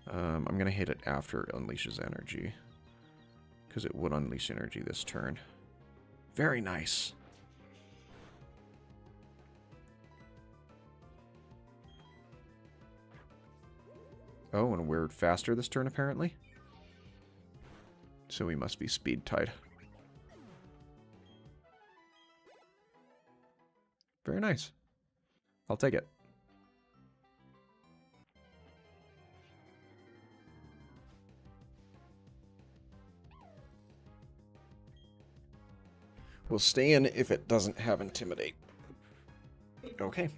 I'm going to hit it after it unleashes energy, because it would unleash energy this turn. Very nice. Oh, and we're faster this turn, apparently. So we must be speed tied. Very nice. I'll take it. We'll stay in if it doesn't have Intimidate. Okay.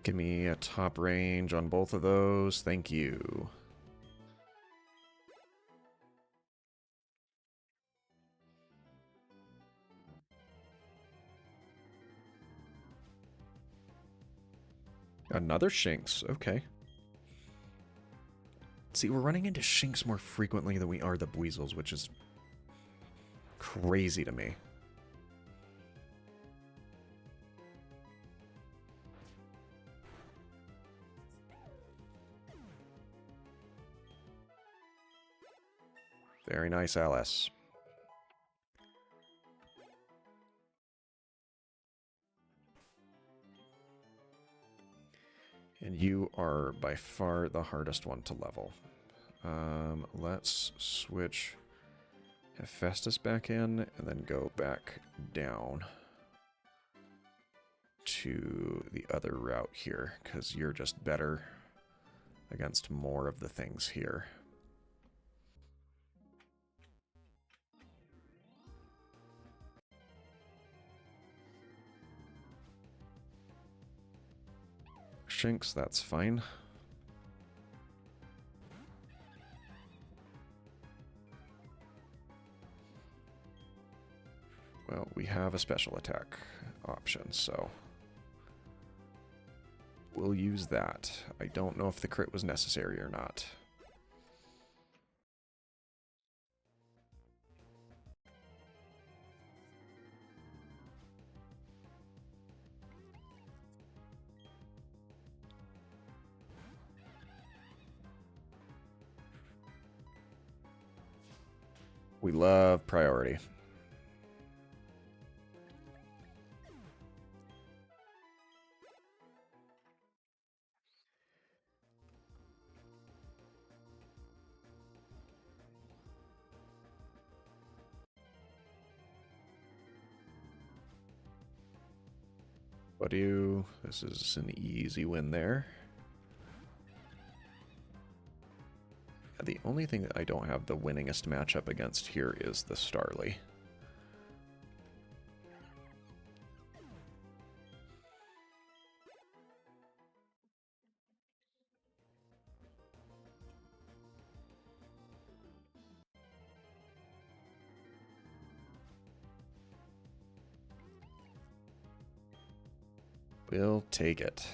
Give me a top range on both of those. Thank you. Another Shinx. Okay. See, we're running into Shinx more frequently than we are the Buizels, which is crazy to me. Very nice, Alice. And you are by far the hardest one to level. Let's switch Hephaestus back in and then go back down to the other route here, because you're just better against more of the things here. Shinx, that's fine. Well, we have a special attack option, so we'll use that. I don't know if the crit was necessary or not. We love priority. This is an easy win there. The only thing that I don't have the winningest matchup against here is the Starly. We'll take it.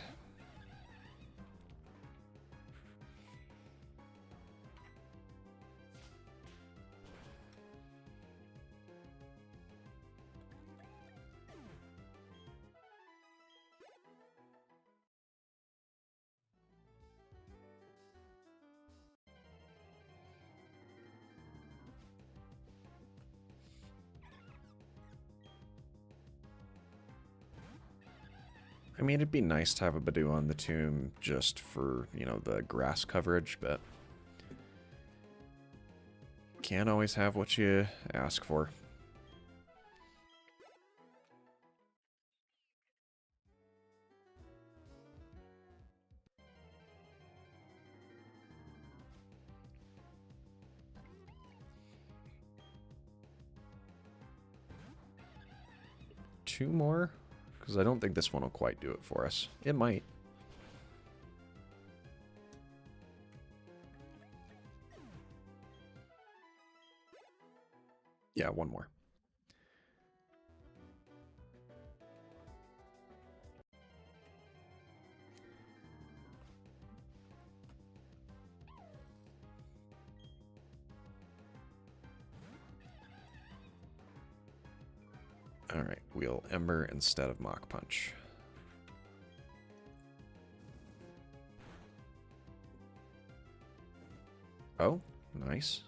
I mean, it'd be nice to have a Badoo on the tomb just for, you know, the grass coverage, but can't always have what you ask for. Two more? Because I don't think this one will quite do it for us. It might. Yeah, one more. Alright, we'll Ember instead of Mach Punch. Oh, nice.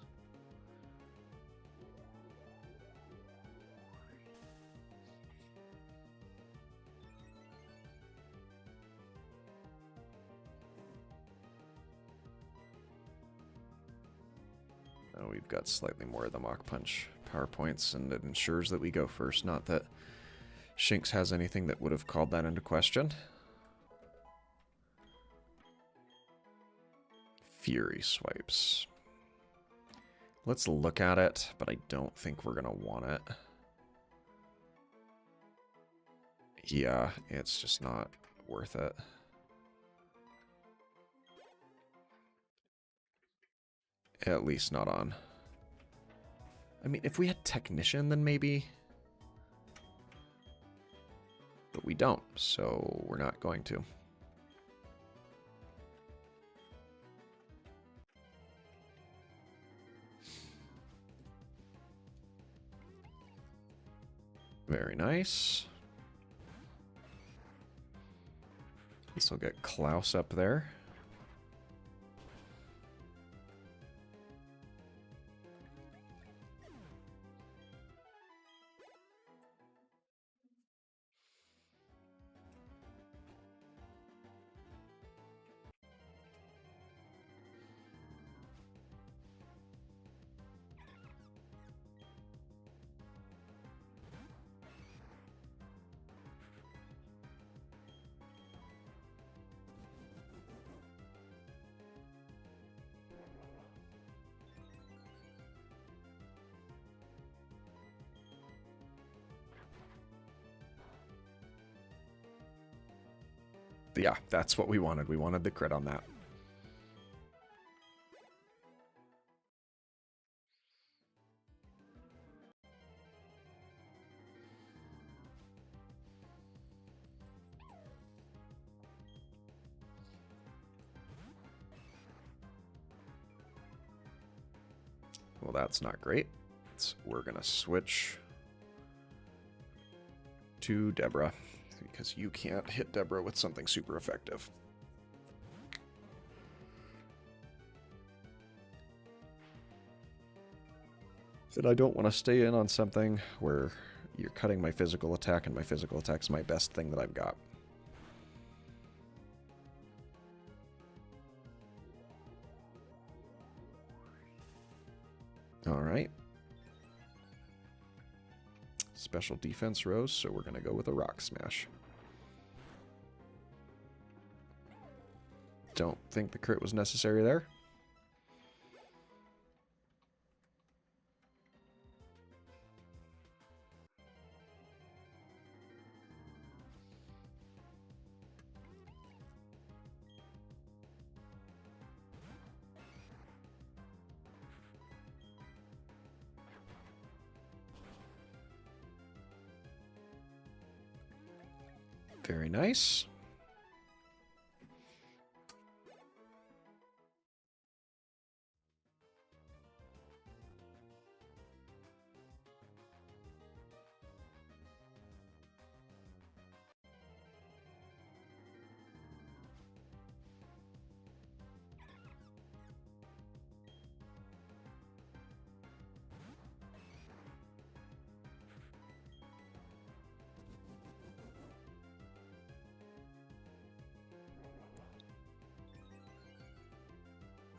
Oh, we've got slightly more of the Mach Punch power points, and it ensures that we go first. Not that Shinx has anything that would have called that into question. Fury swipes. Let's look at it, but I don't think we're going to want it. Yeah, it's just not worth it. At least not on. I mean, if we had Technician, then maybe. But we don't, so we're not going to. Very nice. This will get Klaus up there. Yeah, that's what we wanted. We wanted the crit on that. Well, that's not great. We're going to switch to Deborah, because you can't hit Deborah with something super effective. And I don't want to stay in on something where you're cutting my physical attack, and my physical attack's my best thing that I've got. Alright. Special defense rose, so we're going to go with a Rock Smash. Don't think the crit was necessary there. Very nice.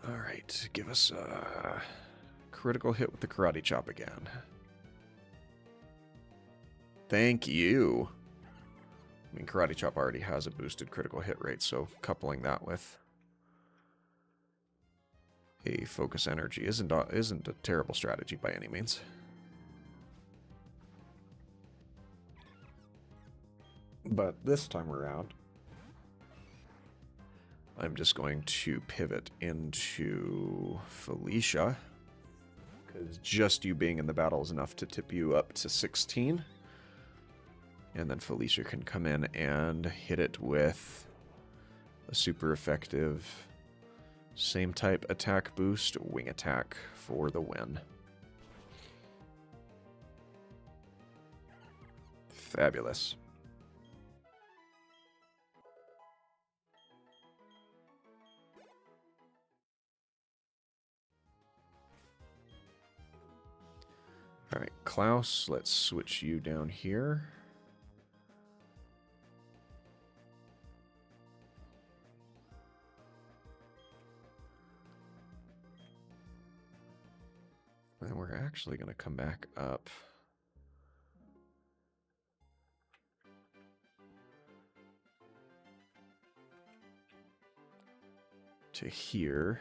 Alright, give us a critical hit with the Karate Chop again. Thank you. I mean, Karate Chop already has a boosted critical hit rate, so coupling that with a focus energy isn't a terrible strategy by any means. But this time around, I'm just going to pivot into Felicia, because just you being in the battle is enough to tip you up to 16. And then Felicia can come in and hit it with a super effective same type attack boost, wing attack for the win. Fabulous. All right, Klaus, let's switch you down here. And we're actually going to come back up to here.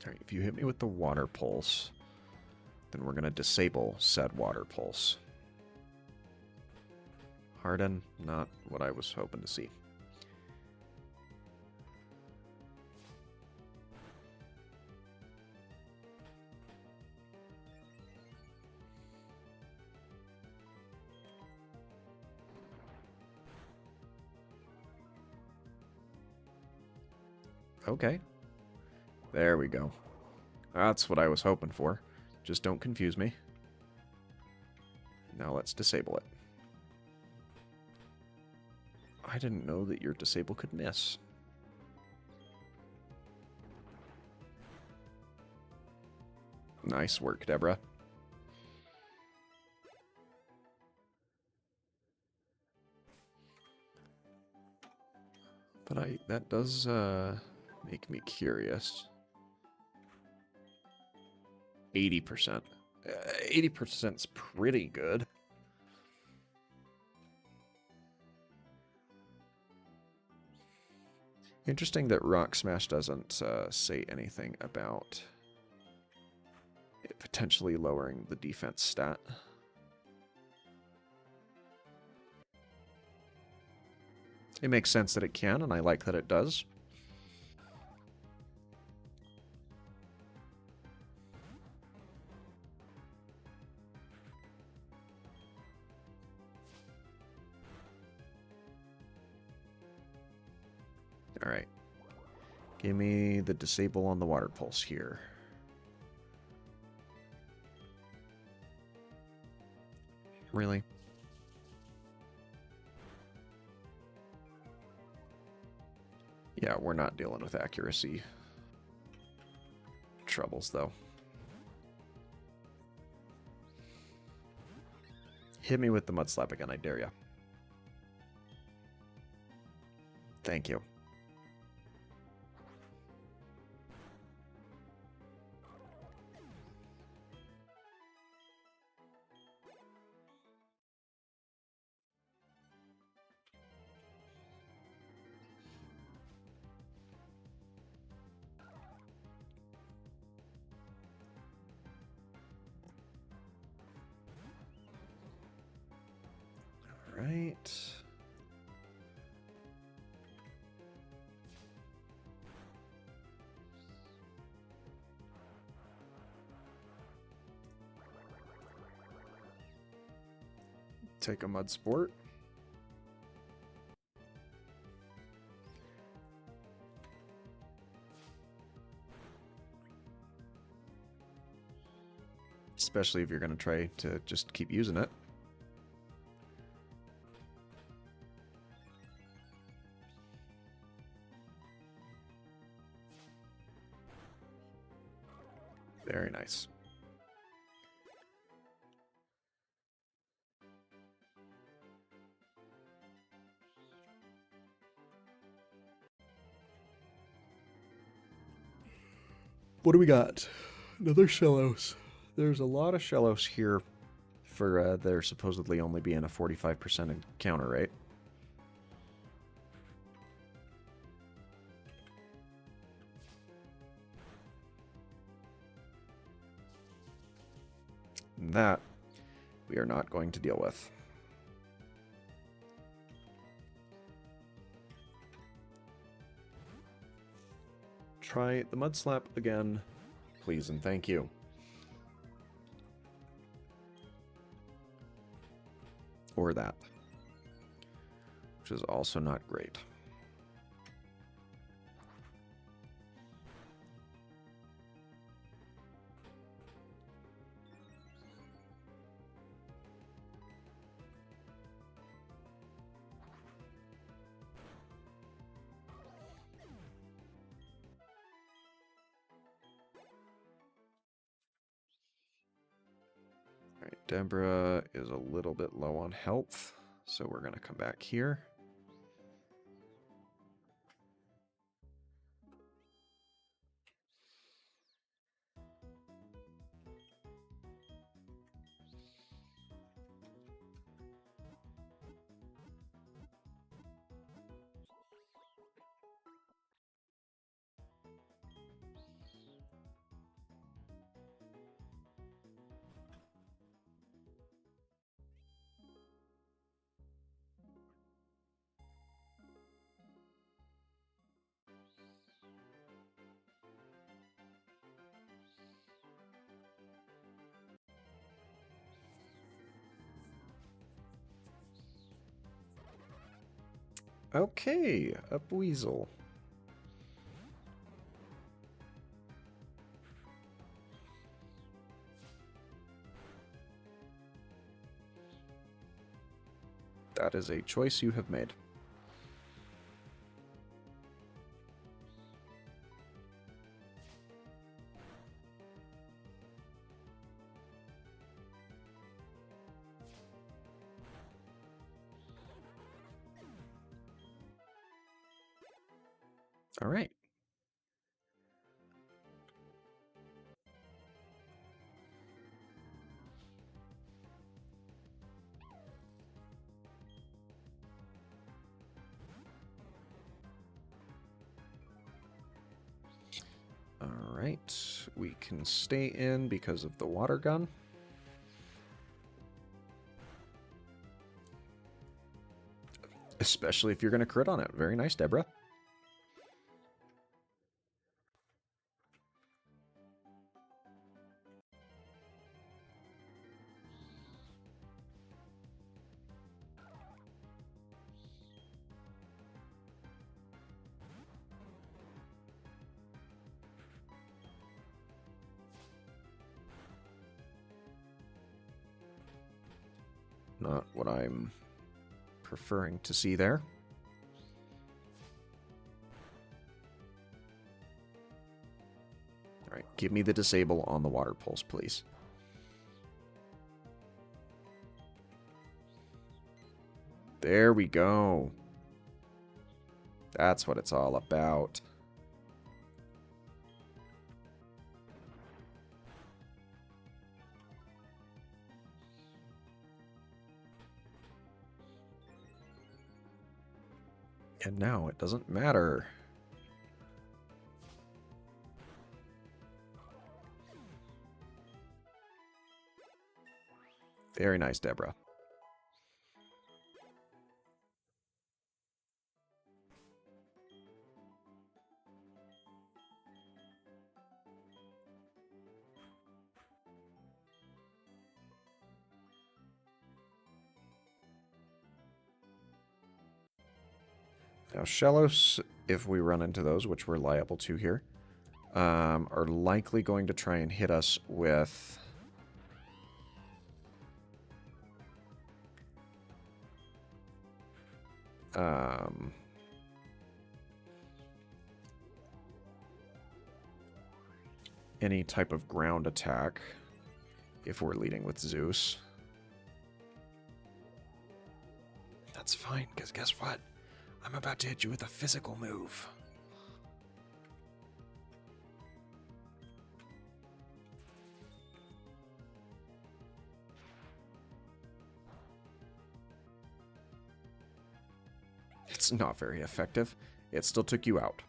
Alright, if you hit me with the water pulse, then we're going to disable said water pulse. Harden, not what I was hoping to see. Okay. There we go. That's what I was hoping for. Just don't confuse me. Now let's disable it. I didn't know that your disable could miss. Nice work, Deborah. But that does make me curious. 80%. 80% is pretty good. Interesting that Rock Smash doesn't say anything about it potentially lowering the defense stat. It makes sense that it can, and I like that it does. Alright. Give me the disable on the water pulse here. Really? Yeah, we're not dealing with accuracy troubles, though. Hit me with the mud slap again, I dare ya. Thank you. Right. Take a mud sport. Especially if you're going to try to just keep using it. Very nice. What do we got? Another Shellos. There's a lot of Shellos here for there supposedly only being a 45% encounter rate. That we are not going to deal with. Try the mud slap again, please and thank you. Or that, which is also not great. All right, Deborah is a little bit low on health, so we're going to come back here. Okay, a weasel. That is a choice you have made. All right. All right. We can stay in because of the water gun. Especially if you're going to crit on it. Very nice, Deborah. Not what I'm preferring to see there. All right, give me the disable on the water pulse, please. There we go. That's what it's all about. And now it doesn't matter. Very nice, Deborah. Now, Shellos, if we run into those, which we're liable to here, are likely going to try and hit us with... any type of ground attack if we're leading with Zeus. That's fine, because guess what? I'm about to hit you with a physical move. It's not very effective. It still took you out.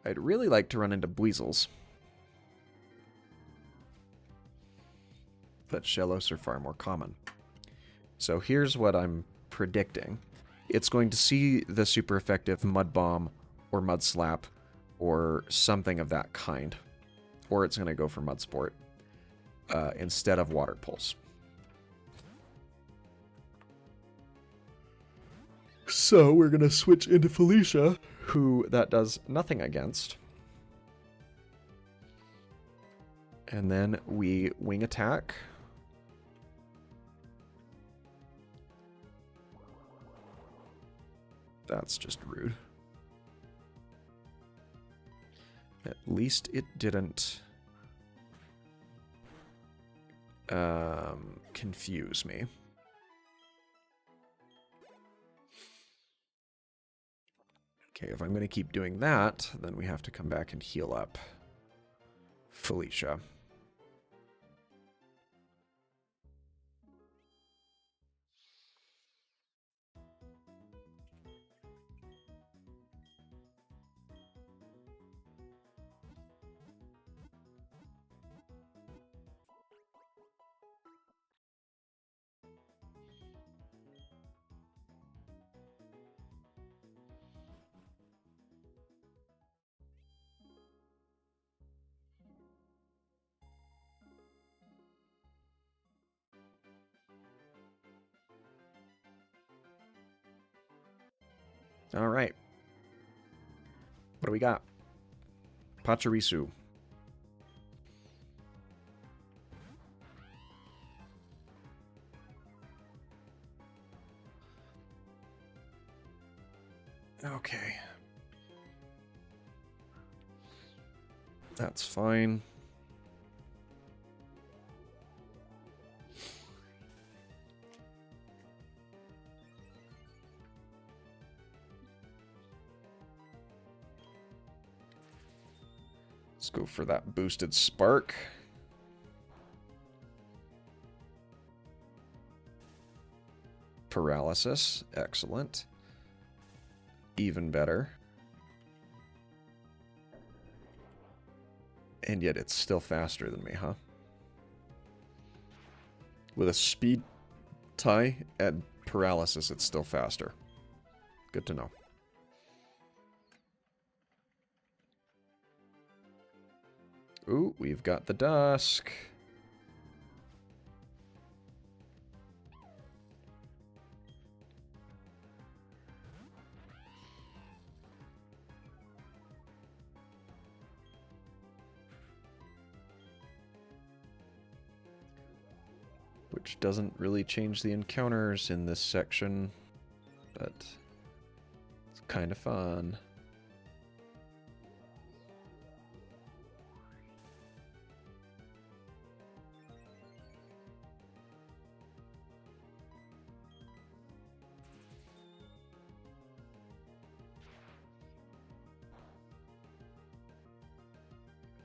I'd really like to run into Buizels. But Shellos are far more common. So here's what I'm predicting. It's going to see the super effective Mud Bomb or Mud Slap or something of that kind. Or it's going to go for Mud Sport instead of Water Pulse. So we're going to switch into Felicia, who that does nothing against. And then we wing attack. That's just rude. At least it didn't confuse me. Okay, if I'm going to keep doing that, then we have to come back and heal up Felicia. All right. What do we got? Pachirisu. Okay. That's fine. Let's go for that boosted spark. Paralysis. Excellent. Even better. And yet it's still faster than me, huh? With a speed tie and paralysis, it's still faster. Good to know. Ooh, we've got the Dusk. Which doesn't really change the encounters in this section, but it's kind of fun.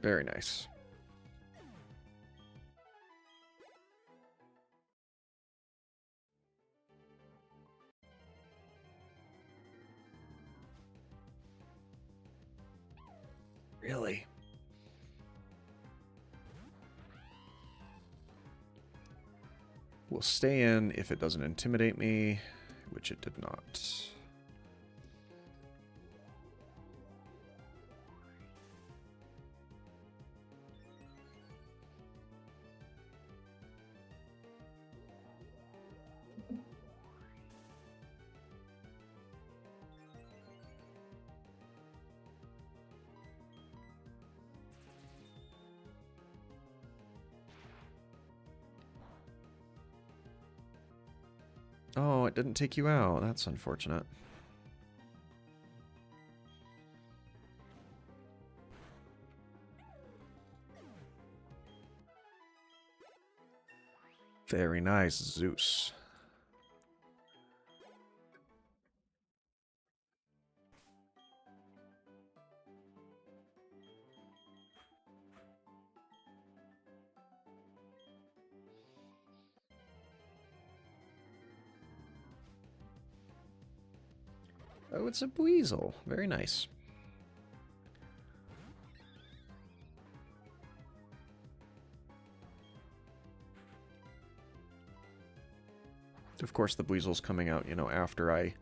Very nice. Really? We'll stay in if it doesn't intimidate me, which it did not. Oh, it didn't take you out. That's unfortunate. Very nice, Zeus. Oh, it's a Buizel. Very nice. Of course, the Buizel's coming out, you know, after I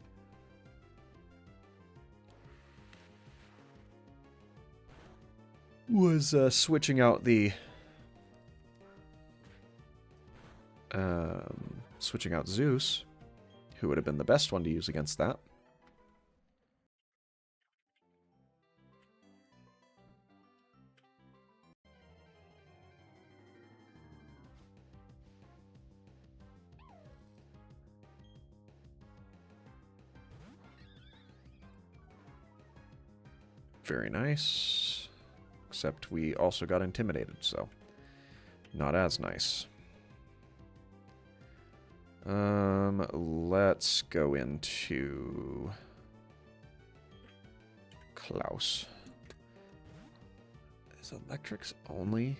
was switching out the switching out Zeus, who would have been the best one to use against that. Very nice. Except we also got intimidated, so not as nice. Let's go into Klaus. Is electrics only?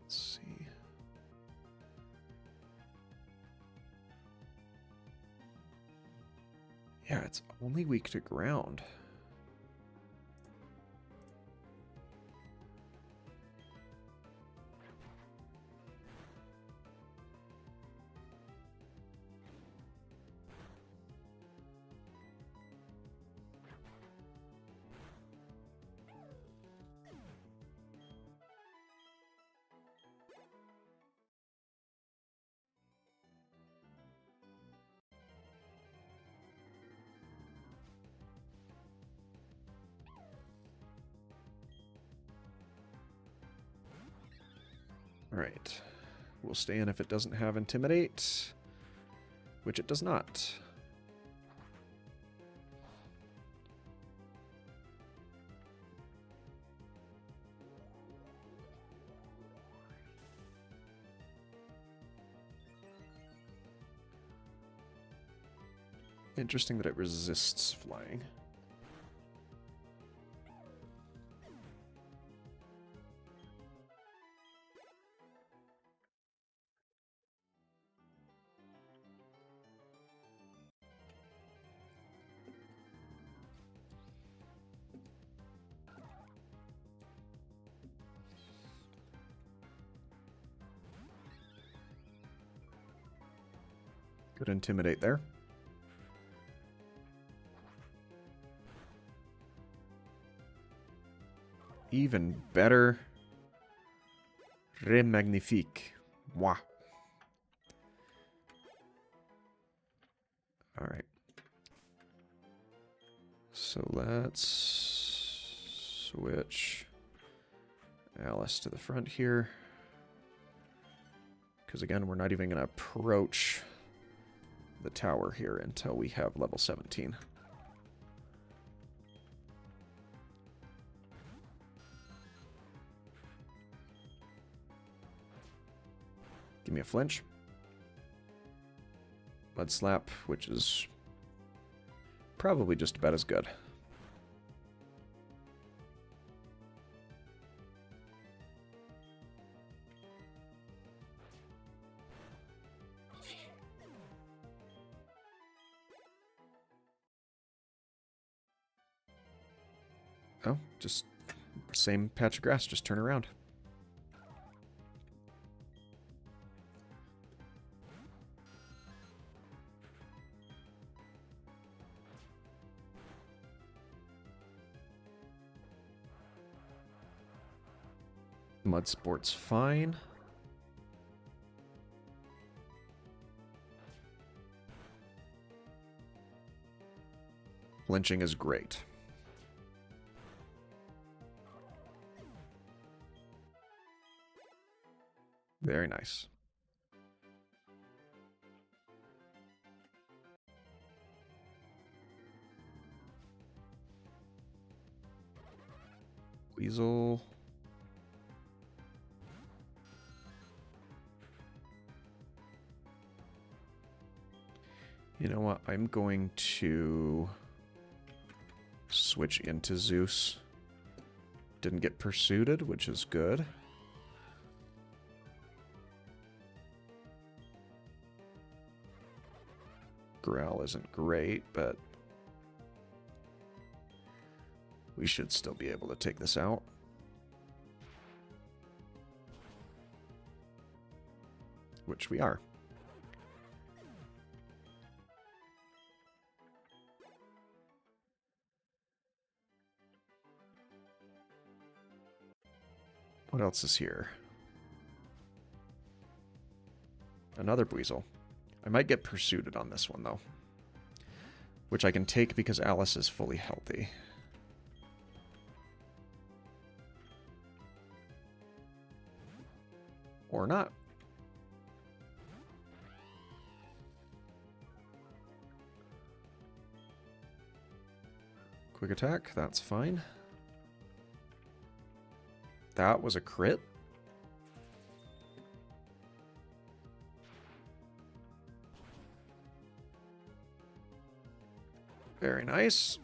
Let's see. Yeah, it's only weak to ground. Alright. We'll stay in if it doesn't have Intimidate, which it does not. Interesting that it resists flying. Good Intimidate there. Even better. Re magnifique. Moi. Alright. So let's switch Alice to the front here. Because again, we're not even going to approach the tower here until we have level 17. Give me a flinch. Mud Slap, which is probably just about as good. Oh, just same patch of grass, just turn around. Mud Sport's fine. Lynching is great. Very nice. Weasel. You know what? I'm going to switch into Zeus. Didn't get pursued, which is good. Growl isn't great, but we should still be able to take this out. Which we are. What else is here? Another Buizel. I might get pursued on this one, though. Which I can take because Alice is fully healthy. Or not. Quick attack, that's fine. That was a crit. Very nice.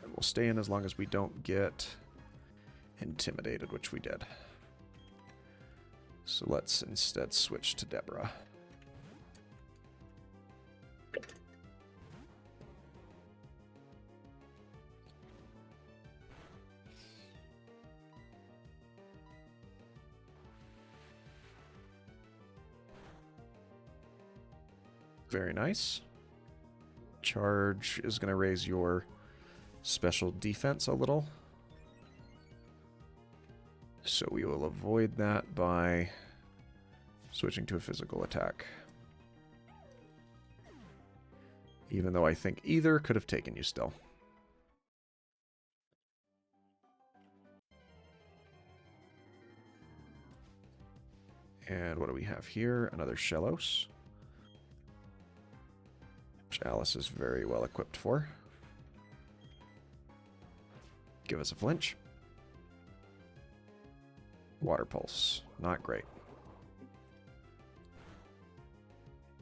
And we'll stay in as long as we don't get intimidated, which we did. So let's instead switch to Deborah. Very nice. Charge is going to raise your special defense a little. so we will avoid that by switching to a physical attack. Even though I think either could have taken you still. And what do we have here? Another Shellos, which Alice is very well equipped for. Give us a flinch. Water Pulse. Not great.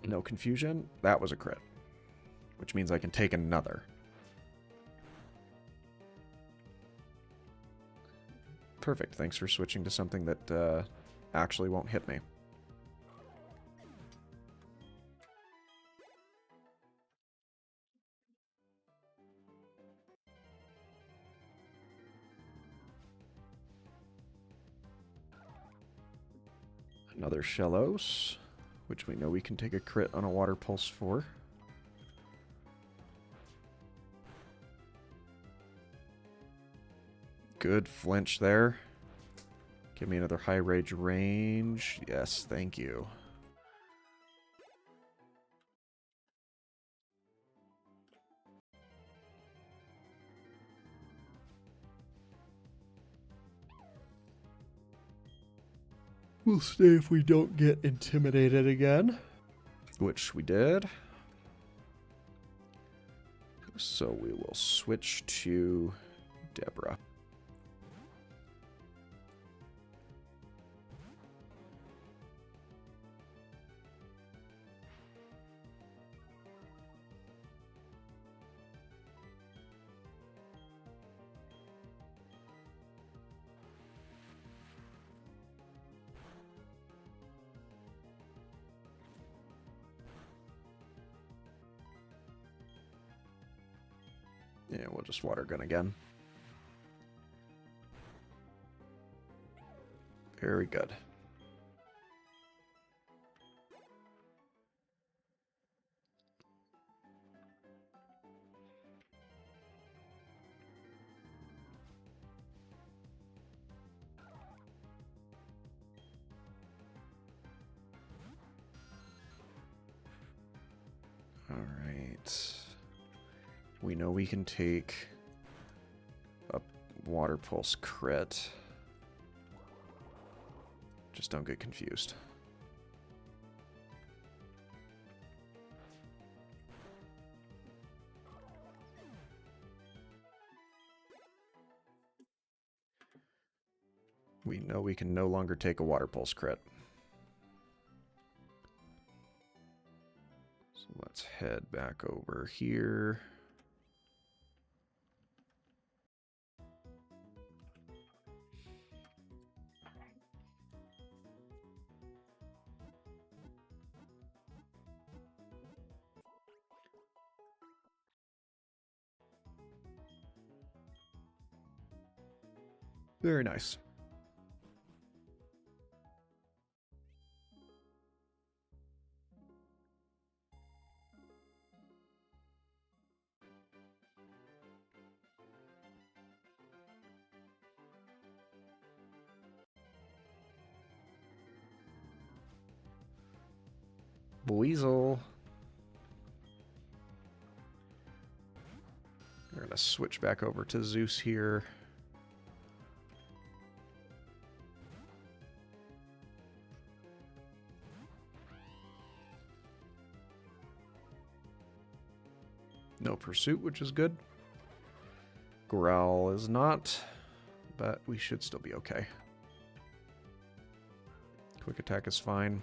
No confusion. That was a crit. Which means I can take another. Perfect. Thanks for switching to something that actually won't hit me. Another Shellos, which we know we can take a crit on a Water Pulse for. Good flinch there. Give me another high rage range. Yes, thank you. We'll stay if we don't get intimidated again. Which we did. So we will switch to Deborah. Yeah, we'll just water gun again. Very good. All right. We know we can take a Water Pulse crit. Just don't get confused. We know we can no longer take a Water Pulse crit. So let's head back over here. Very nice. Weasel. We're going to switch back over to Zeus here. No pursuit, which is good. Growl is not, but we should still be okay. Quick attack is fine.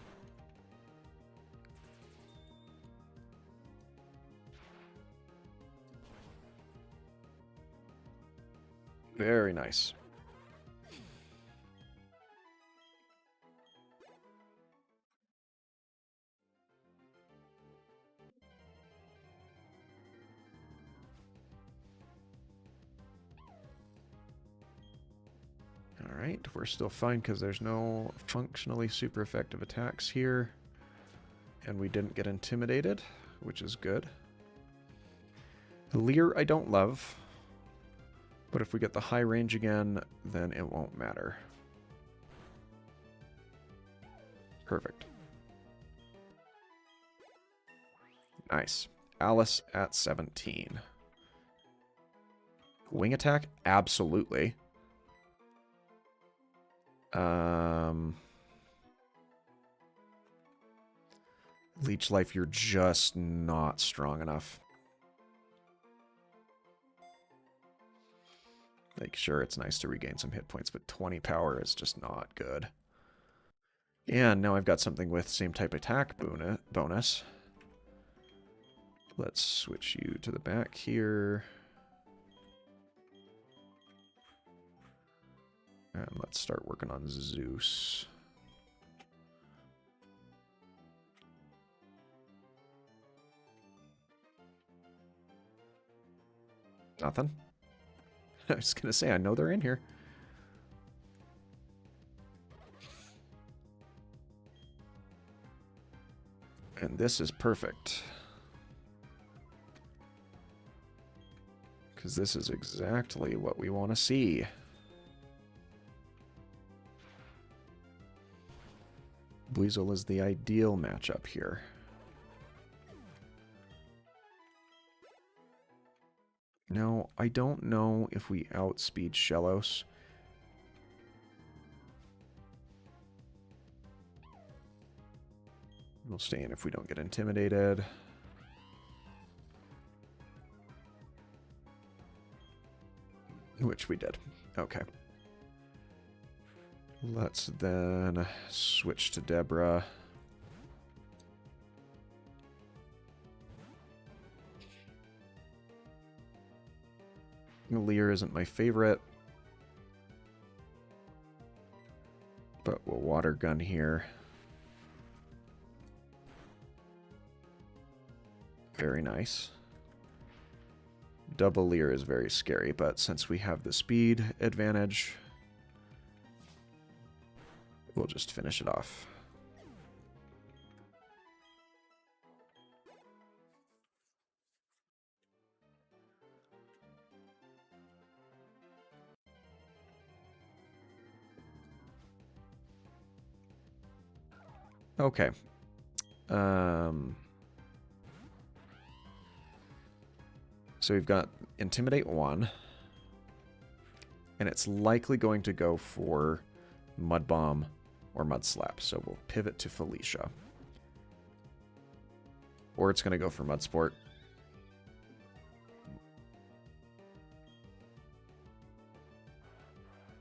Very nice. Alright, we're still fine because there's no functionally super effective attacks here. And we didn't get intimidated, which is good. Leer I don't love. But if we get the high range again, then it won't matter. Perfect. Nice. Alice at 17. Wing attack? Absolutely. Leech life, you're just not strong enough. Like, sure, it's nice to regain some hit points, but 20 power is just not good. And now I've got something with same type attack bonus. Let's switch you to the back here. And let's start working on Zeus. Nothing. I was going to say, I know they're in here. And this is perfect. Because this is exactly what we want to see. Buizel is the ideal matchup here. No, I don't know if we outspeed Shellos. We'll stay in if we don't get intimidated. Which we did. Okay. Let's then switch to Deborah. Lear isn't my favorite, but we'll water gun here. Very nice. Double Lear is very scary, but since we have the speed advantage, we'll just finish it off. Okay. So we've got Intimidate 1. And it's likely going to go for Mud Bomb or Mud Slap. So we'll pivot to Felicia. Or it's going to go for Mud Sport.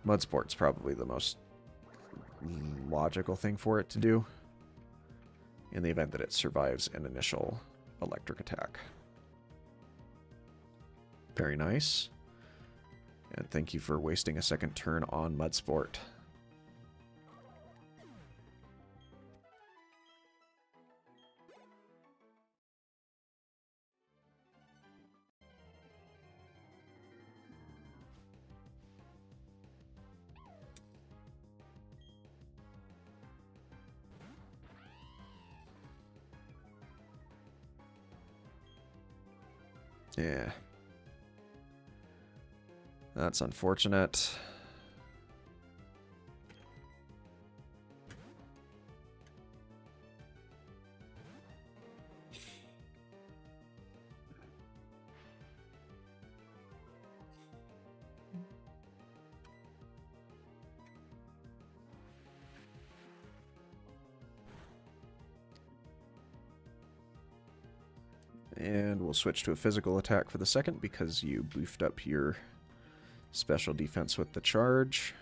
Mud Sport's probably the most logical thing for it to do in the event that it survives an initial electric attack. Very nice. And thank you for wasting a second turn on Mud Sport. Yeah. That's unfortunate. And we'll switch to a physical attack for the second because you boofed up your special defense with the charge.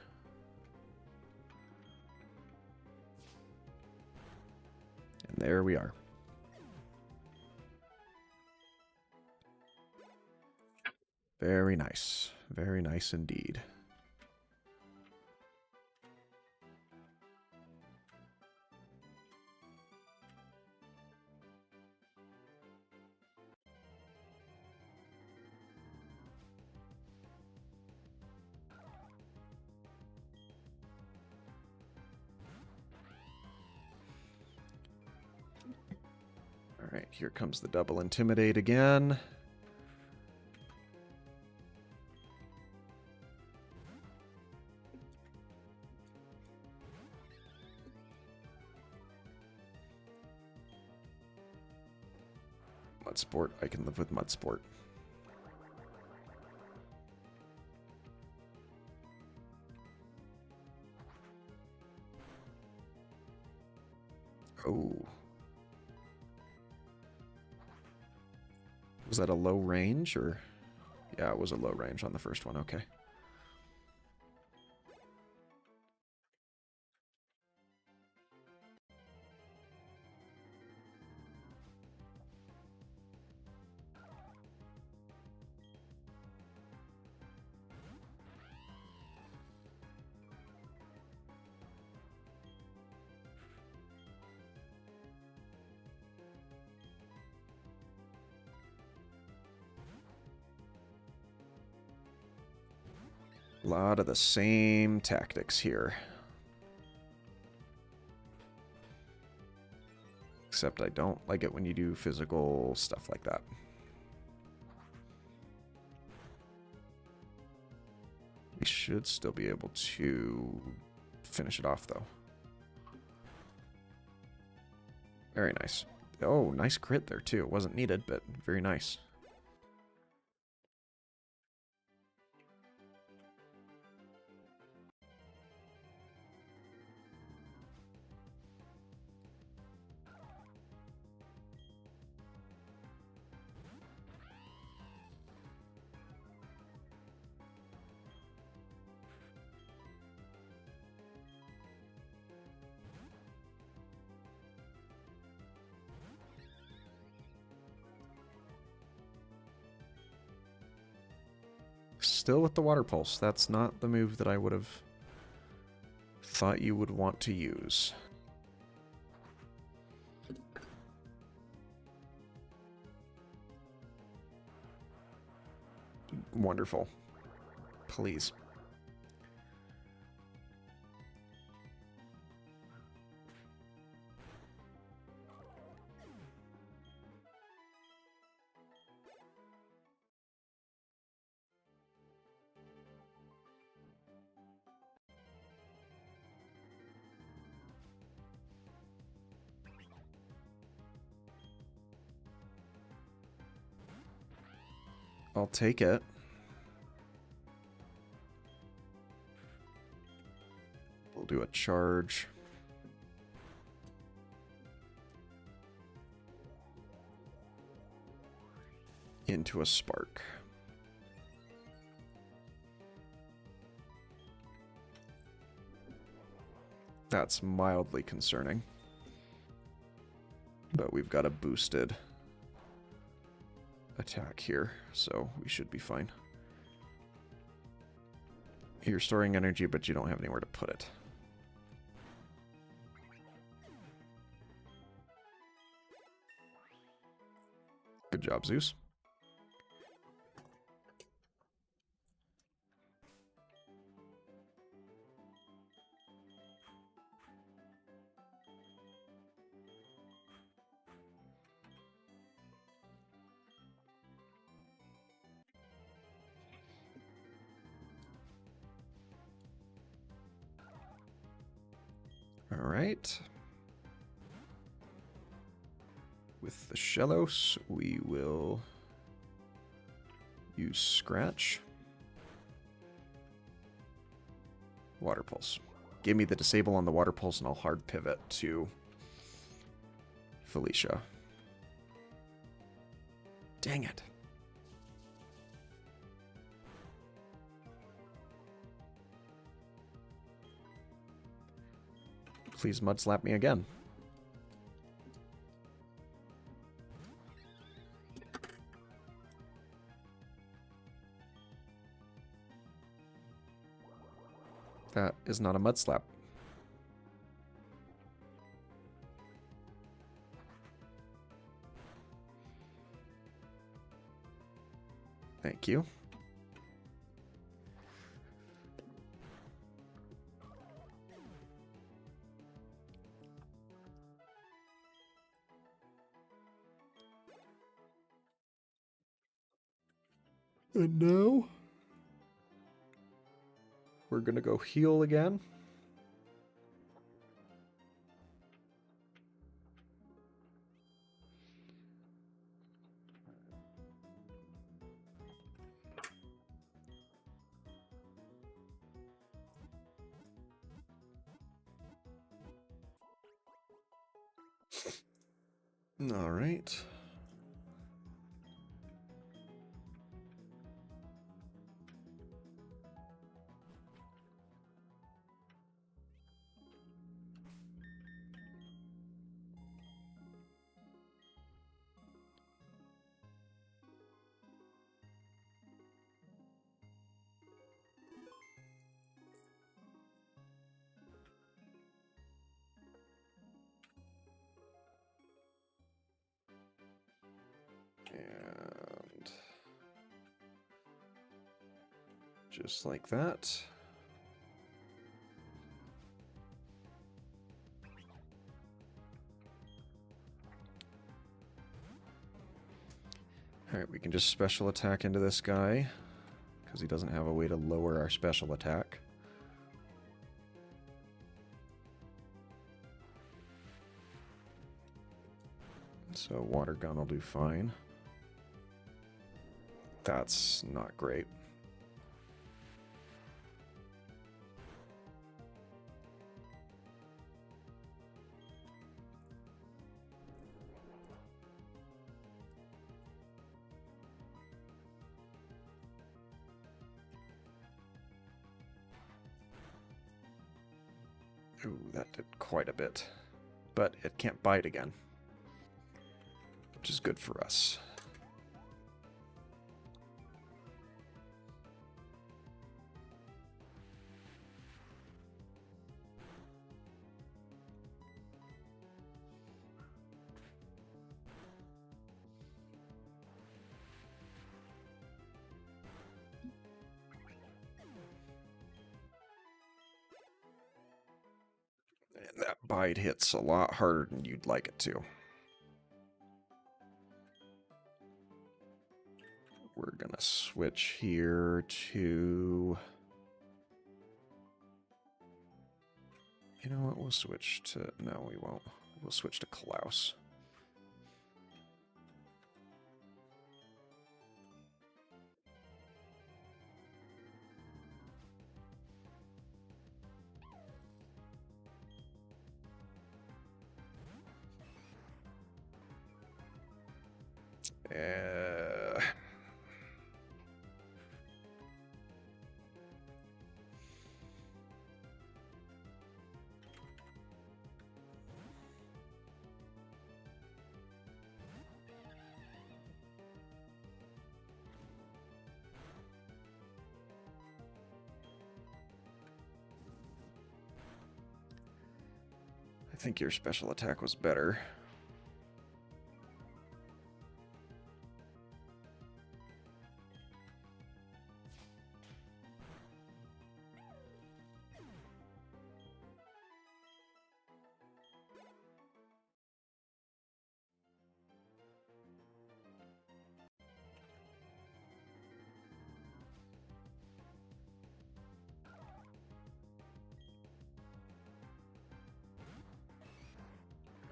And there we are. Very nice. Very nice indeed. Alright, here comes the double Intimidate again. Mud Sport. I can live with Mud Sport. Oh. Was that a low range or? Yeah, it was a low range on the first one. Okay. A lot of the same tactics here. Except I don't like it when you do physical stuff like that. We should still be able to finish it off, though. Very nice. Oh, nice crit there, too. It wasn't needed, but very nice. Still with the Water Pulse. That's not the move that I would have thought you would want to use. Wonderful. Please. I'll take it. We'll do a charge. Into a spark. That's mildly concerning. But we've got a boosted attack here, so we should be fine. You're storing energy, but you don't have anywhere to put it. Good job, Zeus. All right. With the Shellos, we will use Scratch. Water Pulse. Give me the disable on the Water Pulse and I'll hard pivot to Felicia. Dang it. Please mud slap me again. That is not a mud slap. Thank you. And now we're gonna go heal again. All right. And just like that. Alright, we can just special attack into this guy, because he doesn't have a way to lower our special attack. So water gun will do fine. That's not great. Ooh, that did quite a bit. But it can't bite again, which is good for us. And that bite hits a lot harder than you'd like it to. We're gonna switch here to... You know what, we'll switch to... No, we won't. We'll switch to Klaus. I think your special attack was better.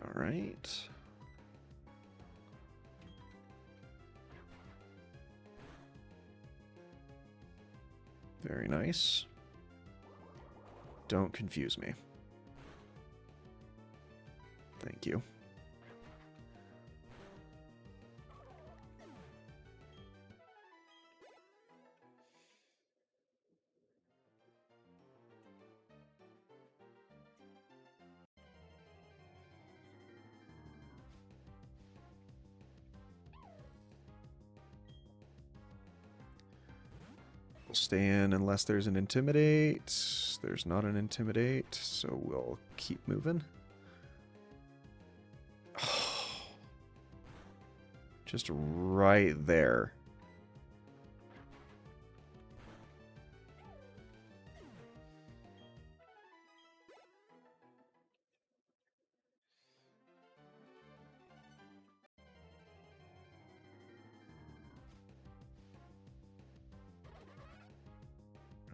All right. Very nice. Don't confuse me. Thank you. We'll stay in unless there's an intimidate. There's not an intimidate, so we'll keep moving. Just right there.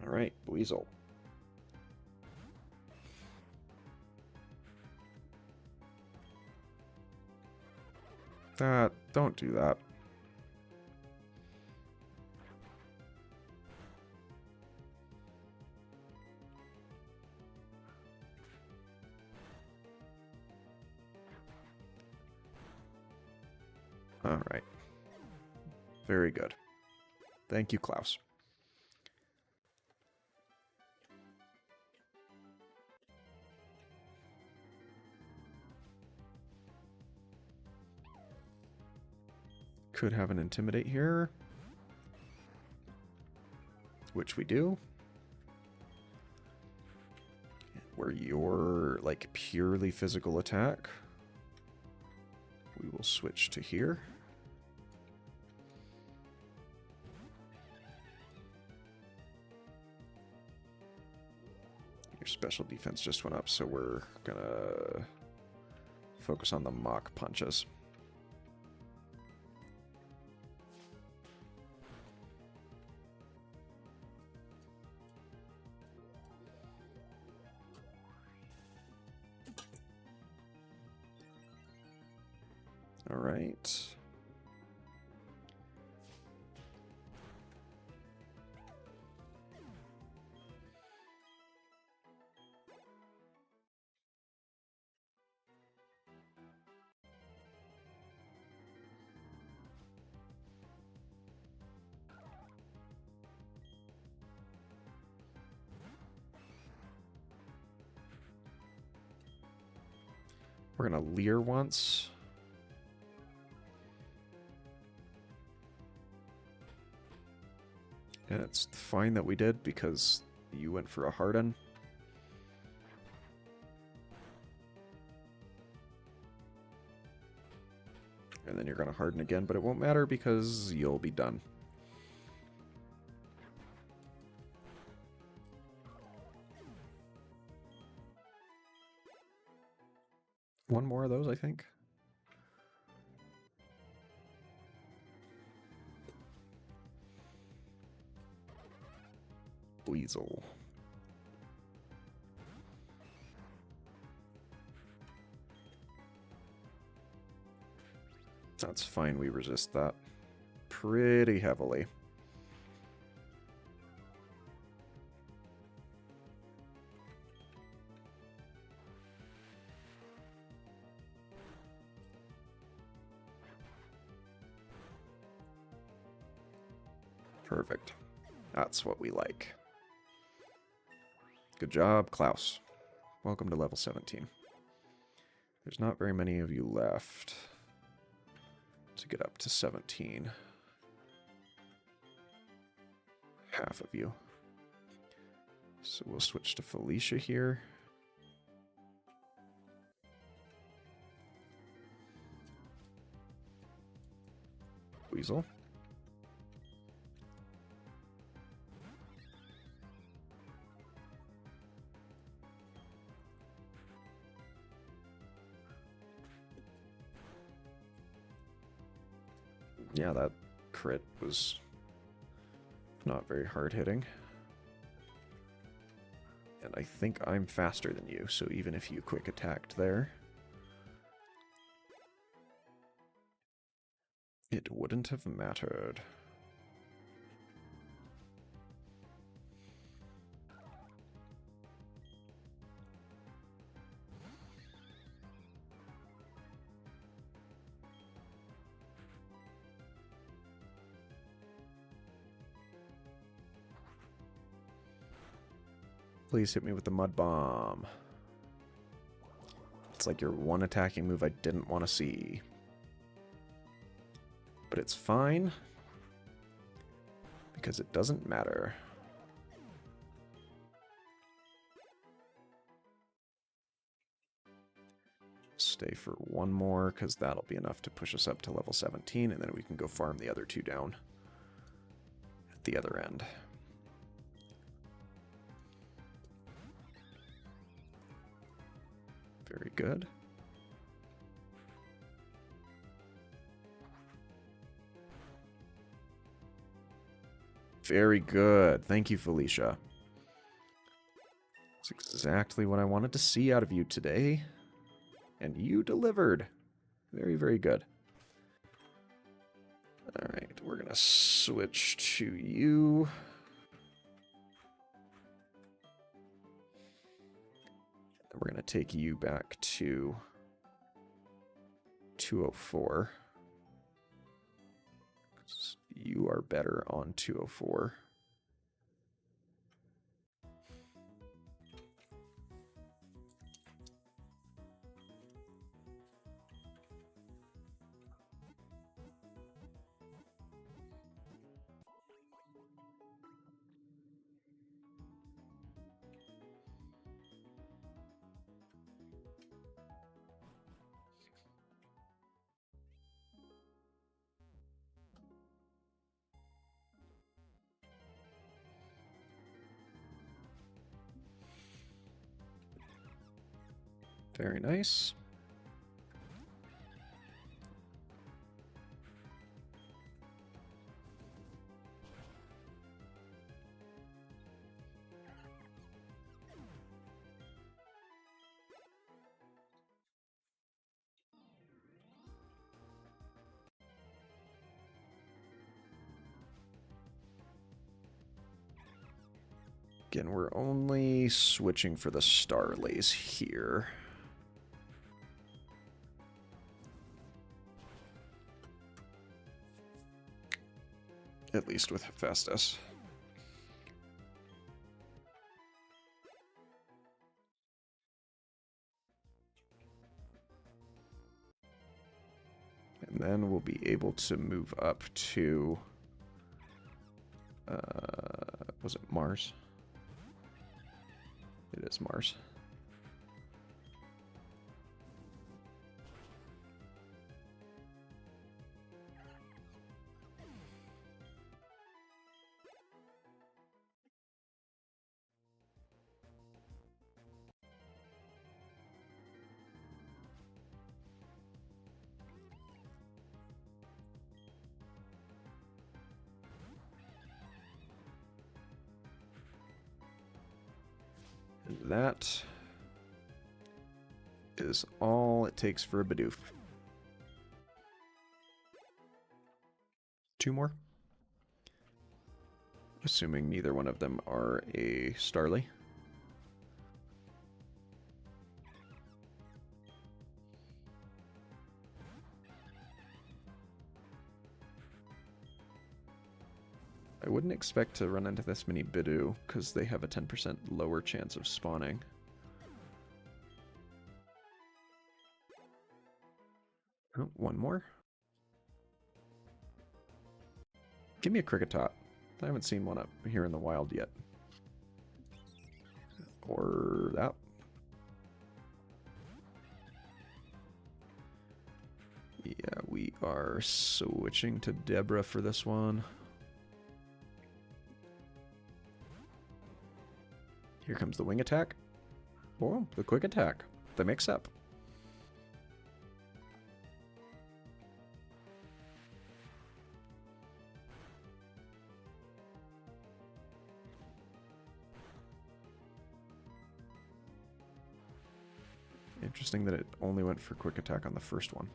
All right, Weasel. Don't do that. Alright. Very good. Thank you, Klaus. Could have an Intimidate here. Which we do. Where you're, like, purely physical attack. We will switch to here. Your special defense just went up, so we're gonna focus on the mock punches. All right. We're gonna leer once. And it's fine that we did, because you went for a harden. And then you're going to harden again, but it won't matter because you'll be done. One more of those, I think. Weasel. That's fine, we resist that pretty heavily. Perfect. That's what we like. Good job, Klaus. Welcome to level 17. There's not very many of you left to get up to 17. Half of you. So we'll switch to Felicia here. Weasel. Yeah, that crit was not very hard hitting. And I think I'm faster than you, so even if you quick attacked there, it wouldn't have mattered. Please hit me with the mud bomb. It's like your one attacking move I didn't want to see. But it's fine, because it doesn't matter. Stay for one more, because that'll be enough to push us up to level 17, and then we can go farm the other two down at the other end. Very good. Very good. Thank you, Felicia. That's exactly what I wanted to see out of you today. And you delivered. Very, very good. Alright, we're going to switch to you. We're going to take you back to 204. You are better on 204. Very nice. Again, we're only switching for the Starlays here. At least with Hephaestus. And then we'll be able to move up to... was it Mars? It is Mars. And that is all it takes for a Bidoof. 2 more. Assuming neither one of them are a Starly. I wouldn't expect to run into this many Bidoo, because they have a 10% lower chance of spawning. Oh, one more. Give me a Kricketot. I haven't seen one up here in the wild yet. Or that. Yeah, we are switching to Deborah for this one. Here comes the wing attack. Oh, the quick attack. The mix-up. Interesting that it only went for quick attack on the first one.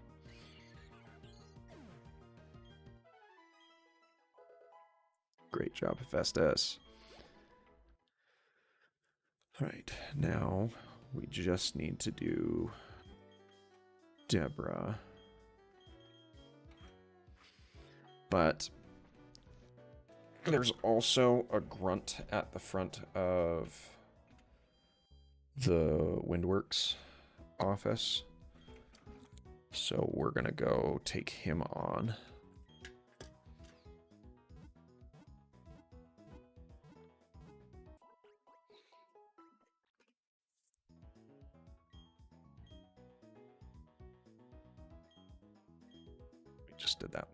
Great job, Hephaestus. Alright, now we just need to do Deborah. But there's also a grunt at the front of the Windworks office. So we're going to go take him on. We just did that.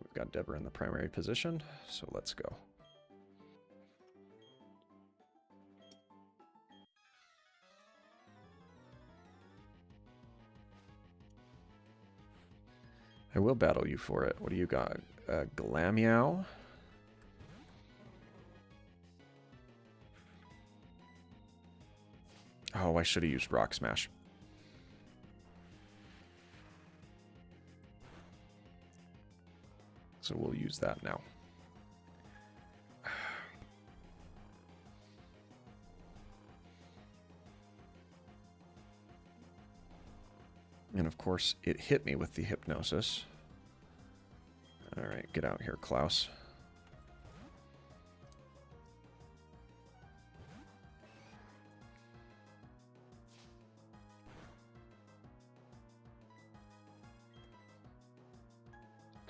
We've got Deborah in the primary position, so let's go. I will battle you for it. What do you got? Glameow? Oh, I should have used Rock Smash. So we'll use that now. And of course, it hit me with the hypnosis. Alright, get out here, Klaus.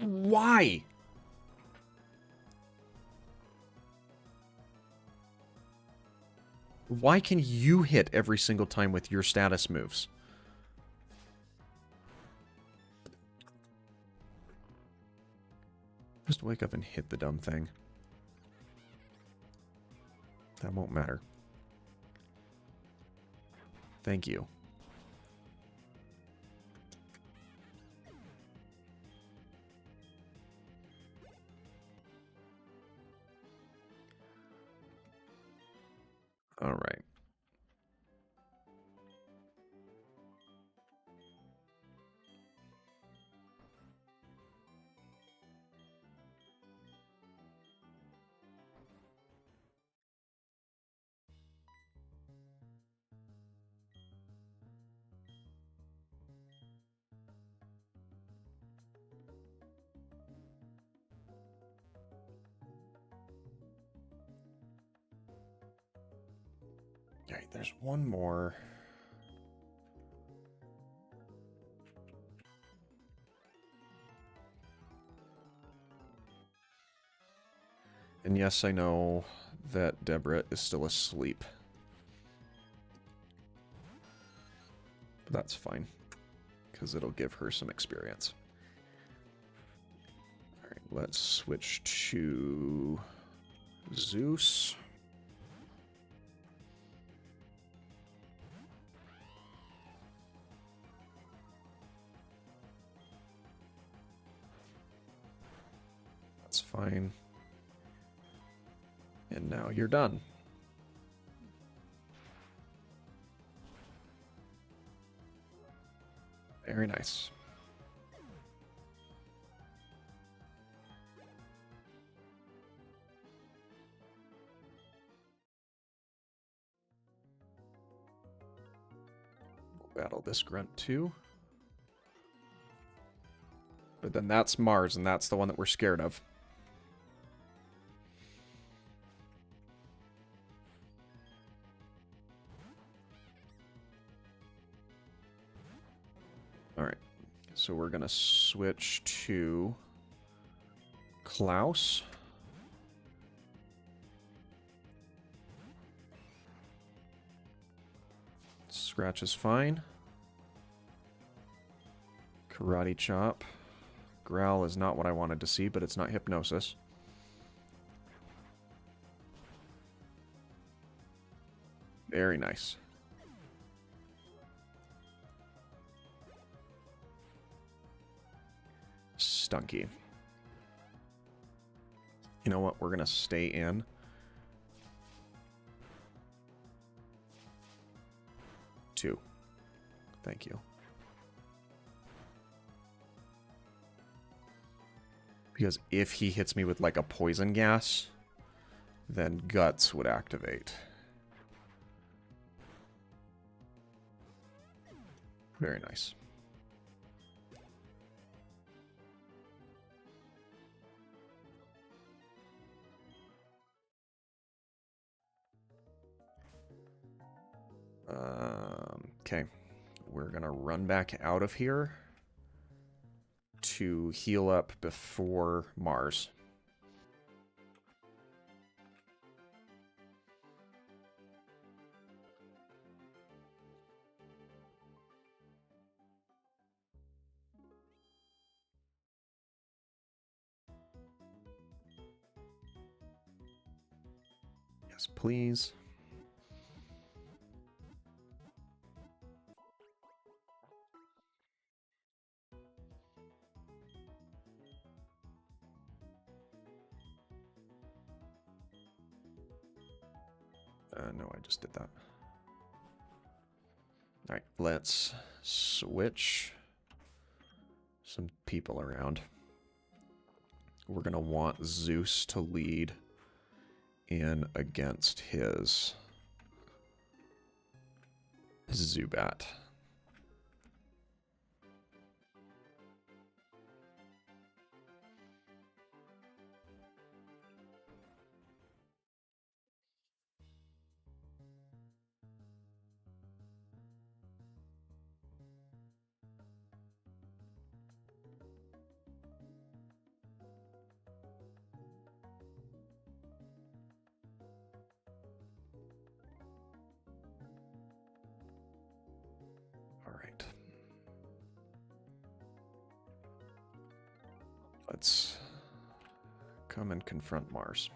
Why? Why can you hit every single time with your status moves? Just wake up and hit the dumb thing. That won't matter. Thank you. All right. All right, there's one more. And yes, I know that Deborah is still asleep. But that's fine, because it'll give her some experience. All right, let's switch to Zeus. That's fine. And now you're done. Very nice. We'll battle this grunt too. But then that's Mars, and that's the one that we're scared of. Alright, so we're going to switch to Klaus. Scratch is fine. Karate chop. Growl is not what I wanted to see, but it's not hypnosis. Very nice. Stunky. You know what? We're going to stay in. Two. Thank you. Because if he hits me with like a poison gas, then Guts would activate. Very nice. Okay. We're going to run back out of here to heal up before Mars. Yes, please. No, I just did that. Alright, let's switch some people around. we're going to want Zeus to lead in against his Zubat. Alright. Let's come and confront Mars.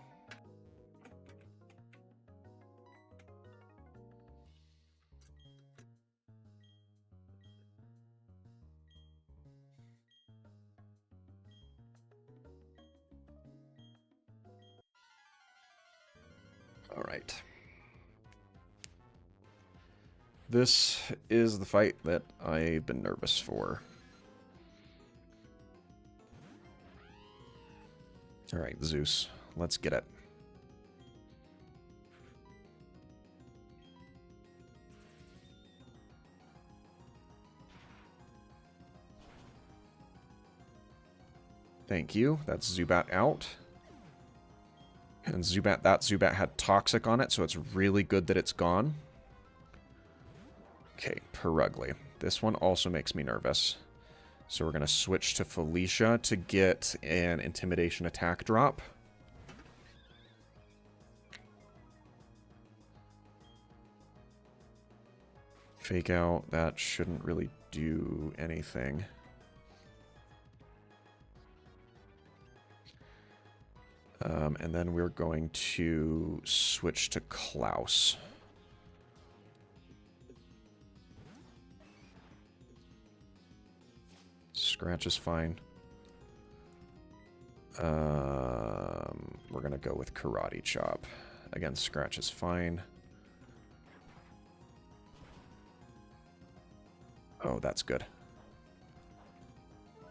Alright. This is the fight that I've been nervous for. Alright, Zeus. Let's get it. Thank you. That's Zubat out. And that Zubat had Toxic on it, so it's really good that it's gone. Okay, Perugly. This one also makes me nervous. So we're going to switch to Felicia to get an Intimidation attack drop. Fake out. That shouldn't really do anything. And then we're going to switch to Klaus. Scratch is fine. We're going to go with Karate Chop. Again, Scratch is fine. Oh, that's good.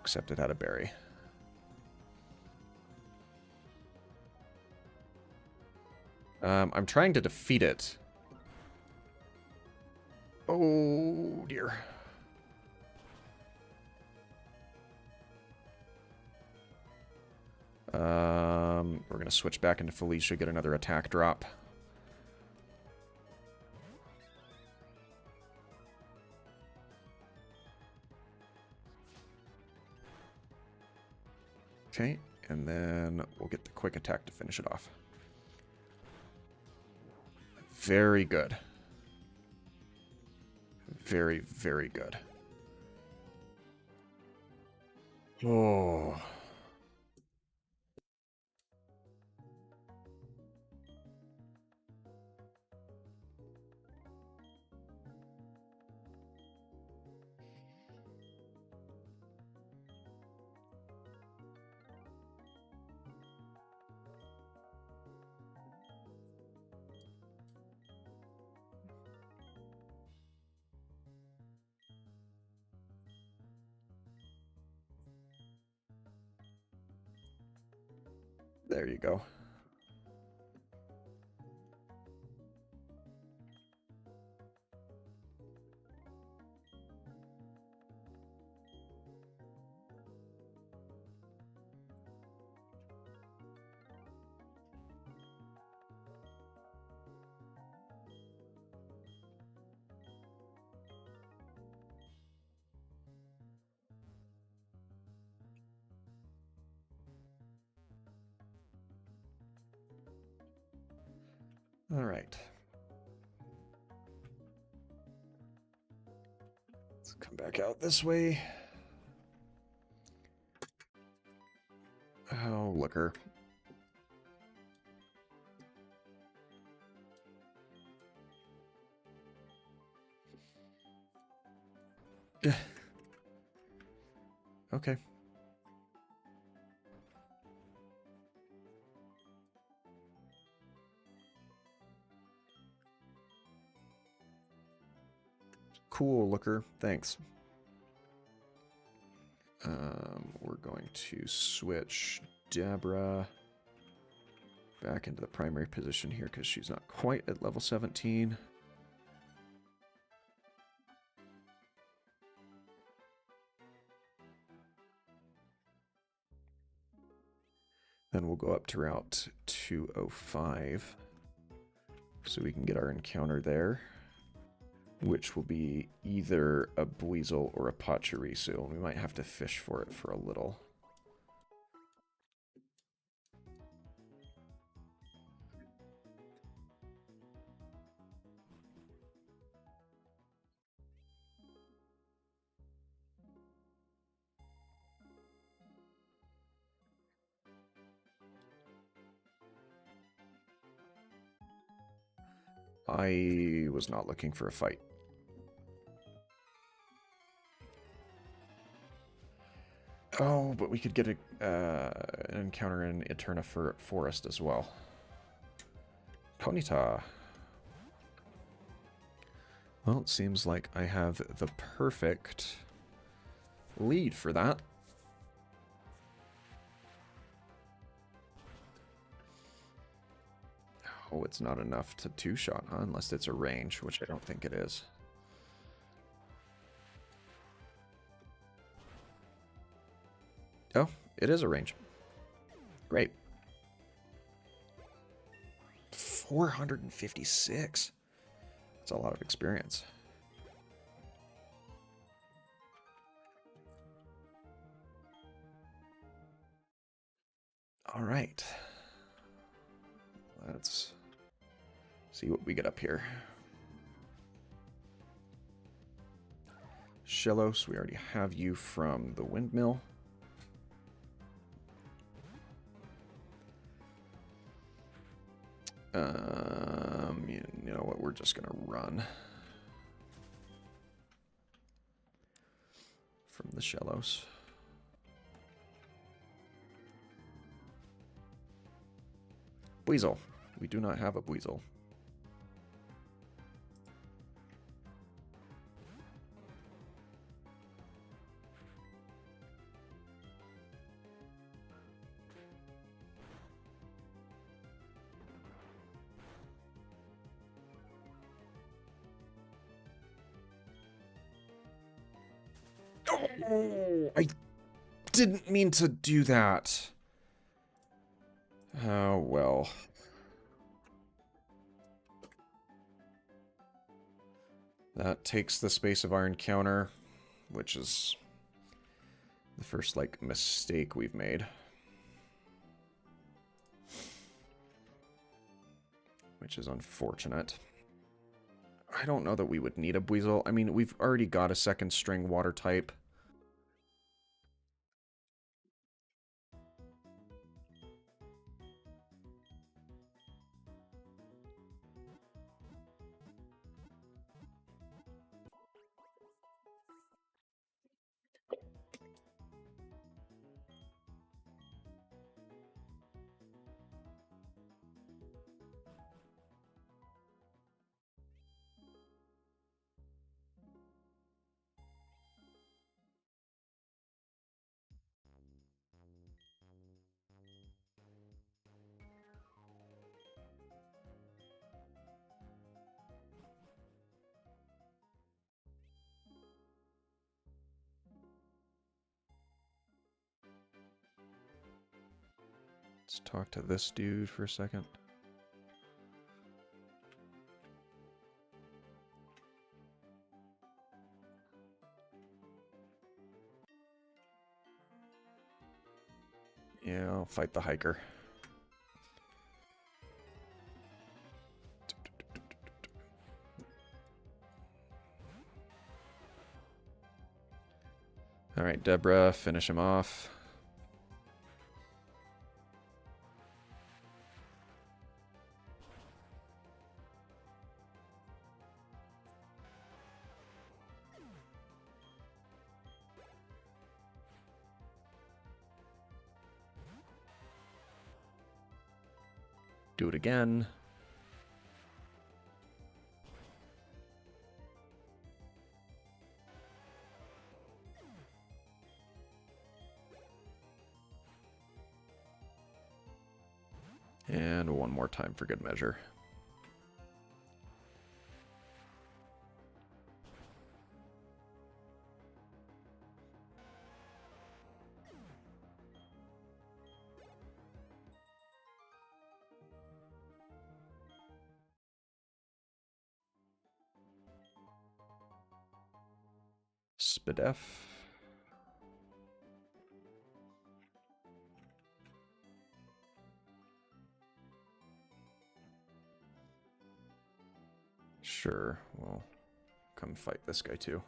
Except it had a berry. I'm trying to defeat it. Oh, dear. We're going to switch back into Felicia, get another attack drop. Okay, and then we'll get the quick attack to finish it off. Very good. Very, very good. Oh. There you go. All right. Let's come back out this way. Oh, looker. Okay. Cool, looker. Thanks. We're going to switch Deborah back into the primary position here because she's not quite at level 17. Then we'll go up to Route 205 so we can get our encounter there, which will be either a Buizel or a Pachirisu. We might have to fish for it for a little. I was not looking for a fight. Oh, but we could get an encounter in Eterna Forest as well. Ponyta. Well, it seems like I have the perfect lead for that. Oh, it's not enough to two-shot, huh? Unless it's a range, which I don't think it is. Oh, it is a range. Great. 456. That's a lot of experience. All right. Let's see what we get up here. Shellos, we already have you from the windmill. You know what? We're just gonna run from the Shellos. Buizel. We do not have a Buizel. Oh, I didn't mean to do that. Oh, well. That takes the space of our encounter, which is the first, like, mistake we've made. Which is unfortunate. I don't know that we would need a Buizel. I mean, we've already got a second string water type. Let's talk to this dude for a second. Yeah, I'll fight the hiker. Alright, Deborah, finish him off. Do it again. And one more time for good measure. Spadef. Sure, we'll come fight this guy too.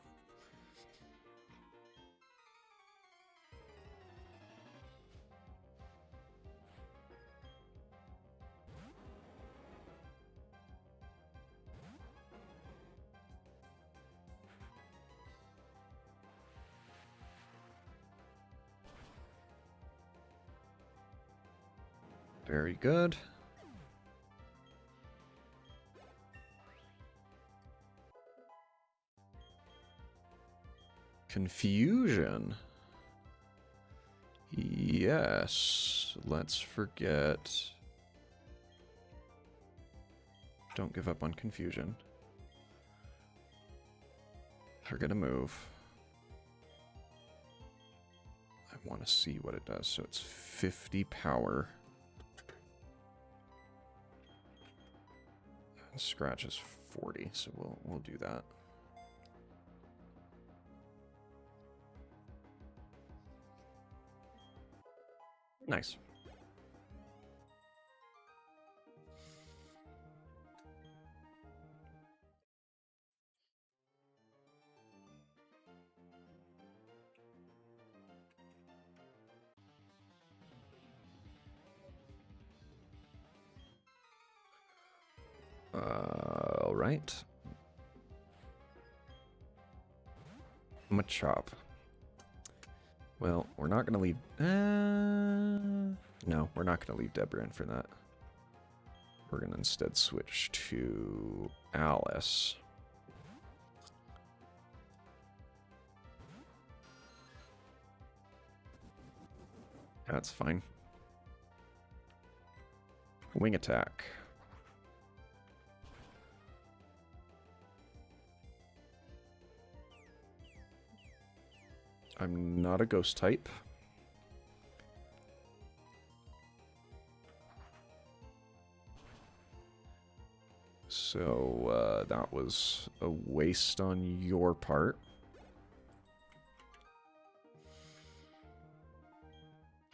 Very good. Confusion. Yes, let's forget. Don't give up on confusion. Forget a move. I want to see what it does. So it's 50 power. Scratch is 40, so we'll do that. Nice. All right. Machop. Well, we're not going to leave... no, we're not going to leave Deborah in for that. We're going to instead switch to Alice. That's fine. Wing attack. I'm not a ghost type. So that was a waste on your part.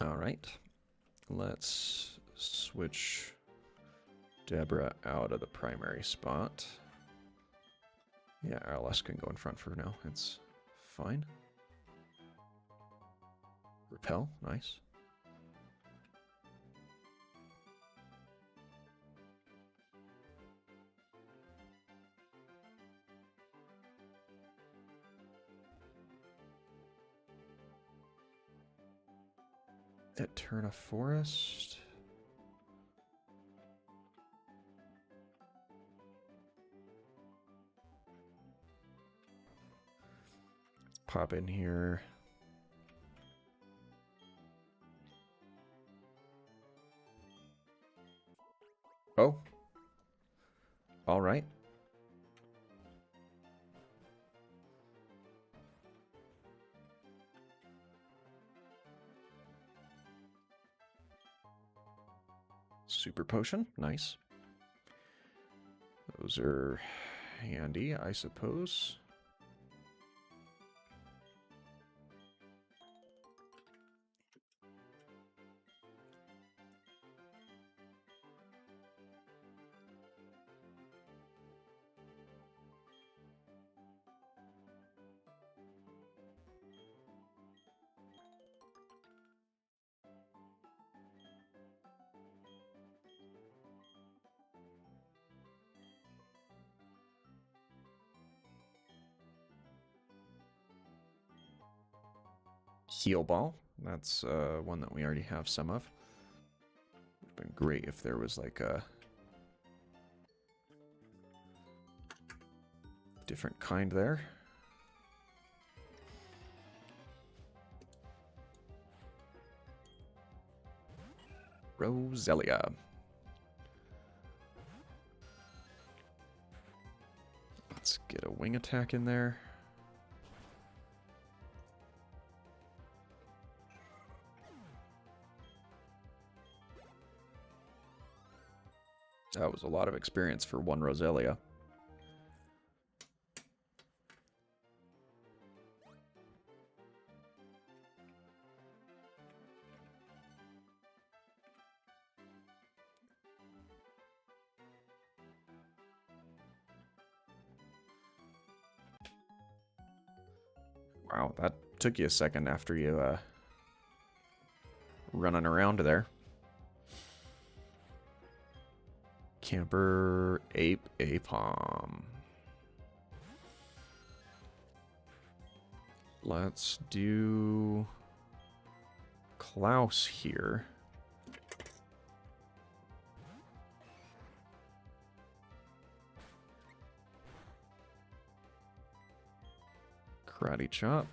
All right. Let's switch Deborah out of the primary spot. Yeah, RLS can go in front for now. It's fine. Repel, nice. Eterna Forest. Let's pop in here. Oh. All right. Super potion, nice. Those are handy, I suppose. Heal Ball. That's one that we already have some of. Would have been great if there was like a different kind there. Roselia. Let's get a wing attack in there. That was a lot of experience for one Roselia. Wow, that took you a second after you running around there. Camper Ape Apom. Let's do Klaus here. Karate chop.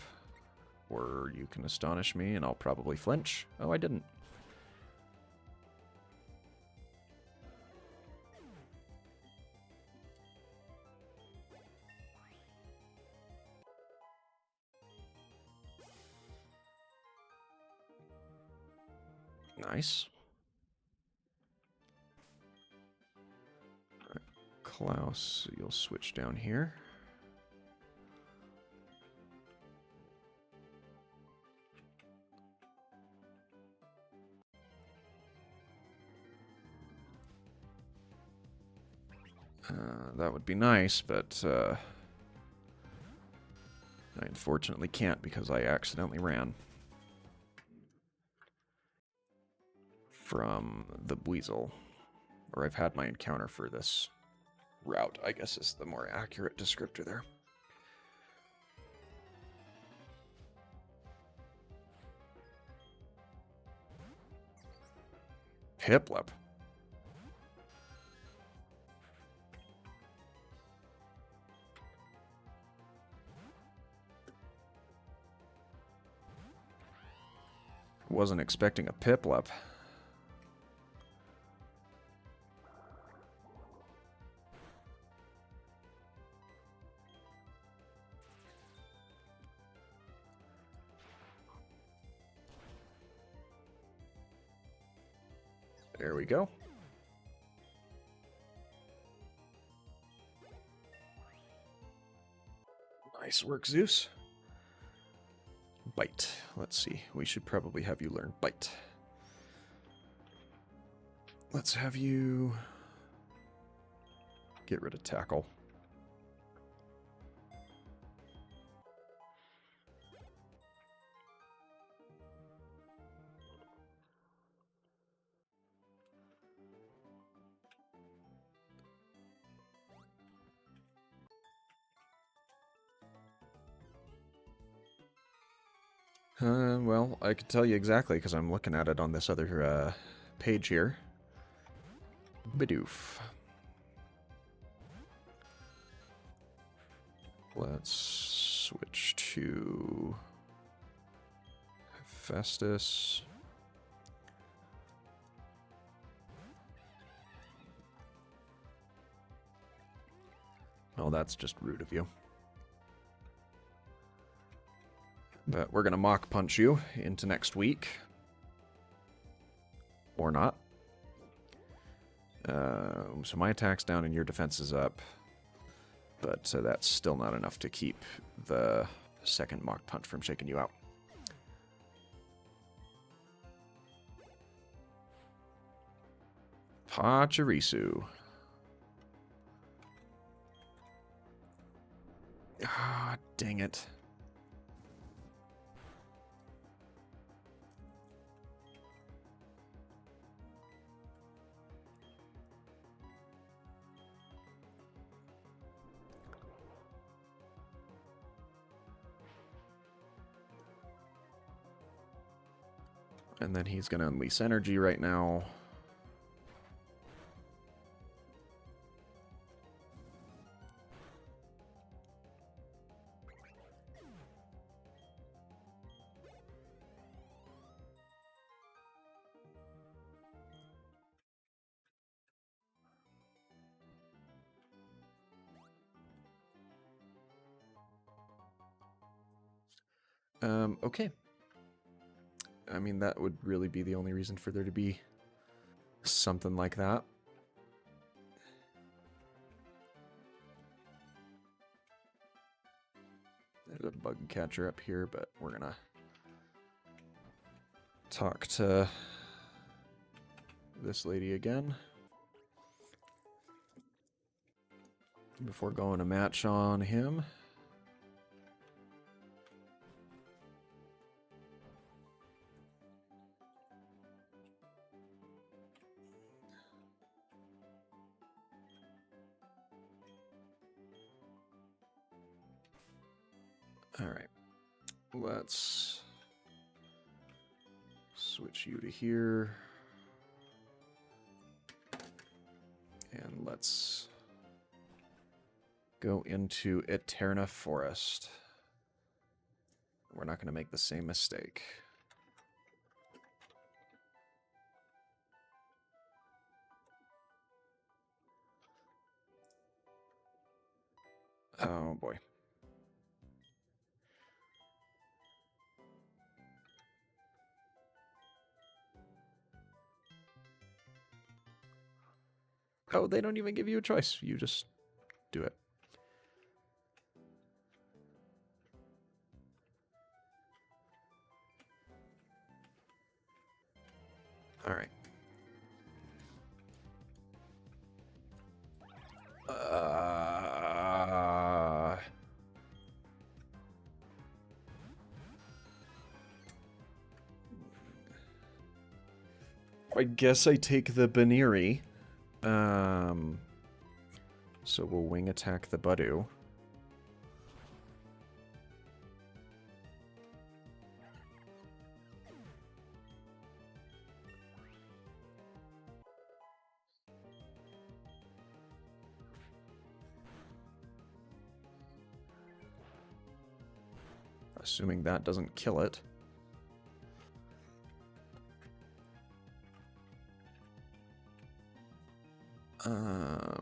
Or you can astonish me and I'll probably flinch. Oh, I didn't. Nice. All right. Klaus, you'll switch down here. That would be nice, but I unfortunately can't because I accidentally ran from the weasel. Or I've had my encounter for this route, I guess is the more accurate descriptor there. Piplup. Wasn't expecting a Piplup. There we go. Nice work, Zeus. Bite. Let's see. We should probably have you learn Bite. Let's have you get rid of Tackle. Well, I could tell you exactly because I'm looking at it on this other page here. Bidoof. Let's switch to Festus. Oh, that's just rude of you. But we're going to Mach Punch you into next week. Or not. So my attack's down and your defense is up. But that's still not enough to keep the second Mach Punch from shaking you out. Pachirisu. Ah, dang it. And then he's going to unleash energy right now. Okay. I mean, that would really be the only reason for there to be something like that. There's a bug catcher up here, but we're gonna talk to this lady again before going a match on him. Alright, let's switch you to here. And let's go into Eterna Forest. We're not going to make the same mistake. Oh boy. Oh, they don't even give you a choice. You just do it. All right. I guess I take the Baniri. So we'll wing attack the Budu. Assuming that doesn't kill it.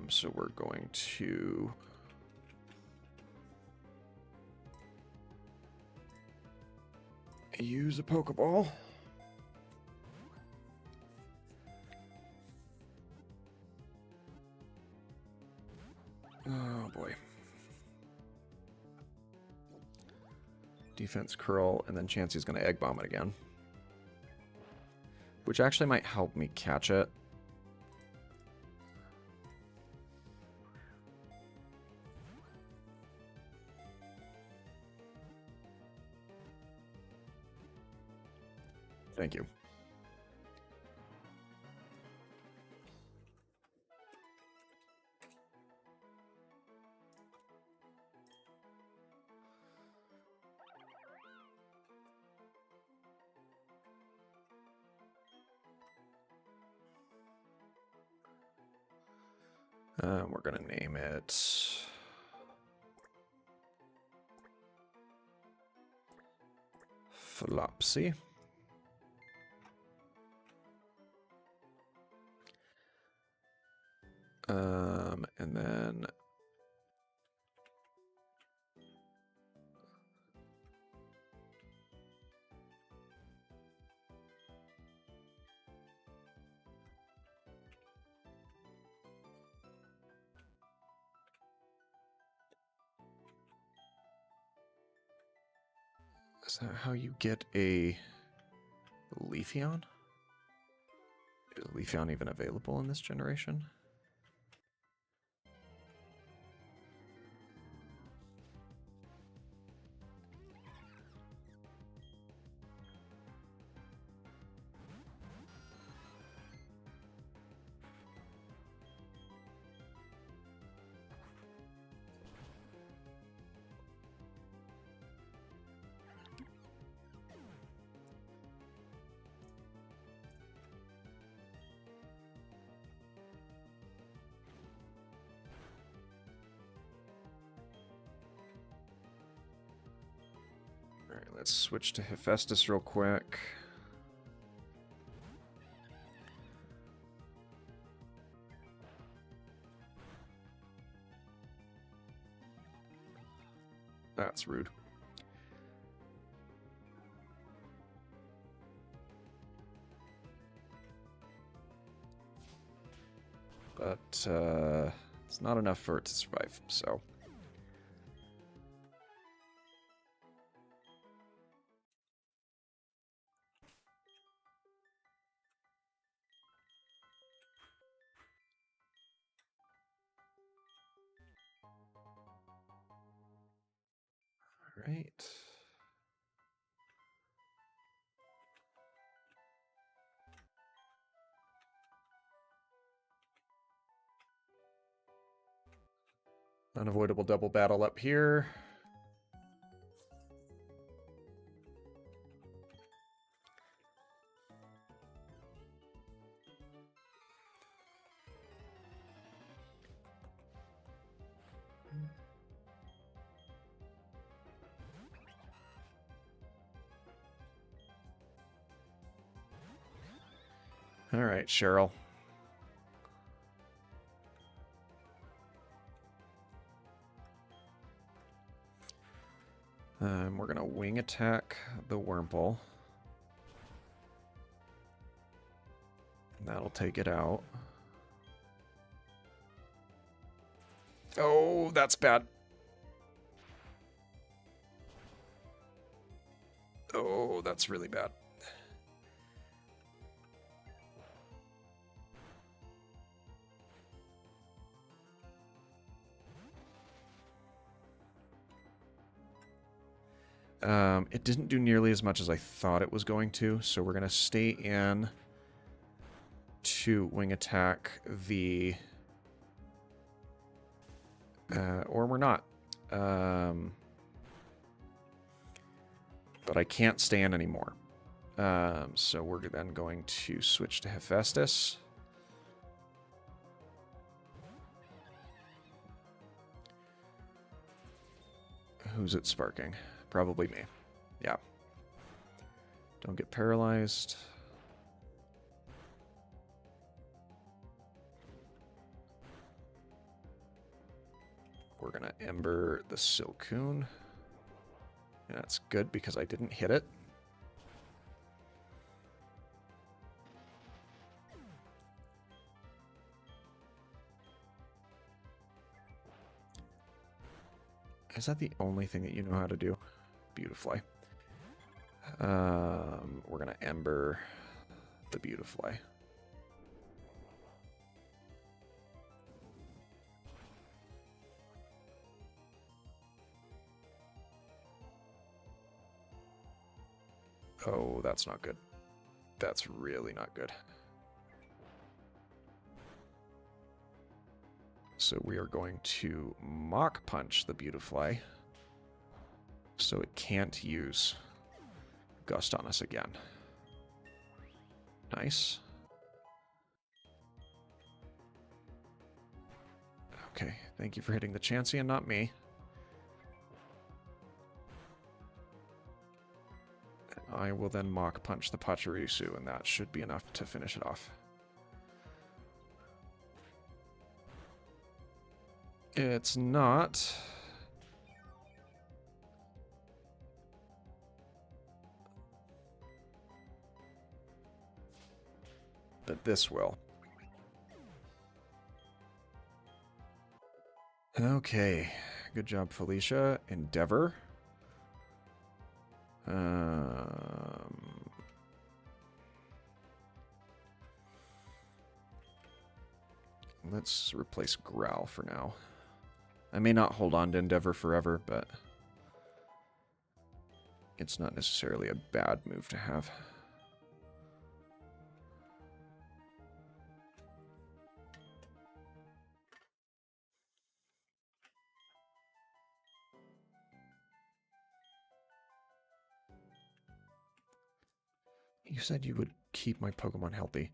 So we're going to use a Pokeball. Oh boy. Defense curl, and then Chansey's going to Egg Bomb it again. Which actually might help me catch it. Thank you. We're going to name it Flopsy. And then is that how you get a Leafeon? Is Leafeon even available in this generation? Alright, let's switch to Hephaestus real quick. That's rude. but it's not enough for it to survive, so... Right. Unavoidable double battle up here. All right, Cheryl. We're going to wing attack the Wurmple. And that'll take it out. Oh, that's bad. Oh, that's really bad. It didn't do nearly as much as I thought it was going to, so we're going to stay in to wing attack the... or we're not. But I can't stay in anymore. So we're then going to switch to Hephaestus. Who's it sparking? Probably me. Yeah. Don't get paralyzed. We're going to Ember the Silcoon. And that's good because I didn't hit it. Is that the only thing that you know how to do? Beautifully. We're going to Ember the Beautifly. Oh, that's not good. That's really not good. So we are going to Mach Punch the Beautifly, so it can't use Gust on us again. Nice. Okay, thank you for hitting the Chansey and not me. I will then Mach Punch the Pachirisu, and that should be enough to finish it off. It's not. But this will. Okay. Good job, Felicia. Endeavor. Let's replace Growl for now. I may not hold on to Endeavor forever, but it's not necessarily a bad move to have. You said you would keep my Pokemon healthy.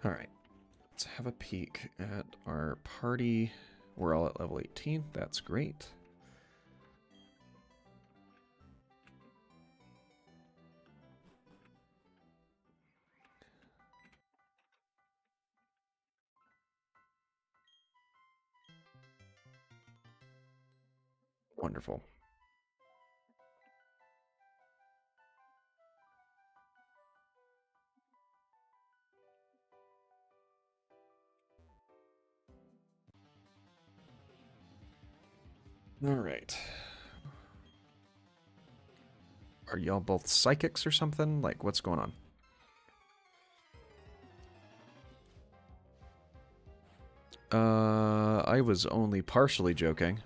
Alright, let's have a peek at our party. We're all at level 18. That's great. Wonderful. All right. Are y'all both psychics or something? Like, what's going on? I was only partially joking.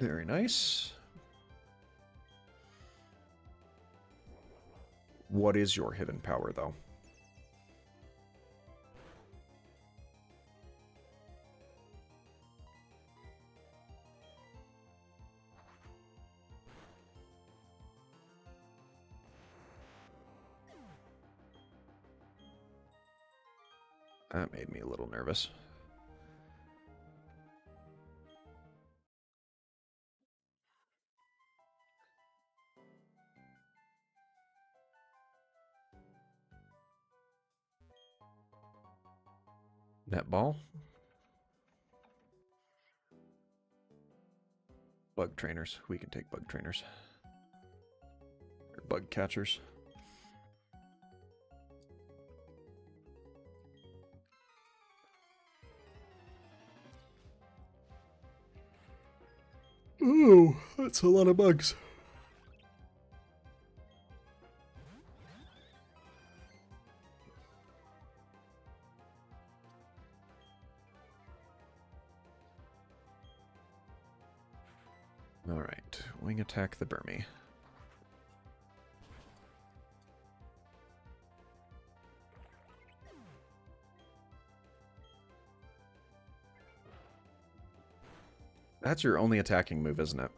Very nice. What is your hidden power, though? That made me a little nervous. Netball. Bug trainers. We can take bug trainers. Or bug catchers. Ooh, that's a lot of bugs. Alright, wing attack the Burmy. That's your only attacking move, isn't it?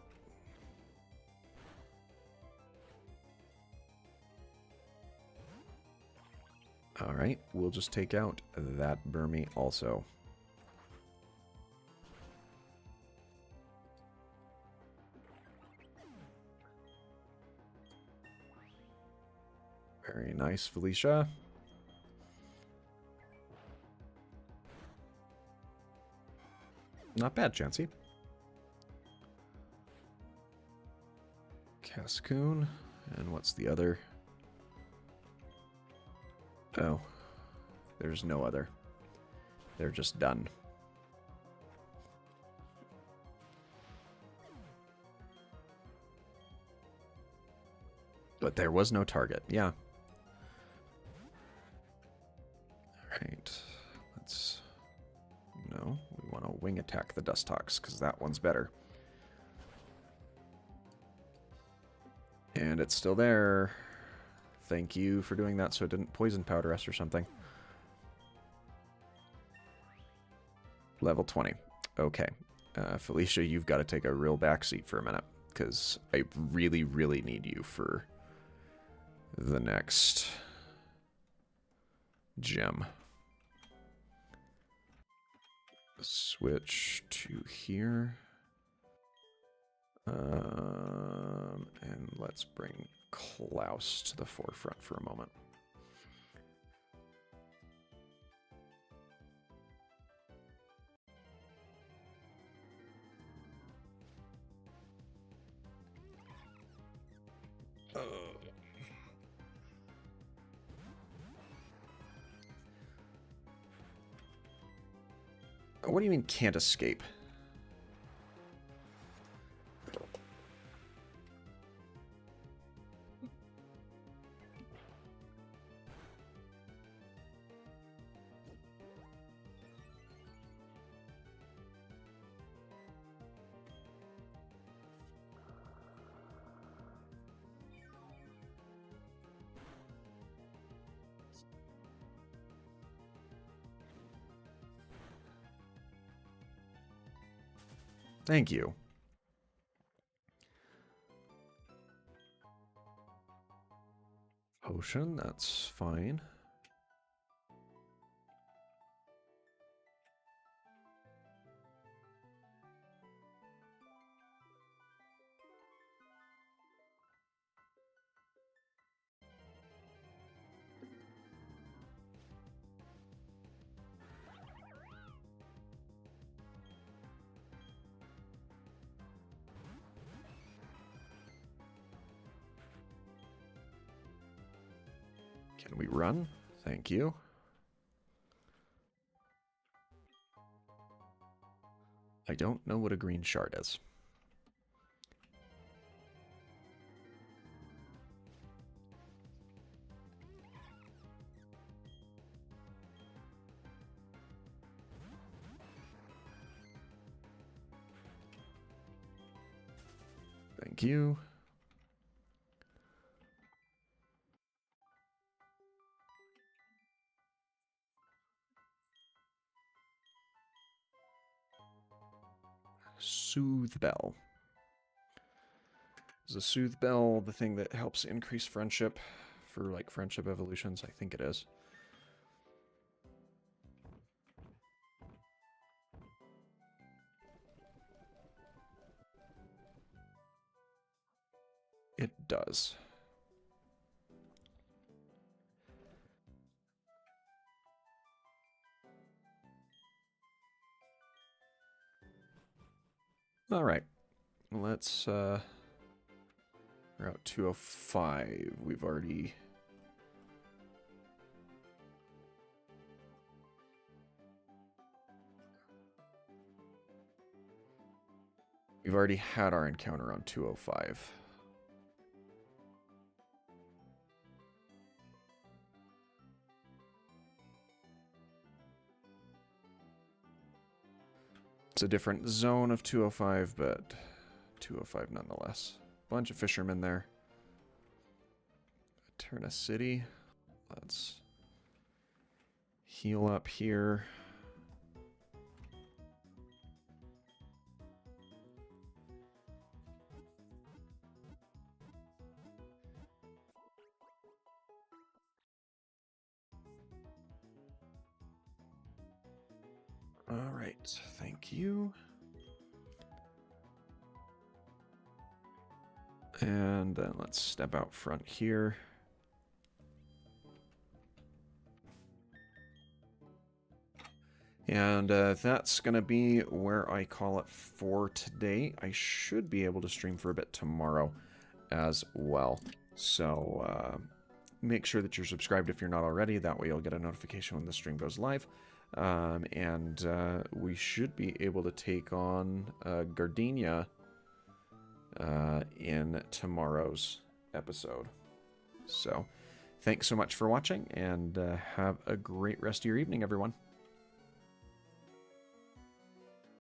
Alright, we'll just take out that Burmy also. Very nice, Felicia. Not bad, Chansey. Cascoon. And what's the other? Oh. There's no other. They're just done. But there was no target. Yeah. Alright. Let's... No. We want to wing attack the Dustox, because that one's better. And it's still there. Thank you for doing that so it didn't poison powder us or something. Level 20. Okay. Felicia, you've got to take a real backseat for a minute, because I really, really need you for the next gem. Switch to here. And let's bring Klaus to the forefront for a moment. What do you mean can't escape? Thank you. Potion, that's fine. Can we run? Thank you. I don't know what a green shard is. Thank you. Soothe Bell. Is a Soothe Bell the thing that helps increase friendship for, like, friendship evolutions? I think it is. It does. All right. Let's, Route 205. We've already... We've already had our encounter on 205. It's a different zone of 205, but 205 nonetheless. Bunch of fishermen there. Eterna City. Let's heal up here. All right, thank you. And then let's step out front here. And that's going to be where I call it for today. I should be able to stream for a bit tomorrow as well. So make sure that you're subscribed if you're not already. That way you'll get a notification when the stream goes live. And we should be able to take on Gardenia in tomorrow's episode. So thanks so much for watching, and have a great rest of your evening, everyone.